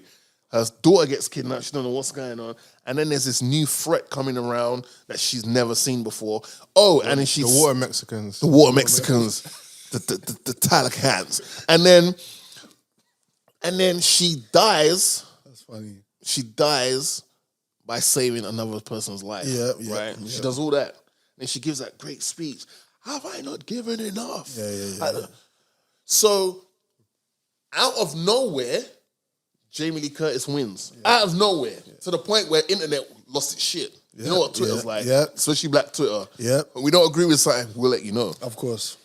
Her daughter gets kidnapped. She don't know what's going on. And then there's this new threat coming around that she's never seen before. Oh, and then she's... The water Mexicans. The Talacans. And then she dies. That's funny. She dies by saving another person's life. Yeah. Right? She does all that. And she gives that great speech. Have I not given enough? Yeah. So, out of nowhere, Jamie Lee Curtis wins. Out of nowhere. To the point where internet lost its shit. You know what Twitter's like? Yeah. Especially Black Twitter. Yeah. When we don't agree with something, we'll let you know. Of course.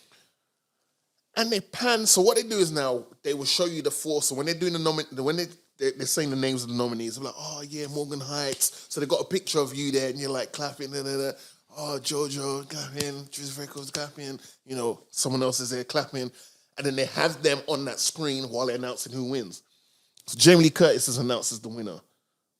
And they pan. So what they do is now, they will show you the four. So when they're doing they're saying the names of the nominees, they're like, oh yeah, Morgan Hytes. So they got a picture of you there and you're like clapping. Oh, Jojo clapping. Drizzy Records clapping. You know, someone else is there clapping. And then they have them on that screen while they're announcing who wins. So Jamie Lee Curtis is announced as the winner,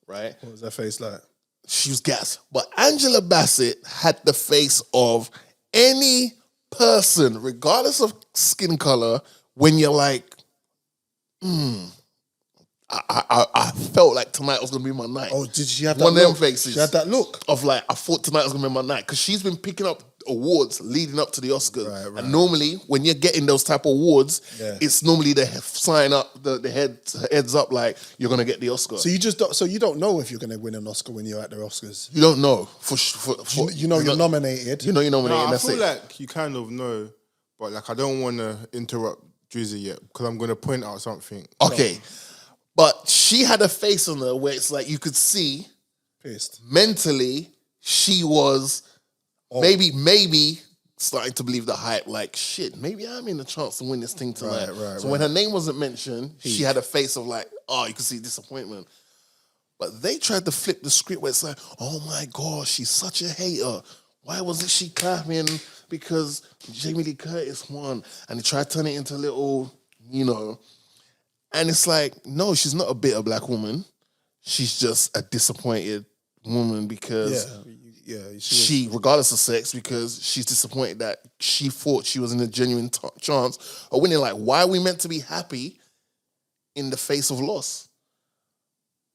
right? What was that face like? She was gas. But Angela Bassett had the face of any person, regardless of skin color, when you're like, I felt like tonight was going to be my night. Oh, did she have that One of look? them faces. She had that look. Of like, I thought tonight was going to be my night. Because she's been picking up awards leading up to the Oscars. Right. And normally, when you're getting those type of awards, Yeah. it's normally the sign up, the heads up like, you're going to get the Oscar. So you don't know if you're going to win an Oscar when you're at the Oscars. You don't know. You know you're nominated. You know you're nominated, No, I that's feel it. like you kind of know, but like I don't want to interrupt Drizzy yet because I'm going to point out something. Okay. But she had a face on her where it's like you could see Pissed. mentally she was maybe starting to believe the hype, like, shit, maybe I'm in the chance to win this thing tonight. So when her name wasn't mentioned, she had a face of like, oh, you could see disappointment. But they tried to flip the script where it's like, oh my gosh, she's such a hater. Why wasn't she clapping because Jamie Lee Curtis won? And they tried to turn it into a little, and it's like, no, she's not a bitter black woman. She's just a disappointed woman because she, regardless of sex, because she's disappointed that she thought she was in a genuine chance of winning. Like, why are we meant to be happy in the face of loss?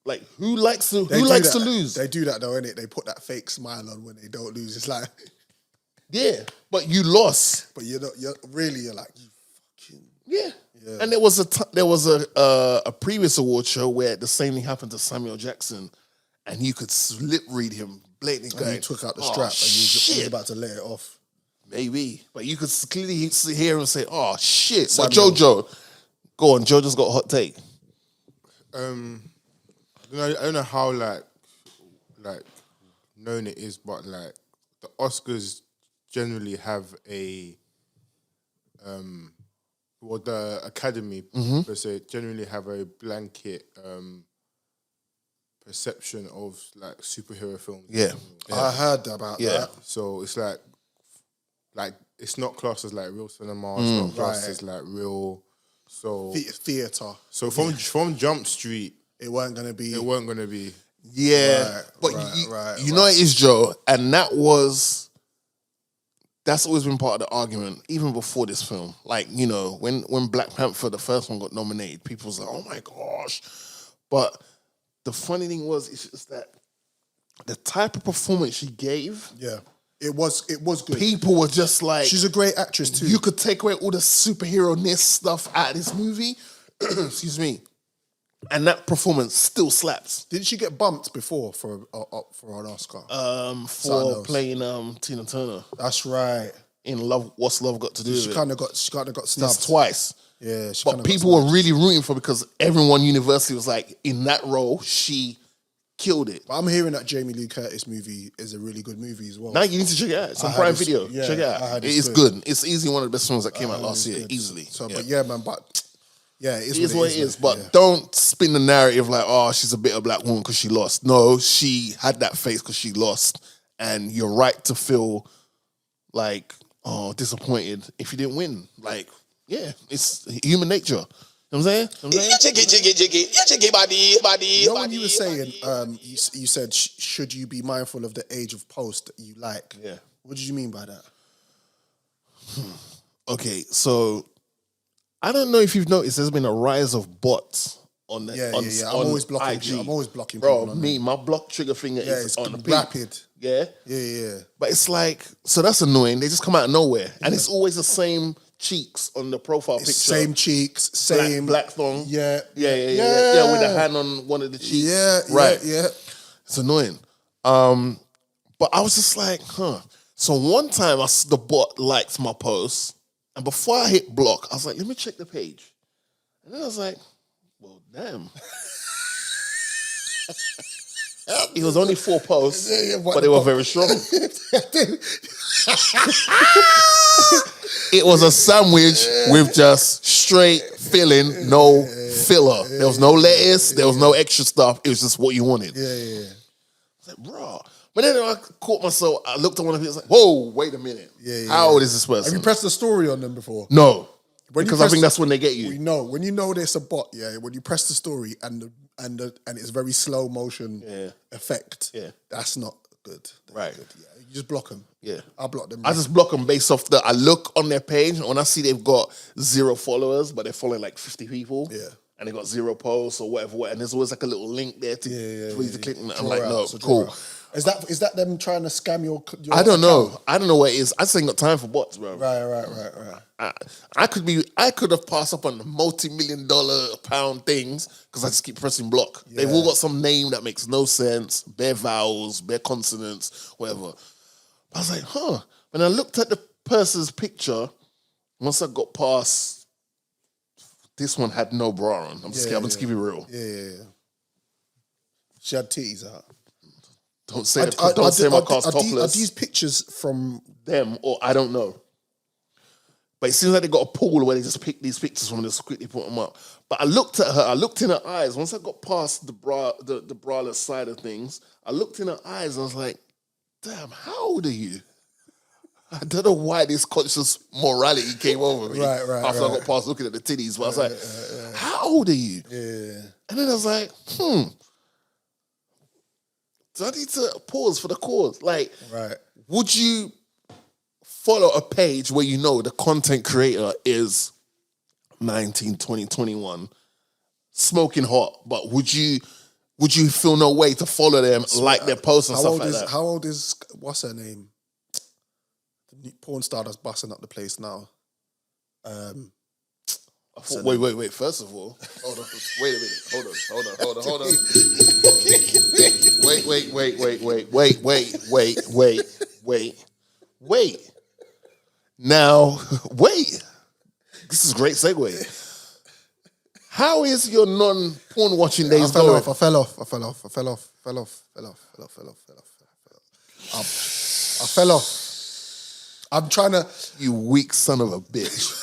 Like, who likes to lose? They do that though, innit? They put that fake smile on when they don't lose. It's like, yeah, but you lost. But you're like, you fucking yeah. And there was a previous award show where the same thing happened to Samuel Jackson, and you could lip read him blatantly going, he took out the strap and he was about to let it off. Maybe, but you could clearly hear him say, "Oh shit!" But Samuel. Jojo, go on. Jojo's got a hot take. I don't know how like known it is, but like the Oscars generally have a the Academy per se generally have a blanket perception of like superhero films. Yeah. I heard about that. So it's like it's not classed as like real cinema. It's not classed as like real. So Theatre. So from Jump Street, it weren't gonna be. Yeah, but you know it is, Joe, and that's always been part of the argument, even before this film. Like, when Black Panther, the first one, got nominated, people was like, oh my gosh. But the funny thing was, it's just that the type of performance she gave, It was good. People were just like, she's a great actress too. You could take away all the superhero-ness stuff out of this movie. Excuse me. And that performance still slaps. Didn't she get bumped before for an Oscar? For playing Tina Turner. That's right. In Love, What's Love Got to Do with It? She kind of got snubbed. That's twice. Yeah, but people were really rooting for her because everyone universally was like, in that role, she killed it. But I'm hearing that Jamie Lee Curtis movie is a really good movie as well. Now you need to check it out. It's on Prime Video. Check it out. It is good. It's easily one of the best films that came out last year. Easily. So, but yeah, man. But yeah, it is what it is. But don't spin the narrative like, oh, she's a bitter black woman because she lost. No, she had that face because she lost, and you're right to feel like, oh, disappointed if you didn't win. Like, yeah, it's human nature. You know what I'm saying? When you were saying, you said, should you be mindful of the age of post that you like? Yeah. What did you mean by that? Okay, so I don't know if you've noticed, there's been a rise of bots on the Yeah. I'm on always blocking. IG. I'm always blocking. Bro, people on me, there. my block trigger finger is it's on the rapid. Yeah? Yeah. But it's like, so that's annoying. They just come out of nowhere. And it's always the same cheeks on the profile picture. Same cheeks, same black thong. Yeah, with the hand on one of the cheeks. Yeah. It's annoying. But I was just like, So one time the bot liked my post, and before I hit block, I was like, let me check the page. And then I was like, well, damn. It was only 4 posts, but they were very strong. It was a sandwich with just straight filling, no filler. There was no lettuce, there was no extra stuff. It was just what you wanted. Yeah. I was like, bro. But then I caught myself, I looked at one of these, like, whoa, wait a minute. How old is this person? Have you pressed the story on them before? No. Because I think that's when they get you. When you know there's a bot, when you press the story and it's very slow motion effect, that's not good. Right. Good. Yeah. You just block them. Yeah. I block them. I just block them based off I look on their page, and when I see they've got 0 followers, but they're following like 50 people. Yeah. And they got 0 posts or whatever, and there's always like a little link there for you to click. And I'm like, no, So cool. Is that them trying to scam your I don't know. account? I don't know what it is. I just ain't got time for bots, bro. Right. I could have passed up on the multi-million-dollar pound things because I just keep pressing block. Yeah. They've all got some name that makes no sense, bare vowels, bare consonants, whatever. I was like, When I looked at the person's picture, once I got past, this one had no bra on. I'm just keep it real. Yeah. She had titties out. Don't say my car's topless. Are these pictures from them, or I don't know. But it seems like they got a pool where they just pick these pictures from and just quickly put them up. But I looked at her, I looked in her eyes. Once I got past the braless side of things, I looked in her eyes and I was like, damn, how old are you? I don't know why this conscious morality came over me after I got past looking at the titties. But I was like, how old are you? Yeah. And then I was like, do I need to pause for the cause? Like, would you follow a page where you know the content creator is 19, 20, 21, smoking hot, but would you feel no way to follow them, like their posts and stuff like that? How old is, what's her name? The new porn star that's busting up the place now. Wait. First of all, hold on. Wait a minute. Hold on. Wait. Now, wait. This is a great segue. How is your non-porn watching days going? I fell off. I fell off. I'm trying to... You weak son of a bitch.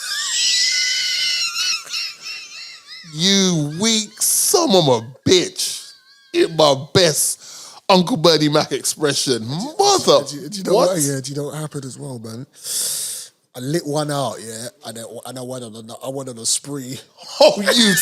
You weak son of a bitch. In my best Uncle Bernie Mac expression. Mother. Do you know what? Yeah, do you know what happened as well, man? I lit one out, and I went on a spree. Oh, you...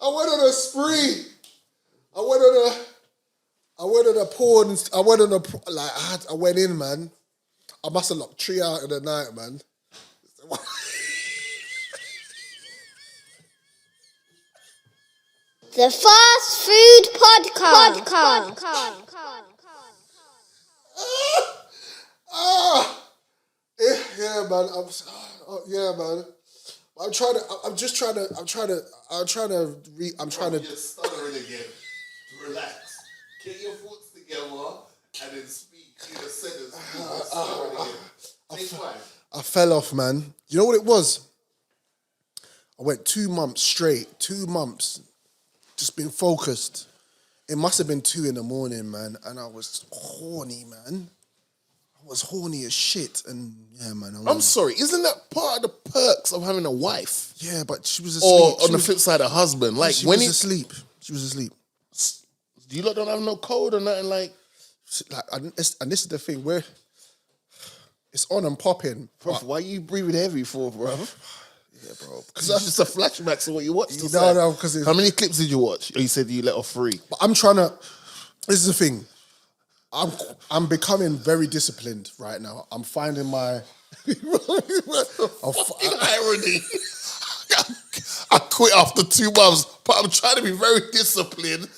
I went on a spree. I went in, man. I must have locked 3 out in the night, man. The Fast Food Podcast. Yeah, man. Yeah, man. I'm trying to. You're stuttering again. Relax. Get your thoughts together and then speak in a sentence. You're stuttering again. Take 5. I fell off, man. You know what it was? I went 2 months straight. 2 months. Just been focused. It must have been 2 a.m, man. And I was horny, man. I was horny as shit. And yeah, man. I'm sorry. Isn't that part of the perks of having a wife? Yeah, but she was asleep. Or on the flip side, a husband. Like she when was asleep. She was asleep. You lot don't have no code or nothing like. And this is the thing where it's on and popping. Bro, why are you breathing heavy for, bro? Yeah, bro. Because that's just a flashback to what you watched. No, because how many clips did you watch? Oh, you said you let off 3. But I'm trying to. This is the thing. I'm becoming very disciplined right now. I'm finding my. Irony. I quit after 2 months, but I'm trying to be very disciplined.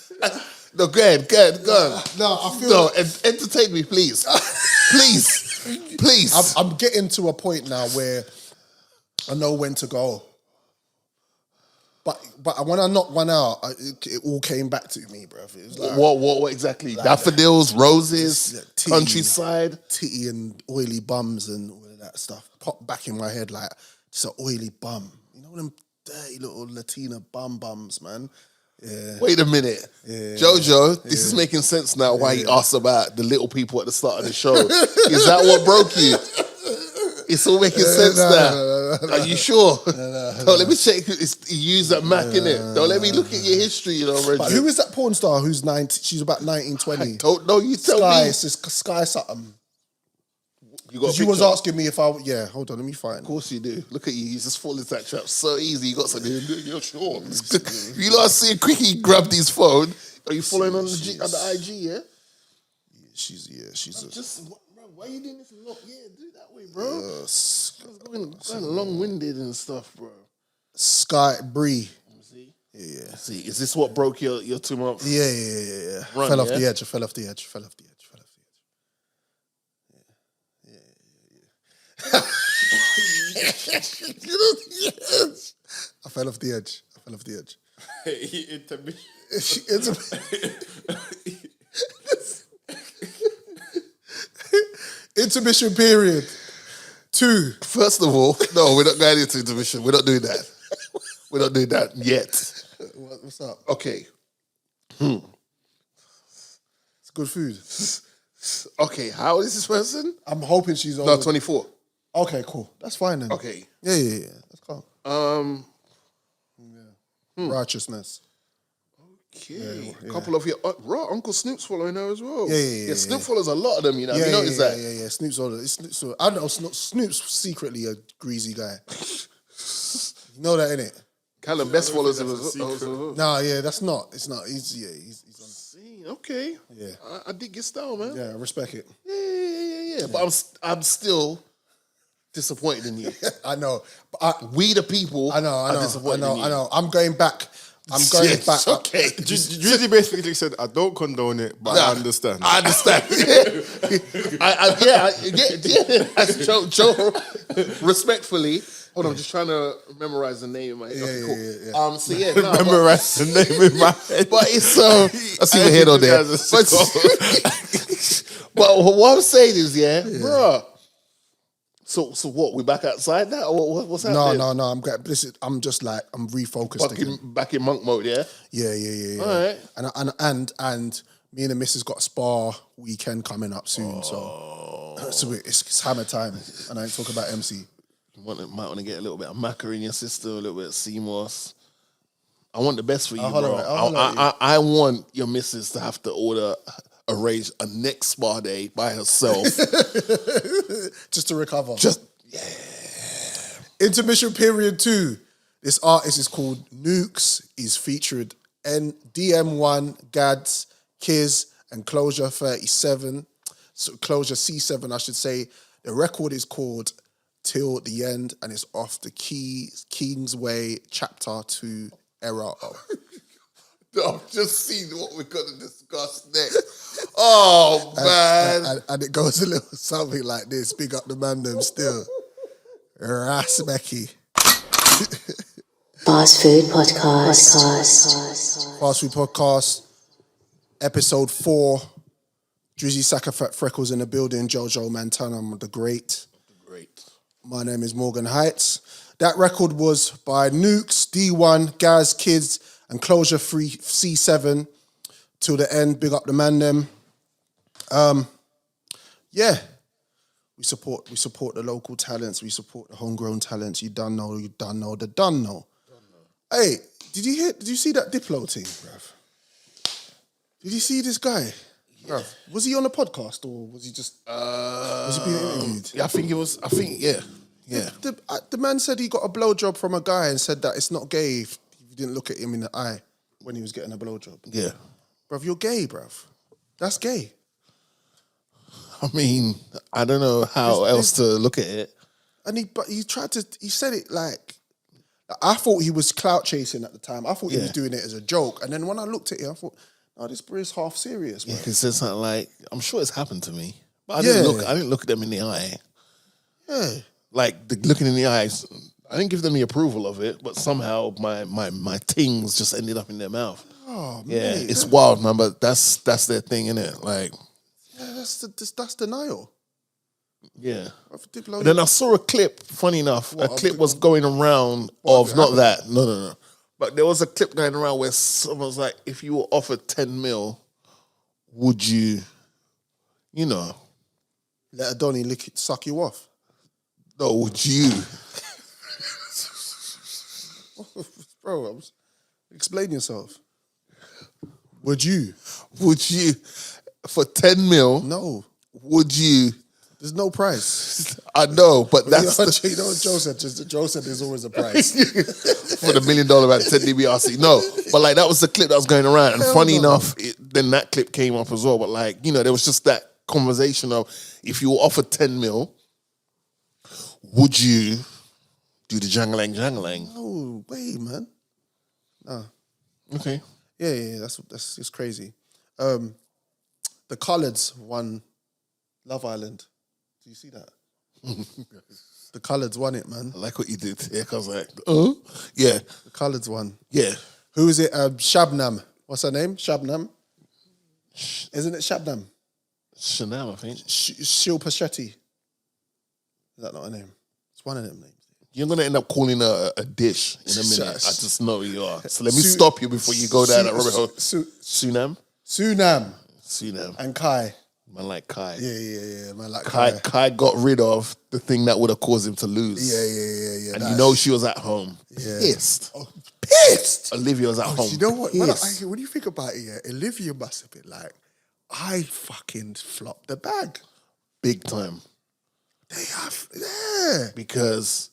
No, go ahead. No, I feel. No, entertain me, please. Please. I'm getting to a point now where I know when to go. But when I knocked one out, it all came back to me, bro. It was like, what exactly? Like daffodils, roses, titty, countryside, titty and oily bums and all of that stuff popped back in my head like just an oily bum. You know them dirty little Latina bums, man. Yeah. Wait a minute. Yeah. Jojo, this is making sense now why you asked about the little people at the start of the show. Is that what broke you? It's all making sense now. Are you sure? Don't let me check. You use that Mac, innit? Don't let me look at your history, you know, Reggie. But who is that porn star who's 90? She's about 19, 20. I don't know. You tell Sky, me. it's Sky something. You got. You was asking me if I. Yeah, hold on, let me find. Of course you do. Look at you. You just fall into that trap so easy. You got something. You're sure. You lot see a quickie grab his phone. Are you following on the IG? Yeah. She's why are you doing this? Do it that way, bro. Going long-winded and stuff, bro. Sky Bree. See? Yeah. See, is this what broke your 2 months? Yeah. Run, fell off the edge. I fell off the edge. Yeah. I fell off the edge. Intermission period 2. First of all, no, we're not going into intermission. We're not doing that. We're not doing that yet. What's up? Okay. It's good food. Okay, how old is this person? I'm hoping she's No, 24. Okay, cool. That's fine then. Okay. Yeah. That's calm. Righteousness. Okay. A couple of your Uncle Snoop's following her as well. Yeah. Snoop follows a lot of them, you know. Have you noticed that? Yeah. Snoop's all. I know Snoop's secretly a greasy guy. You know that, innit? Callum Best follows him as well. Nah, yeah, that's not. It's not. He's on. See, okay. Yeah. I dig your style, man. Yeah, I respect it. Yeah. But I'm still disappointed in you. I know. But we the people are disappointed in you. I know. I'm going back. Back. Okay. Drizzy basically said, I don't condone it, but I understand. I understand. Yeah. As Joe, respectfully. Hold on, I'm just trying to memorize the name in my head. Yeah. Memorize the name in my head. But it's I see your head on there. But what I'm saying is, bro. So what? We back outside now? What's happening? No. I'm just like I'm refocused again. Back in monk mode, yeah. Yeah. All right. And me and the missus got spa weekend coming up soon, so it's hammer time, and I ain't talking about MC. You might want to get a little bit of maca in your system, a little bit of sea moss. I want the best for you, bro. I want your missus to have to arrange a next spa day by herself. Just to recover. Yeah. Intermission period 2. This artist is called Nooks. He's featured DM1, Gads, Kiz, and Closure 37. So Closure C7, I should say. The record is called till the end, and it's off the Kingsway chapter 2 era of. I've just seen what we're going to discuss next. Oh, man. And it goes a little something like this. Big up the man them still. Rasmeki. Fast Food Podcast. Fast Food Podcast, episode 4. Drizzy Sackafat Freckles in the building. Jojo Montana, the great. My name is Morgan Hytes. That record was by Nooks, D1, Gaz Kids, and Closure Free C7 till the end. Big up the man them. Yeah. We support the local talents. We support the homegrown talents. You done know. Hey, did you see that Diplo thing, bruv? Did you see this guy? Bruv, was he on a podcast or was he just was he being interviewed? Yeah, yeah. The man said he got a blowjob from a guy and said that it's not gay if you didn't look at him in the eye when he was getting a blowjob. Yeah. Bruv, you're gay, bruv. That's gay. I mean, I don't know how else to look at it. And he said it like, I thought he was clout chasing at the time. I thought he was doing it as a joke. And then when I looked at it, I thought, oh, this bro is half serious, man. Yeah, because it's something like, I'm sure it's happened to me. But I didn't look at them in the eye. Yeah. Like, looking in the eyes, I didn't give them the approval of it, but somehow my things just ended up in their mouth. Oh, yeah, mate, it's wild, man, but that's their thing, innit? Like, yeah, that's denial. Yeah. But then I saw a clip, funny enough, a clip was going around of, not that, no. But there was a clip going around where someone was like, if you were offered 10 mil, would you, let a Donny suck you off? No, would you? Bro, explain yourself. Would you? For 10 mil? No. Would you? There's no price. I know, but that's you know what Joe said? Joe said there's always a price. For the $1 million at 10 DBRC. No, but like that was the clip that was going around. And funny enough, then that clip came up as well. But like, there was just that conversation of if you were offered 10 mil, would you do the jangling? No way, man. No. Okay. Yeah, that's just crazy. The Collards won Love Island. Do you see that? The Collards won it, man. I like what you did here, because like, yeah. The Collards won. Yeah. Who is it? Shabnam. What's her name? Shabnam? Isn't it Shabnam? Shanam, I think. Shilpa Shetty. Is that not her name? It's one of them names. You're going to end up calling her a dish in a minute. I just know you are. So let me stop you before you go down that rabbit hole. Sunam? Sunam. And Kai. Man like Kai. Yeah. Man like Kai got rid of the thing that would have caused him to lose. Yeah. And she was at home. Yeah. Pissed. Oh, pissed? Olivia was at home. You know what? Pissed. When you think about it, Olivia must have been like, I fucking flopped the bag. Big time. They have, yeah. Because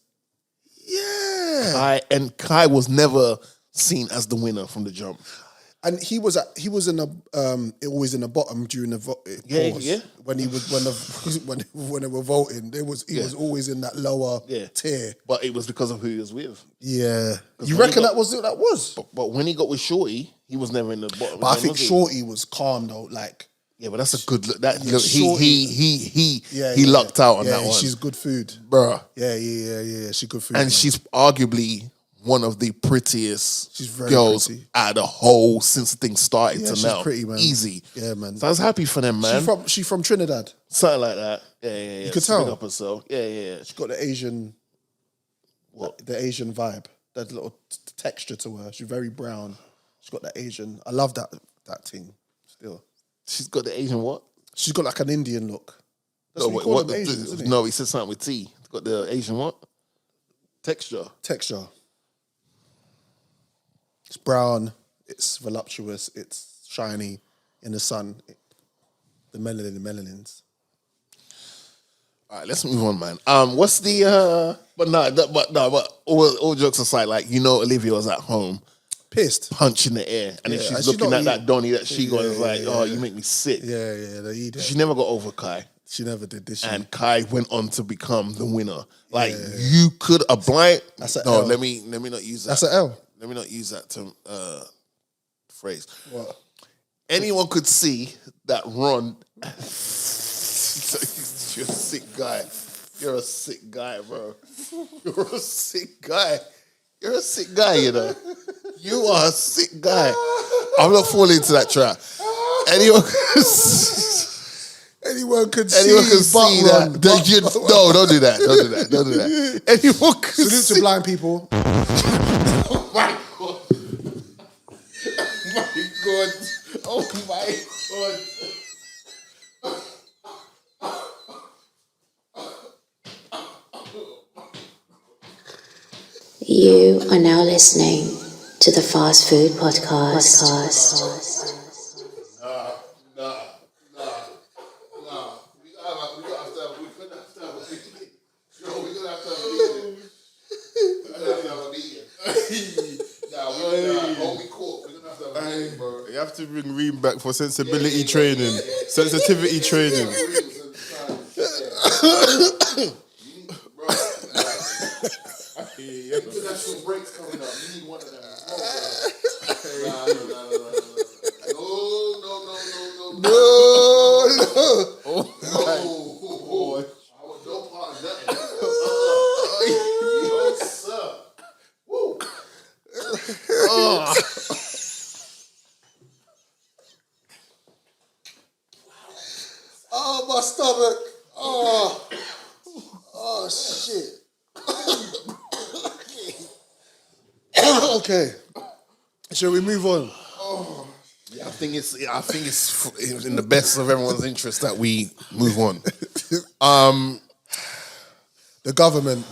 yeah. Kai was never seen as the winner from the jump. And he was in always in the bottom during the vote. Yeah. When when they were voting, he was always in that lower tier. But it was because of who he was with. Yeah, you reckon that was? But when he got with Shorty, he was never in the bottom. But I think Shorty was calm though. Like, yeah, but that's a good look. That Shorty, he lucked out on that one. She's good food, bruh. Yeah. She's good food, and she's arguably one of the prettiest very girls pretty. out of the whole since the thing started to she's now. Pretty, man. Easy. Yeah, man. So I was happy for them, man. She's from Trinidad. Something like that. Yeah. You could tell. Up herself. Yeah. She's got the Asian, the Asian vibe. That little texture to her. She's very brown. She's got that Asian. I love that thing still. She's got the Asian what? She's got like an Indian look. That's no, what you call them Asians, isn't it? No, he said something with T. It's got the Asian what? Texture. It's brown, it's voluptuous, it's shiny in the sun. The melanins. All right, let's move on, man. What's the but all jokes aside, like Olivia was at home, pissed, punch in the air, and then she's looking at that Donny that she got and was like, you make me sick. Yeah, She never got over Kai. She never did, did she? And Kai went on to become the winner. Like you could a blind. That's a no. L. Let me not use that. That's an L. Let me not use that term, phrase. What? Anyone could see that Ron. You're a sick guy. You're a sick guy, bro. You're a sick guy. You're a sick guy, you know. You are a sick guy. I'm not falling into that trap. Anyone could see that. No, don't do that. Don't do that. Don't do that. Anyone could Salute to blind people. Oh my God. Oh my God. You are now listening to the Fast Food Podcast. You have to bring Reem back for sensibility training, sensitivity training. International breaks coming up. You need one of them. No. I want no part of that. Yes, sir. Woo. Oh, my stomach. Oh, shit. Okay. Shall we move on? Yeah, I think it's in the best of everyone's interest that we move on. The government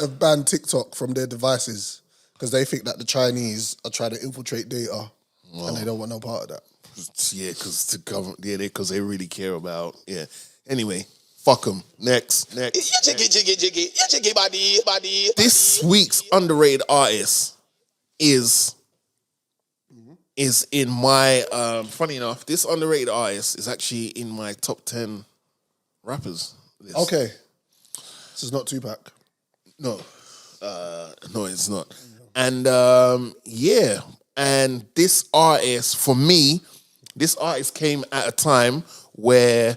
have banned TikTok from their devices because they think that the Chinese are trying to infiltrate data and they don't want no part of that. Yeah, because the government, because they really care about, Anyway, fuck them. Next. Jiggy body. This week's underrated artist is in my, funny enough, this underrated artist is actually in my top 10 rappers list. Okay. This is not Tupac. No, it's not. And and this artist, for me, came at a time where,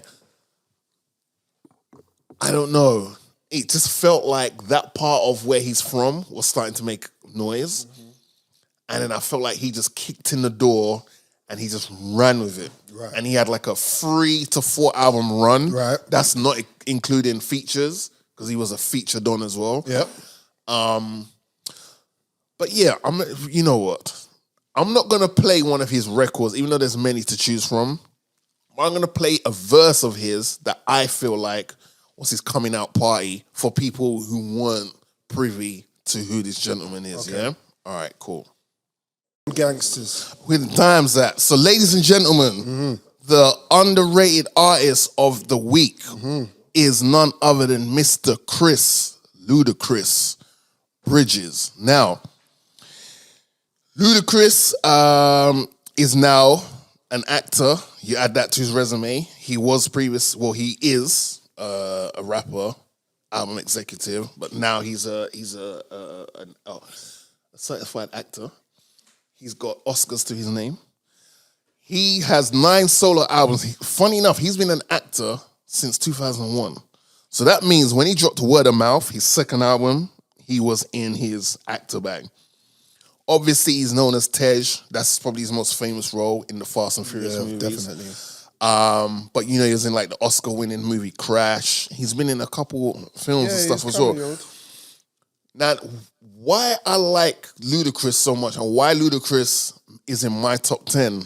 I don't know, it just felt like that part of where he's from was starting to make noise. And then I felt like he just kicked in the door and he just ran with it. Right. And he had like a 3 to 4 album run. Right. That's not including features, because he was a feature don as well. Yep. But yeah, you know what? I'm not going to play one of his records, even though there's many to choose from. I'm going to play a verse of his that I feel like was his coming out party for people who weren't privy to who this gentleman is, Okay. yeah? All right, cool. Gangsters. Where the time's at. So, ladies and gentlemen, the underrated artist of the week is none other than Mr. Ludacris Bridges. Now, Ludacris is now an actor. You add that to his resume. He is a rapper, album executive, but now he's a certified actor. He's got Oscars to his name. He has 9 solo albums. Funny enough, he's been an actor since 2001. So that means when he dropped Word of Mouth, his second album, he was in his actor bag. Obviously, he's known as Tej. That's probably his most famous role in the Fast and Furious movies. Definitely. But you know, he was in like the Oscar-winning movie Crash. He's been in a couple films and stuff as well. Now, why I like Ludacris so much and why Ludacris is in my top 10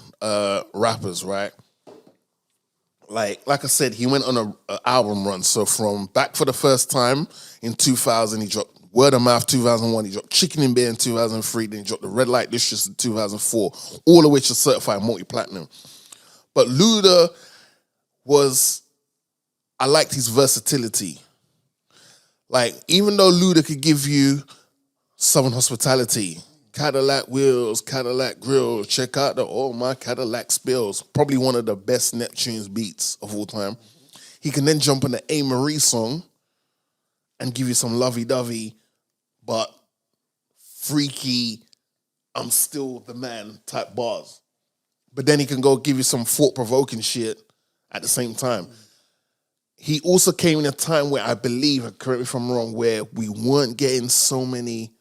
rappers, right? Like I said, he went on an album run. So from Back for the First Time in 2000, he dropped Word of Mouth 2001, he dropped Chicken and Beer in 2003, then he dropped the Red Light District in 2004, all of which are certified multi-platinum. But Luda I liked his versatility. Like, even though Luda could give you Southern hospitality, Cadillac wheels, Cadillac grills, check out all my Cadillac spills, probably one of the best Neptune's beats of all time. he can then jump on the A. Marie song and give you some lovey-dovey, but freaky, I'm still the man type bars. But then he can go give you some thought-provoking shit at the same time. He also came in a time where I believe, correct me if I'm wrong, where we weren't getting so many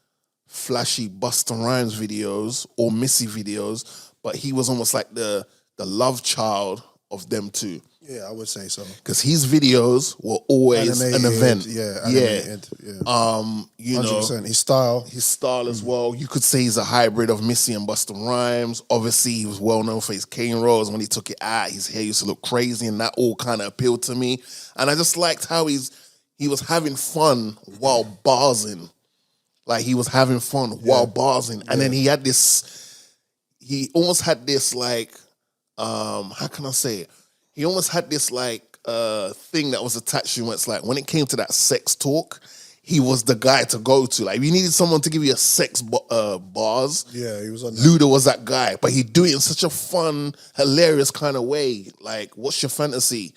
flashy Busta Rhymes videos or Missy videos, but he was almost like the love child of them two. Yeah, I would say so. Because his videos were always an event. Yeah, animated, You 100%. know, His style as well. You could say he's a hybrid of Missy and Busta Rhymes. Obviously, he was well known for his cane rolls. When he took it out, his hair used to look crazy, and that all kind of appealed to me. And I just liked how he was having fun while barsing. Like, he was having fun while barsing. And then he almost had this like, how can I say it? He almost had this like thing that was attached to him where it's like, when it came to that sex talk, he was the guy to go to. Like, if you needed someone to give you a sex bars, yeah, he was on that. Luda was that guy. But he'd do it in such a fun, hilarious kind of way. Like, what's your fantasy?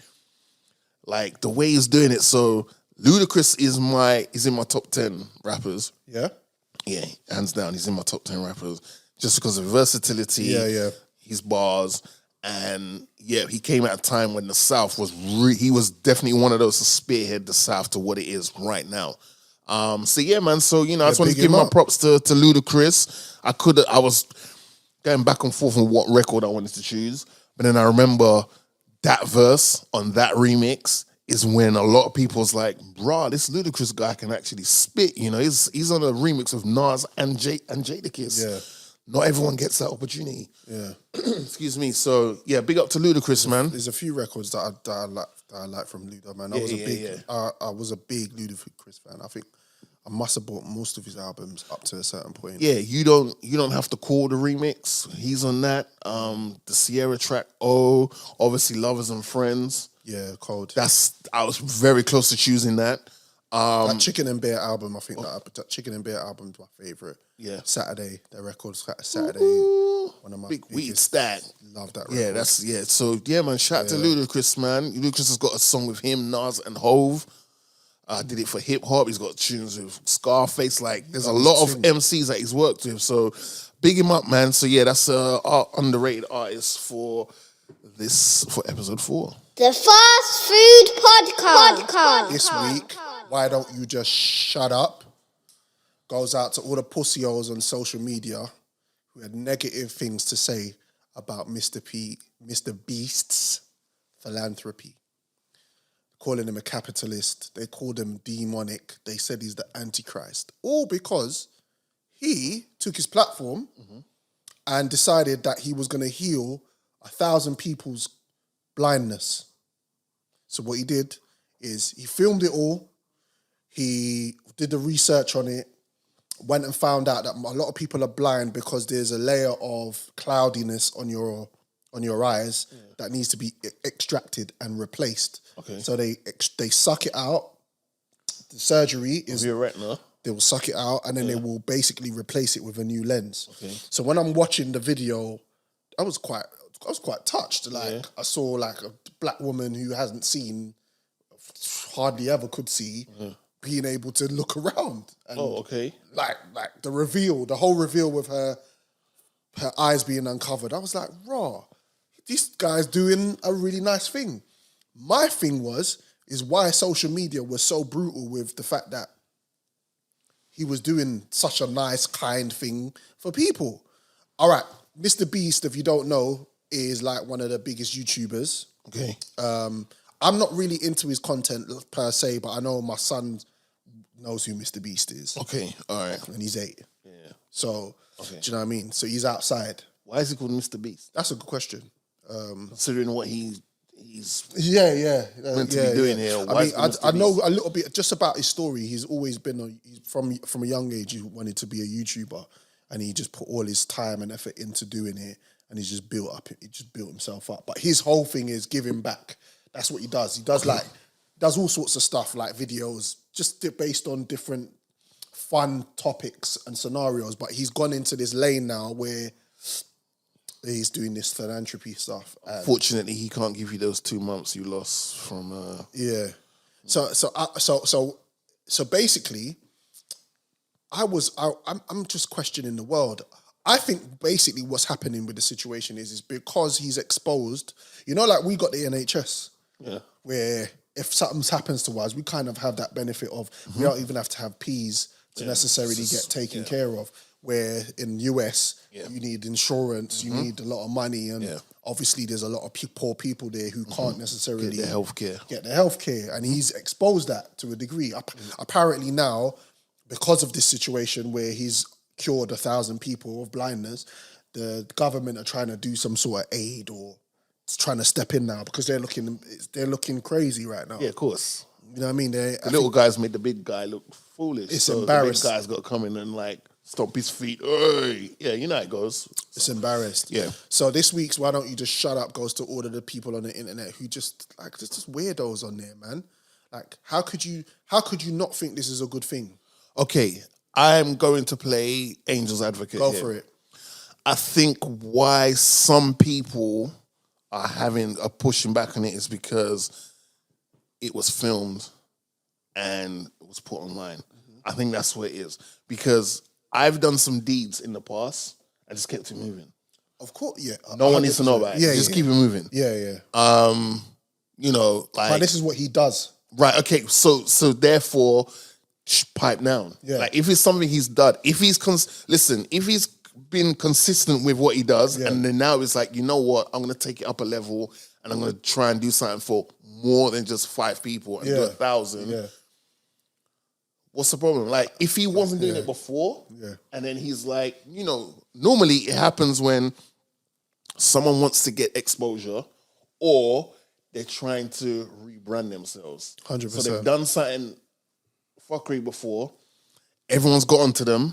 Like, the way he's doing it. So Ludacris is in my top 10 rappers. Yeah? Yeah, hands down, he's in my top 10 rappers. Just because of versatility, his bars, and yeah, he came at a time when the South was he was definitely one of those to spearhead the South to what it is right now. So yeah, man. So I just want to give my props to Ludacris. I was going back and forth on what record I wanted to choose, but then I remember that verse on that remix is when a lot of people was like, "Bruh, this Ludacris guy can actually spit." He's on a remix of Nas and Jadakiss. Yeah. Not everyone gets that opportunity. Yeah. Excuse me. So yeah, big up to Ludacris, man. There's a few records that I like from Luda, man. I was a big Ludacris fan. I think I must have bought most of his albums up to a certain point. Yeah, you don't have to call the remix. He's on that. The Sierra track, obviously Lovers and Friends. Yeah, cold. I was very close to choosing that. That Chicken and Beer album, I think that Chicken and Beer album is my favourite. Yeah. Saturday, the record Saturday. One of my big weed stack. Love that record. Yeah, So yeah, man, shout out to Ludacris, man. Ludacris has got a song with him, Nas and Hove. Did it for hip hop. He's got tunes with Scarface. Like, there's a lot of MCs that he's worked with. So big him up, man. So yeah, that's our underrated artist for episode 4. The Fast Food Podcast. This week, Why Don't You Just Shut Up? Goes out to all the pussyos on social media who had negative things to say about Mr. Beast's philanthropy. Calling him a capitalist. They called him demonic. They said he's the Antichrist. All because he took his platform and decided that he was going to heal 1,000 people's blindness. So what he did is he filmed it all. He did the research on it, went and found out that a lot of people are blind because there's a layer of cloudiness on your eyes that needs to be extracted and replaced. Okay. So they suck it out. The surgery is your retina. They will suck it out and then they will basically replace it with a new lens. Okay. So when I'm watching the video, I was quite touched. Like I saw like a black woman who hasn't seen, hardly ever could see, being able to look around. And like the whole reveal with her eyes being uncovered. I was like, raw, this guy's doing a really nice thing. My thing is why social media was so brutal with the fact that he was doing such a nice, kind thing for people. All right, Mr. Beast, if you don't know, is like one of the biggest YouTubers. Okay. I'm not really into his content per se, but I know my son knows who Mr. Beast is. Okay, all right. And he's 8. Yeah. So, do you know what I mean? So he's outside. Why is he called Mr. Beast? That's a good question. Considering what he's meant to be doing here. I mean, I know a little bit just about his story. He's always been from a young age. He wanted to be a YouTuber, and he just put all his time and effort into doing it, and he's just built up. He just built himself up. But his whole thing is giving back. That's what he does. He does does all sorts of stuff like videos, just based on different fun topics and scenarios. But he's gone into this lane now where He's doing this philanthropy stuff. And Fortunately, he can't give you those 2 months you lost from. yeah. So basically, I'm just questioning the world. I think basically what's happening with the situation is because he's exposed. You know, like we got the NHS, where if something happens to us, we kind of have that benefit of we don't even have to have P's to necessarily get taken care of. Where in US, you need insurance, you need a lot of money, and obviously there's a lot of poor people there who can't necessarily Get their healthcare, and he's exposed that to a degree. Apparently now, because of this situation where he's cured 1,000 people of blindness, the government are trying to do some sort of aid or trying to step in now because they're looking crazy right now. Yeah, of course. You know what I mean? The little guys made the big guy look foolish. It's so embarrassing. The big guy's got to come in and like stomp his feet. Hey. Yeah, you know how it goes. It's embarrassed. Yeah. So this week's Why Don't You Just Shut Up goes to all of the people on the internet who just like there's just weirdos on there, man. Like how could you not think this is a good thing? Okay, I'm going to play Angel's Advocate. Go here. for it. I think why some people are pushing back on it is because it was filmed and it was put online. I think that's what it is. Because I've done some deeds in the past. I just kept it moving. Of course, yeah. No one needs to know about it. Yeah, just keep it moving. Yeah. You know, like But this is what he does. right. Okay, so therefore, pipe down. Yeah. Like if it's something he's done, if he's if he's been consistent with what he does, and then now it's like, you know what, I'm gonna take it up a level, and I'm gonna try and do something for more than just 5 people and do 1,000. Yeah. What's the problem? Like, if he wasn't doing it before, and then he's like, you know, normally it happens when someone wants to get exposure or they're trying to rebrand themselves. 100%. So they've done something fuckery before, everyone's got onto them,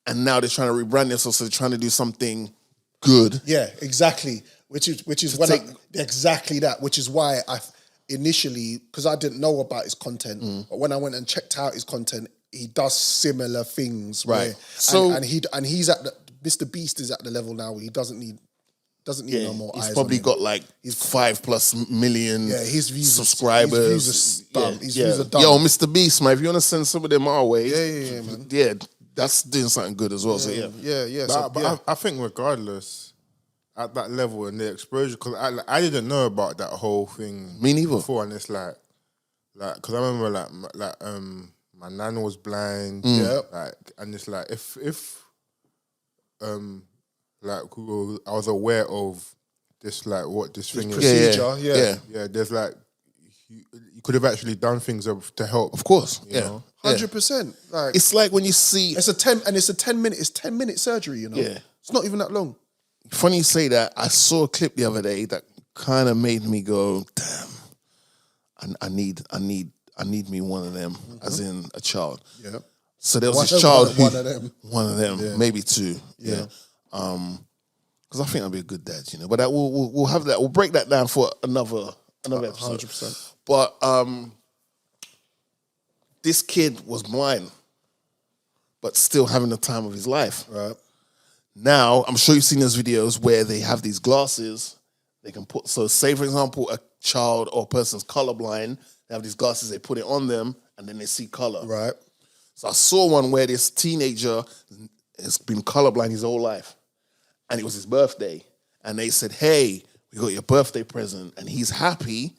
and now they're trying to rebrand themselves, so they're trying to do something good. Yeah, exactly. Which is when exactly that. Which is why I initially, because I didn't know about his content, but when I went and checked out his content, he does similar things. Right. And he's at the Mr. Beast is at the level now where he doesn't need no more eyes. He's probably on him. got like 5+ million his views subscribers. His views are dumb. Yo, Mr. Beast, man, if you want to send some of them our way, Yeah, man. Yeah, that's doing something good as well. So yeah. But I think regardless, at that level and the exposure, because I didn't know about that whole thing. Me neither. Before, and it's like, because I remember my nan was blind. And it's like if I was aware of this, like what this thing procedure, is. Yeah. There's like you could have actually done things to help. Of course, you know? 100%. Like it's like when you see it's 10 minute surgery. You know, it's not even that long. Funny you say that. I saw a clip the other day that kind of made me go, damn, I need me one of them, as in a child. Yeah. So there was this child who, one of them, maybe 2. Yeah. Because I think I'll be a good dad, you know. But that we'll have that. We'll break that down for another episode. 100%. But this kid was blind, but still having the time of his life. Right. Now, I'm sure you've seen those videos where they have these glasses they can put. So say, for example, a child or a person's colorblind, they have these glasses, they put it on them, and then they see color. Right. So I saw one where this teenager has been colorblind his whole life. And it was his birthday. And they said, hey, we got your birthday present. And he's happy.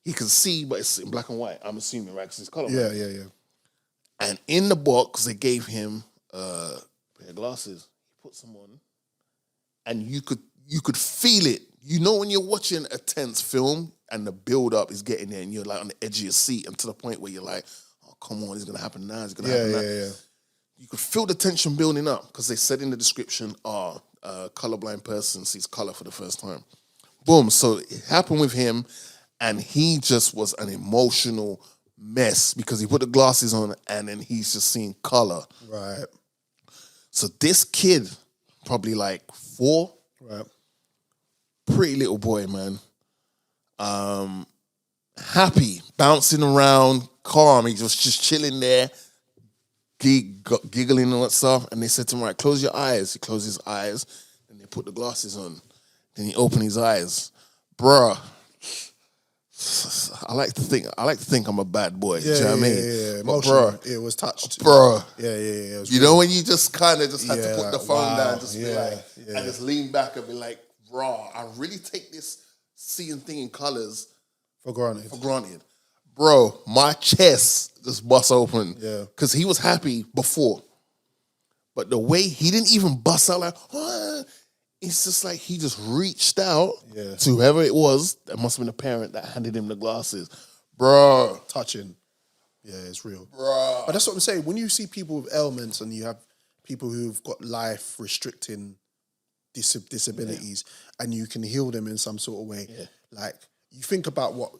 He can see, but it's in black and white, I'm assuming, right? Because he's colorblind. Yeah. And in the box, they gave him a pair of glasses. He put some on. And you could feel it. You know when you're watching a tense film and the build-up is getting there and you're like on the edge of your seat and to the point where you're like, oh, come on, it's going to happen now. It's going to happen now. Yeah. You could feel the tension building up because they said in the description, a colorblind person sees color for the first time. Boom. So it happened with him, and he just was an emotional mess because he put the glasses on and then he's just seeing color. Right. So this kid, probably like 4, right, pretty little boy, man. Happy, bouncing around, calm. He was just chilling there, giggling and that stuff. And they said to him, right, close your eyes. He closed his eyes, and they put the glasses on. Then he opened his eyes. Bruh. I like to think I'm a bad boy. Do you know what I mean? Yeah. But Emotional. It was touched. Bruh. Yeah. It was You know when you just kind of just had to put the phone wow, down, just be yeah, like, yeah. and just lean back and be like, raw. I really take this seeing thing in colors for granted. Bro, my chest just bust open. Yeah. Because he was happy before. But the way he didn't even bust out like, what? It's just like he just reached out to whoever it was. That must have been the parent that handed him the glasses. Bro. Touching. Yeah, it's real. Bro. But that's what I'm saying. When you see people with ailments and you have people who've got life restricting disabilities and you can heal them in some sort of way, like you think about what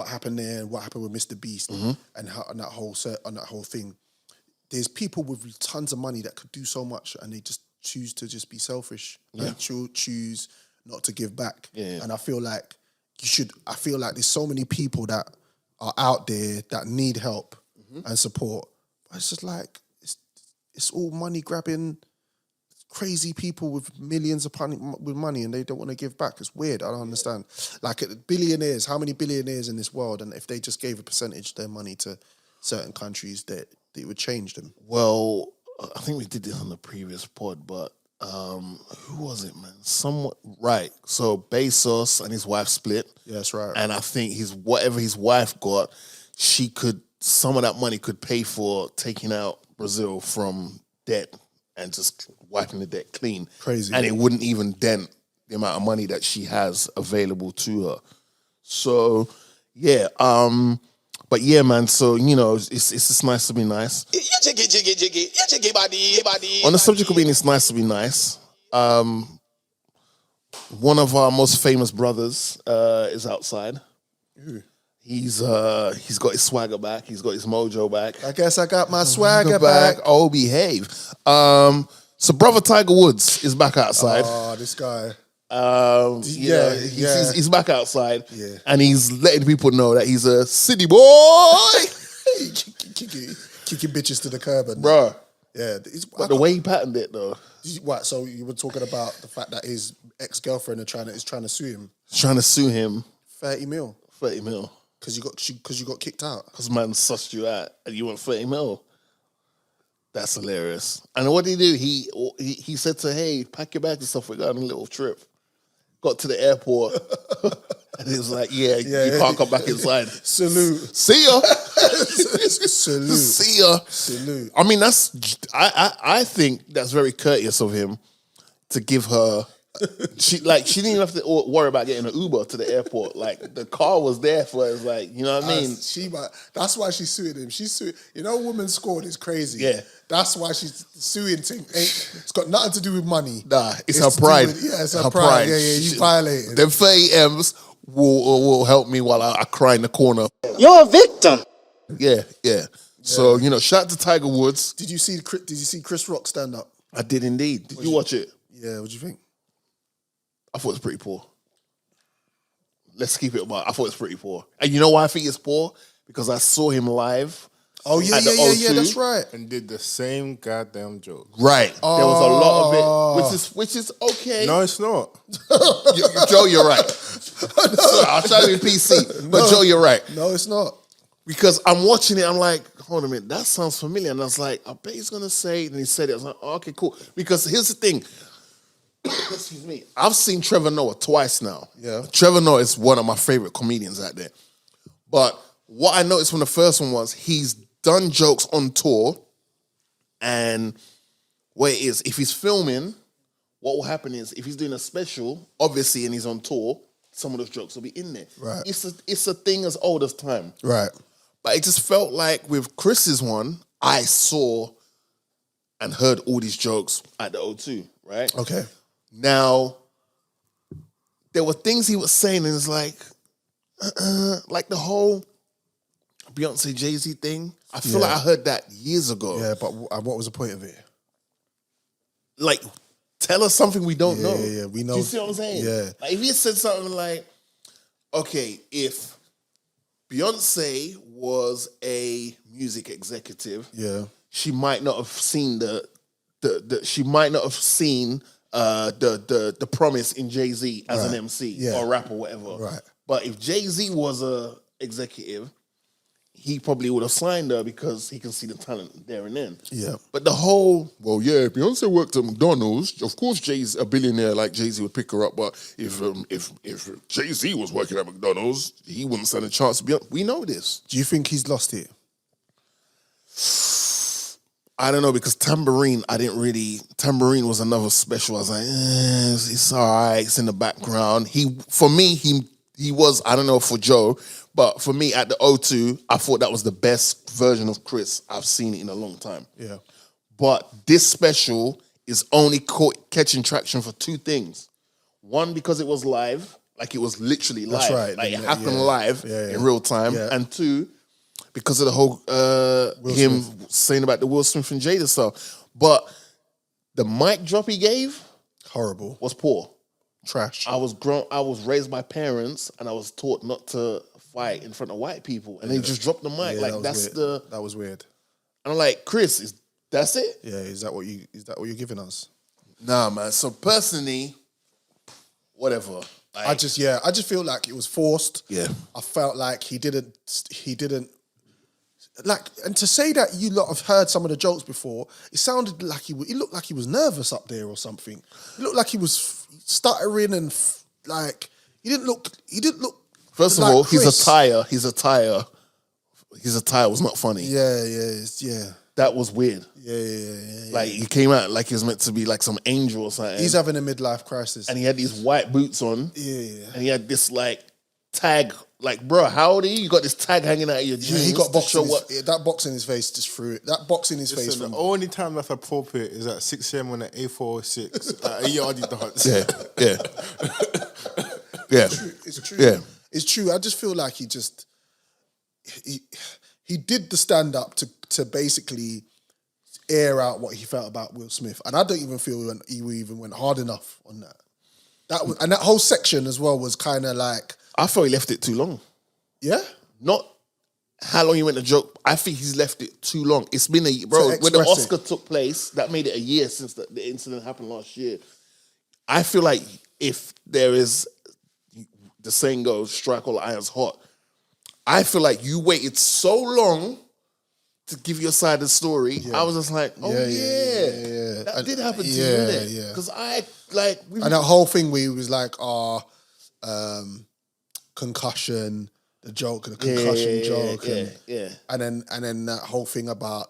happened there and what happened with Mr. Beast and that whole thing. There's people with tons of money that could do so much and they just choose to just be selfish and choose not to give back. Yeah. And I feel like there's so many people that are out there that need help and support. But it's just like it's all money grabbing crazy people with millions of with money and they don't want to give back. It's weird. I don't understand. Like billionaires, how many billionaires in this world, and if they just gave a percentage of their money to certain countries, that it would change them. Well, I think we did this on the previous pod, but who was it, man? Somewhat right. So Bezos and his wife split. Yeah, that's right. And I think whatever his wife got, some of that money could pay for taking out Brazil from debt and just wiping the debt clean. Crazy. And it wouldn't even dent the amount of money that she has available to her. So, yeah. But yeah, man, so, it's just nice to be nice. On the subject of being it's nice to be nice, one of our most famous brothers is outside. Ooh. He's got his swagger back. He's got his mojo back. I guess I got my swagger back. Oh, behave. So brother Tiger Woods is back outside. Oh, this guy. He's back outside. Yeah. And he's letting people know that he's a city boy. Kicking bitches to the curb. Bruh. Yeah. But the way he patterned it, though. What? So you were talking about the fact that his ex-girlfriend is trying to sue him? Trying to sue him. 30 mil. 30 mil. Because you got kicked out. Because man sussed you out and you want 30 mil. That's hilarious. And what did he do? He said to her, hey, pack your bags and stuff. We're going on a little trip. Got to the airport. And he was like, you can't come back inside. Salute. See ya. Salute. See ya. Salute. I mean, I think that's very courteous of him to give her. She didn't even have to worry about getting an Uber to the airport. Like the car was there for her. It's like, you know what I mean? That's why she's suing him. Women scored is crazy. Yeah. That's why she's suing him. It's got nothing to do with money. Nah, it's her pride. It's her pride. Yeah, you violated. Them 30 M's will help me while I cry in the corner. You're a victim. Yeah. So, shout out to Tiger Woods. Did you see Chris Rock stand up? I did indeed. Did you watch it? Yeah, what'd you think? I thought it was pretty poor. Let's keep it about. I thought it was pretty poor. And you know why I think it's poor? Because I saw him live. Oh, yeah, that's right. And did the same goddamn joke. Right. There was a lot of it, which is okay. No, it's not. Joe, you're right. Sorry, I'll try to be PC. But Joe, you're right. No, it's not. Because I'm watching it, I'm like, hold a minute, that sounds familiar. And I was like, I bet he's going to say, and he said it. I was like, oh, okay, cool. Because here's the thing. Excuse me. I've seen Trevor Noah twice now. Yeah. Trevor Noah is one of my favorite comedians out there. But what I noticed from the first one was he's done jokes on tour, and what it is, if he's filming, what will happen is if he's doing a special, obviously, and he's on tour, some of those jokes will be in there. Right. It's a thing as old as time. Right. But it just felt like with Chris's one, I saw and heard all these jokes at the O2, right? Okay. Now, there were things he was saying, and it's like the whole Beyonce Jay-Z thing. I feel like I heard that years ago. Yeah, but what was the point of it? Like, tell us something we don't know. Yeah, we know. Do you see what I'm saying? Yeah. Like, if he had said something like, okay, if Beyonce was a music executive, yeah, she might not have seen she might not have seen the promise in Jay-Z as an Right. MC or rapper, whatever. Right. But if Jay-Z was a executive, he probably would have signed her because he can see the talent there and then. Yeah. But the whole, well, yeah, if Beyonce worked at McDonald's, of course Jay's a billionaire like Jay-Z would pick her up. But if Jay-Z was working at McDonald's, he wouldn't stand a chance to be on. We know this. Do you think he's lost it? I don't know, because Tambourine was another special. I was like, it's all right, it's in the background. He was, I don't know for Joe, but for me at the O2, I thought that was the best version of Chris I've seen in a long time. Yeah. But this special is only catching traction for two things. One, because it was live, like it was literally live. That's right. Like it happened live in real time. Yeah. And two, because of the whole him saying about the Will Smith and Jada stuff. But the mic drop he gave Horrible. was poor. Trash. I was raised by parents and I was taught not to fight in front of white people. And they just dropped the mic. Yeah, like that was weird. And I'm like, Chris, that's it? Yeah, is that what you're giving us? Nah, man. So personally, whatever. Like, I just feel like it was forced. Yeah. I felt like he didn't like, and to say that you lot have heard some of the jokes before, it sounded like it looked like he was nervous up there or something. It looked like he was stuttering and like he didn't look. First of like all, Chris. his attire was not funny. Yeah. That was weird. Yeah. Like he came out like he was meant to be like some angel or something. He's having a midlife crisis. And he had these white boots on. Yeah. And he had this like tag. Like, bro, how old are you? You got this tag hanging out of your jeans. Yeah, he got to show that box in his face just threw it. That box in his face. The only time that's appropriate is at 6 a.m. on the A406 at a yardie dance. Yeah. It's true. Yeah. It's true. I just feel like he did the stand up to basically air out what he felt about Will Smith, and I don't even feel he even went hard enough on that. And that whole section as well was kind of like, I thought he left it too long. yeah. Not how long he went to joke. I think he's left it too long. It's been bro, when the Oscar took place, that made it a year since the incident happened last year. I feel like if there is, the saying goes, strike all irons hot. I feel like you waited so long to give your side of the story. Yeah. I was just like, that did happen to you, didn't it? Yeah. Because and that whole thing where he was like, concussion, the concussion joke, and then that whole thing about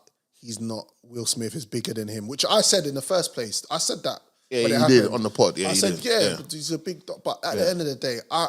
Will Smith is bigger than him, which I said in the first place. I said that. Yeah, you did on the pod. Yeah, I said, but he's a big dog. But at the end of the day, I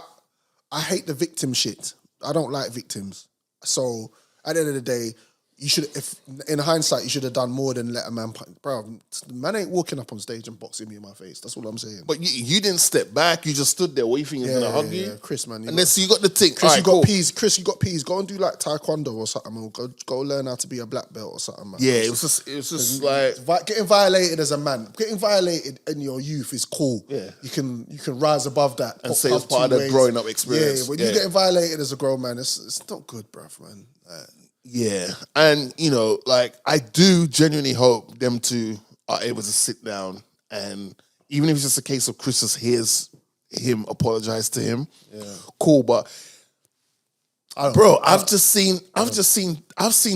hate the victim shit. I don't like victims. So at the end of the day, you should, if in hindsight, you should have done more than let a man. Bro, man ain't walking up on stage and boxing me in my face. That's all I'm saying. But you didn't step back. You just stood there. What do you think he's gonna hug you? Chris, man. And then so you got the thing. Chris, right, you got peas. Chris, you got peas. Go and do like taekwondo or something. Or go learn how to be a black belt or something, man. Yeah, it was just like getting violated as a man. Getting violated in your youth is cool. Yeah, you can rise above that and say it's part of the growing up experience. Yeah, when you're getting violated as a grown man, it's not good, bruv, man. Yeah, and I do genuinely hope them two are able to sit down, and even if it's just a case of Chris just hears him apologize to him, cool. But I've seen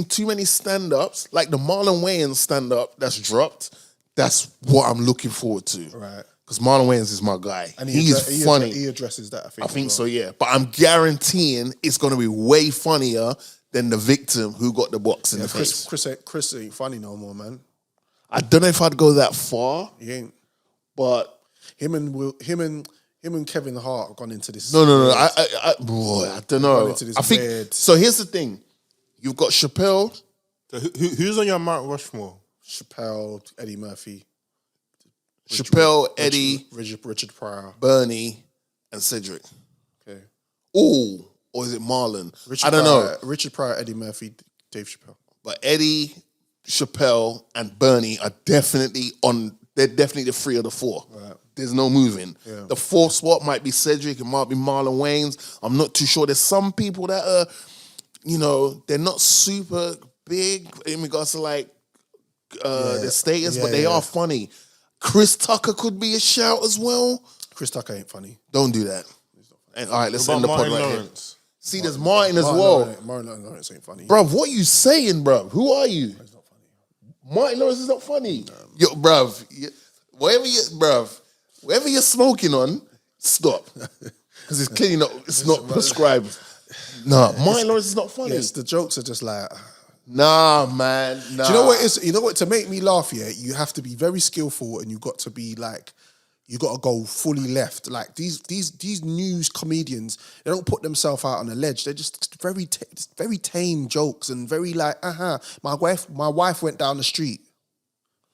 too many stand-ups, like the Marlon Wayans stand-up that's dropped. That's what I'm looking forward to, right? Because Marlon Wayans is my guy. And he's funny. He addresses that. I think so. Yeah, but I'm guaranteeing it's going to be way funnier than the victim who got the box in the face. Chris ain't funny no more, man. I don't know if I'd go that far. He ain't. But him and Kevin Hart have gone into this. No. I don't know. I think so. Here's the thing: you've got Chappelle. So who's on your Mount Rushmore? Chappelle, Eddie Murphy, Chappelle, Eddie, Richard Pryor, Bernie, and Cedric. Okay. Ooh. Or is it Marlon? I don't know. Richard Pryor, Eddie Murphy, Dave Chappelle. But Eddie, Chappelle, and Bernie are definitely they're definitely the three of the four. Right. There's no moving. Yeah. The fourth spot might be Cedric, it might be Marlon Wayans. I'm not too sure. There's some people that are, they're not super big in regards to their status, but they are funny. Chris Tucker could be a shout as well. Chris Tucker ain't funny. Don't do that. And, all right, let's What end the about pod Martin right Lawrence? here. See, there's Martin as well. Martin Lawrence ain't funny. Bruv, what are you saying, bruv? Who are you? He's not funny. Martin Lawrence is not funny. Yo, bruv, whatever you're smoking on, stop. Because it's clearly not, it's not prescribed. Nah, Martin Lawrence is not funny. Yes, the jokes are just like... Nah, man, nah. Do you know what it is? You know what? To make me laugh, yeah, you have to be very skillful and you got to be like... You got to go fully left. Like these news comedians, they don't put themselves out on a ledge. They're just very tame jokes and very like, My wife went down the street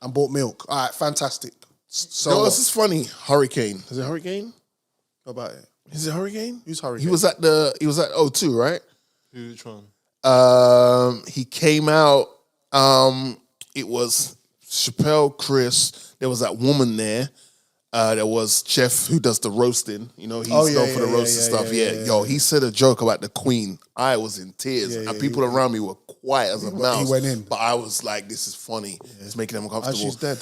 and bought milk. All right, fantastic. So no, this is funny. Hurricane. Is it Hurricane? How about it? Is it Hurricane? Who's Hurricane? He was at O2, right? Which one? He came out. It was Chappelle, Chris. There was that woman there. There was Jeff who does the roasting. You know, he's known for the roasting stuff. Yo, he said a joke about the Queen. I was in tears. And people around me were quiet as a mouse. He went in. But I was like, this is funny. It's making them uncomfortable. And she's dead.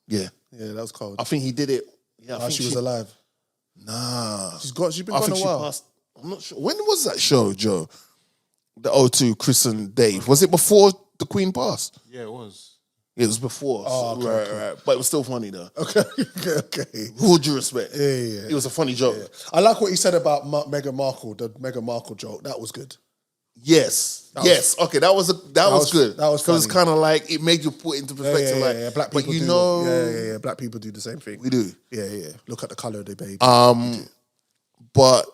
Yeah. Yeah, that was cold. I think he did it. Yeah, I think she was alive. Nah. She's been I gone think a she while. passed. I'm not sure. When was that show, Joe? The O2, Chris and Dave. Was it before the Queen passed? Yeah, it was. It was before. Oh, okay, right. But it was still funny, though. Okay. Who would you respect? Yeah. It was a funny joke. Yeah. I like what he said about Meghan Markle, the Meghan Markle joke. That was good. Yes. Okay, that was good. That was because it's kind of like it made you put into perspective. Yeah. Black people do. Black people do the same thing. We do. Yeah. Look at the color of the baby. But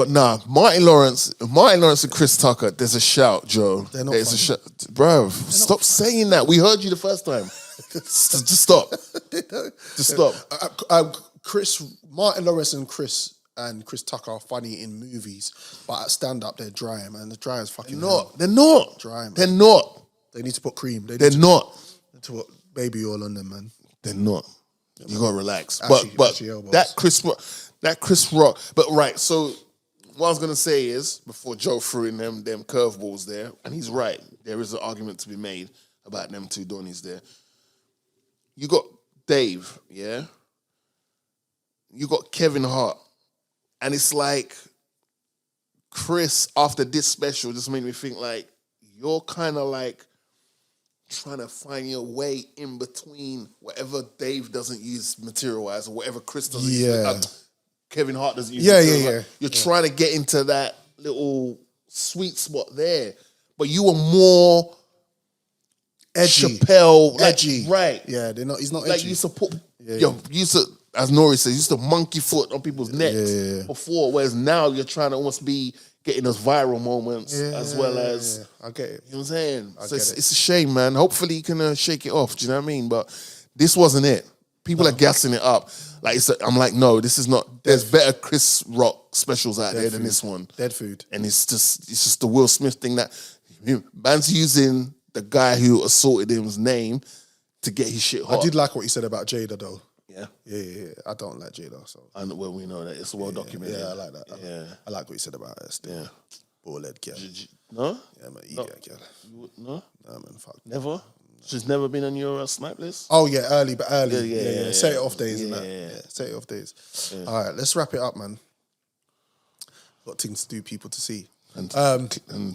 nah. Martin Lawrence and Chris Tucker. There's a shout, Joe. They're not There's funny. a shout, bro. Stop saying that. We heard you the first time. Just stop. Just stop. Martin Lawrence and Chris Tucker are funny in movies, but at stand up they're dry, man. The dry is fucking. They're not. Dry, man. They're not. They need to put cream. They're not. They need to put baby oil on them, man. They're not. You gotta relax. Actually, But elbows. that Chris Rock. But right, so what I was gonna say is before Joe threw in them curveballs there, and he's right. There is an argument to be made about them two Donnies there. You got Dave, yeah. You got Kevin Hart, and it's like Chris after this special just made me think like you're kind of like trying to find your way in between whatever Dave doesn't use material-wise or whatever Chris doesn't use. Kevin Hart doesn't use material. Yeah. You're trying to get into that little sweet spot there. But you were more Edgy. Chappelle. Edgy. Right. Yeah, they're not. He's not Like edgy. you used to put, you used to, as Nori says, you used to monkey foot on people's necks before, whereas now you're trying to almost be getting those viral moments as well as, I get it. you know what I'm saying? So get it. it's a shame, man. Hopefully you can shake it off, do you know what I mean? But this wasn't it. People are gassing it up. Like I'm like, no, this is not, there's better Chris Rock specials out there than this one. Dead food. And it's just the Will Smith thing that man's using the guy who assaulted him's name to get his shit hot. I did like what he said about Jada though. Yeah. Yeah. I don't like Jada, so. And well, we know that it's well documented. Yeah, I like that. Yeah. I like what he said about her still. Yeah. Ball-head girl. No? Yeah, man, No. idiot girl. No? Nah, man, fuck. Never? She's never been on your snipe list? Oh, yeah, early. Yeah. Set it off days and Yeah. that. Yeah, set it off days. All right, let's wrap it up, man. Got things to do, people to see. And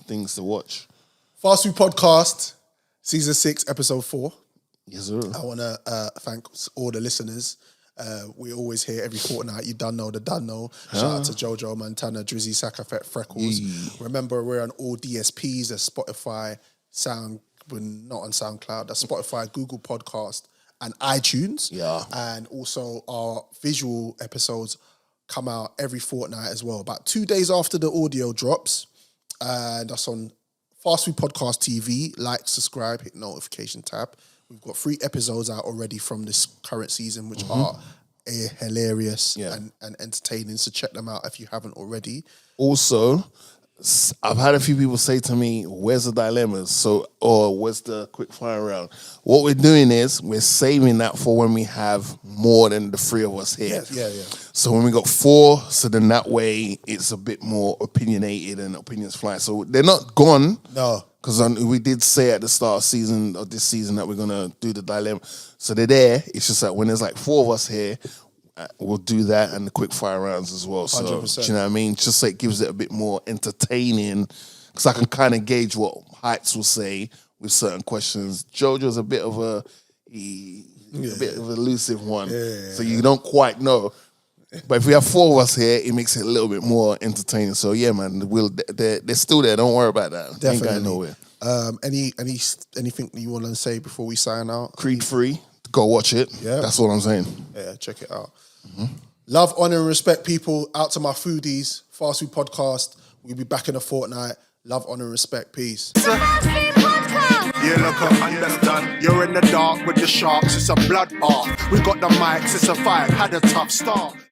things to watch. Fast Food Podcast, Season 6, Episode 4. Yes, sir. I want to thank all the listeners. We always hear every fortnight. You done know. Shout out to Jojo, Montana, Drizzy, Sakafet, Freckles. Remember, we're on all DSPs. There's Spotify, we're not on SoundCloud. That's Spotify, Google Podcast, and iTunes. Yeah. And also our visual episodes come out every fortnight as well. About 2 days after the audio drops. And that's on Fast Food Podcast TV. Like, subscribe, hit notification tab. We've got 3 episodes out already from this current season, which are hilarious and entertaining. So check them out if you haven't already. Also, I've had a few people say to me, "Where's the dilemmas?" Or where's the quick fire round? What we're doing is we're saving that for when we have more than the three of us here. Yeah. So when we got four, so then that way it's a bit more opinionated and opinions fly. So they're not gone. No. Because we did say at the start of this season that we're gonna do the dilemma. So they're there. It's just that when there's like four of us here, we'll do that and the quick fire rounds as well. So 100%. do you know what I mean? Just so it gives it a bit more entertaining. Because I can kind of gauge what Hytes will say with certain questions. Jojo's a bit of a bit of an elusive one, so you don't quite know. But if we have four of us here, it makes it a little bit more entertaining. So yeah, man, they're still there. Don't worry about that. They ain't going nowhere. Anything you want to say before we sign out? Creed 3, go watch it. Yeah. That's all I'm saying. Yeah, check it out. Love, honor, and respect, people. Out to my foodies, Fast Food Podcast. We'll be back in a fortnight. Love, honor, and respect. Peace. You look up, understand. You're in the dark with the sharks. It's a bloodbath. We got the mics. It's a fight. Had a tough start.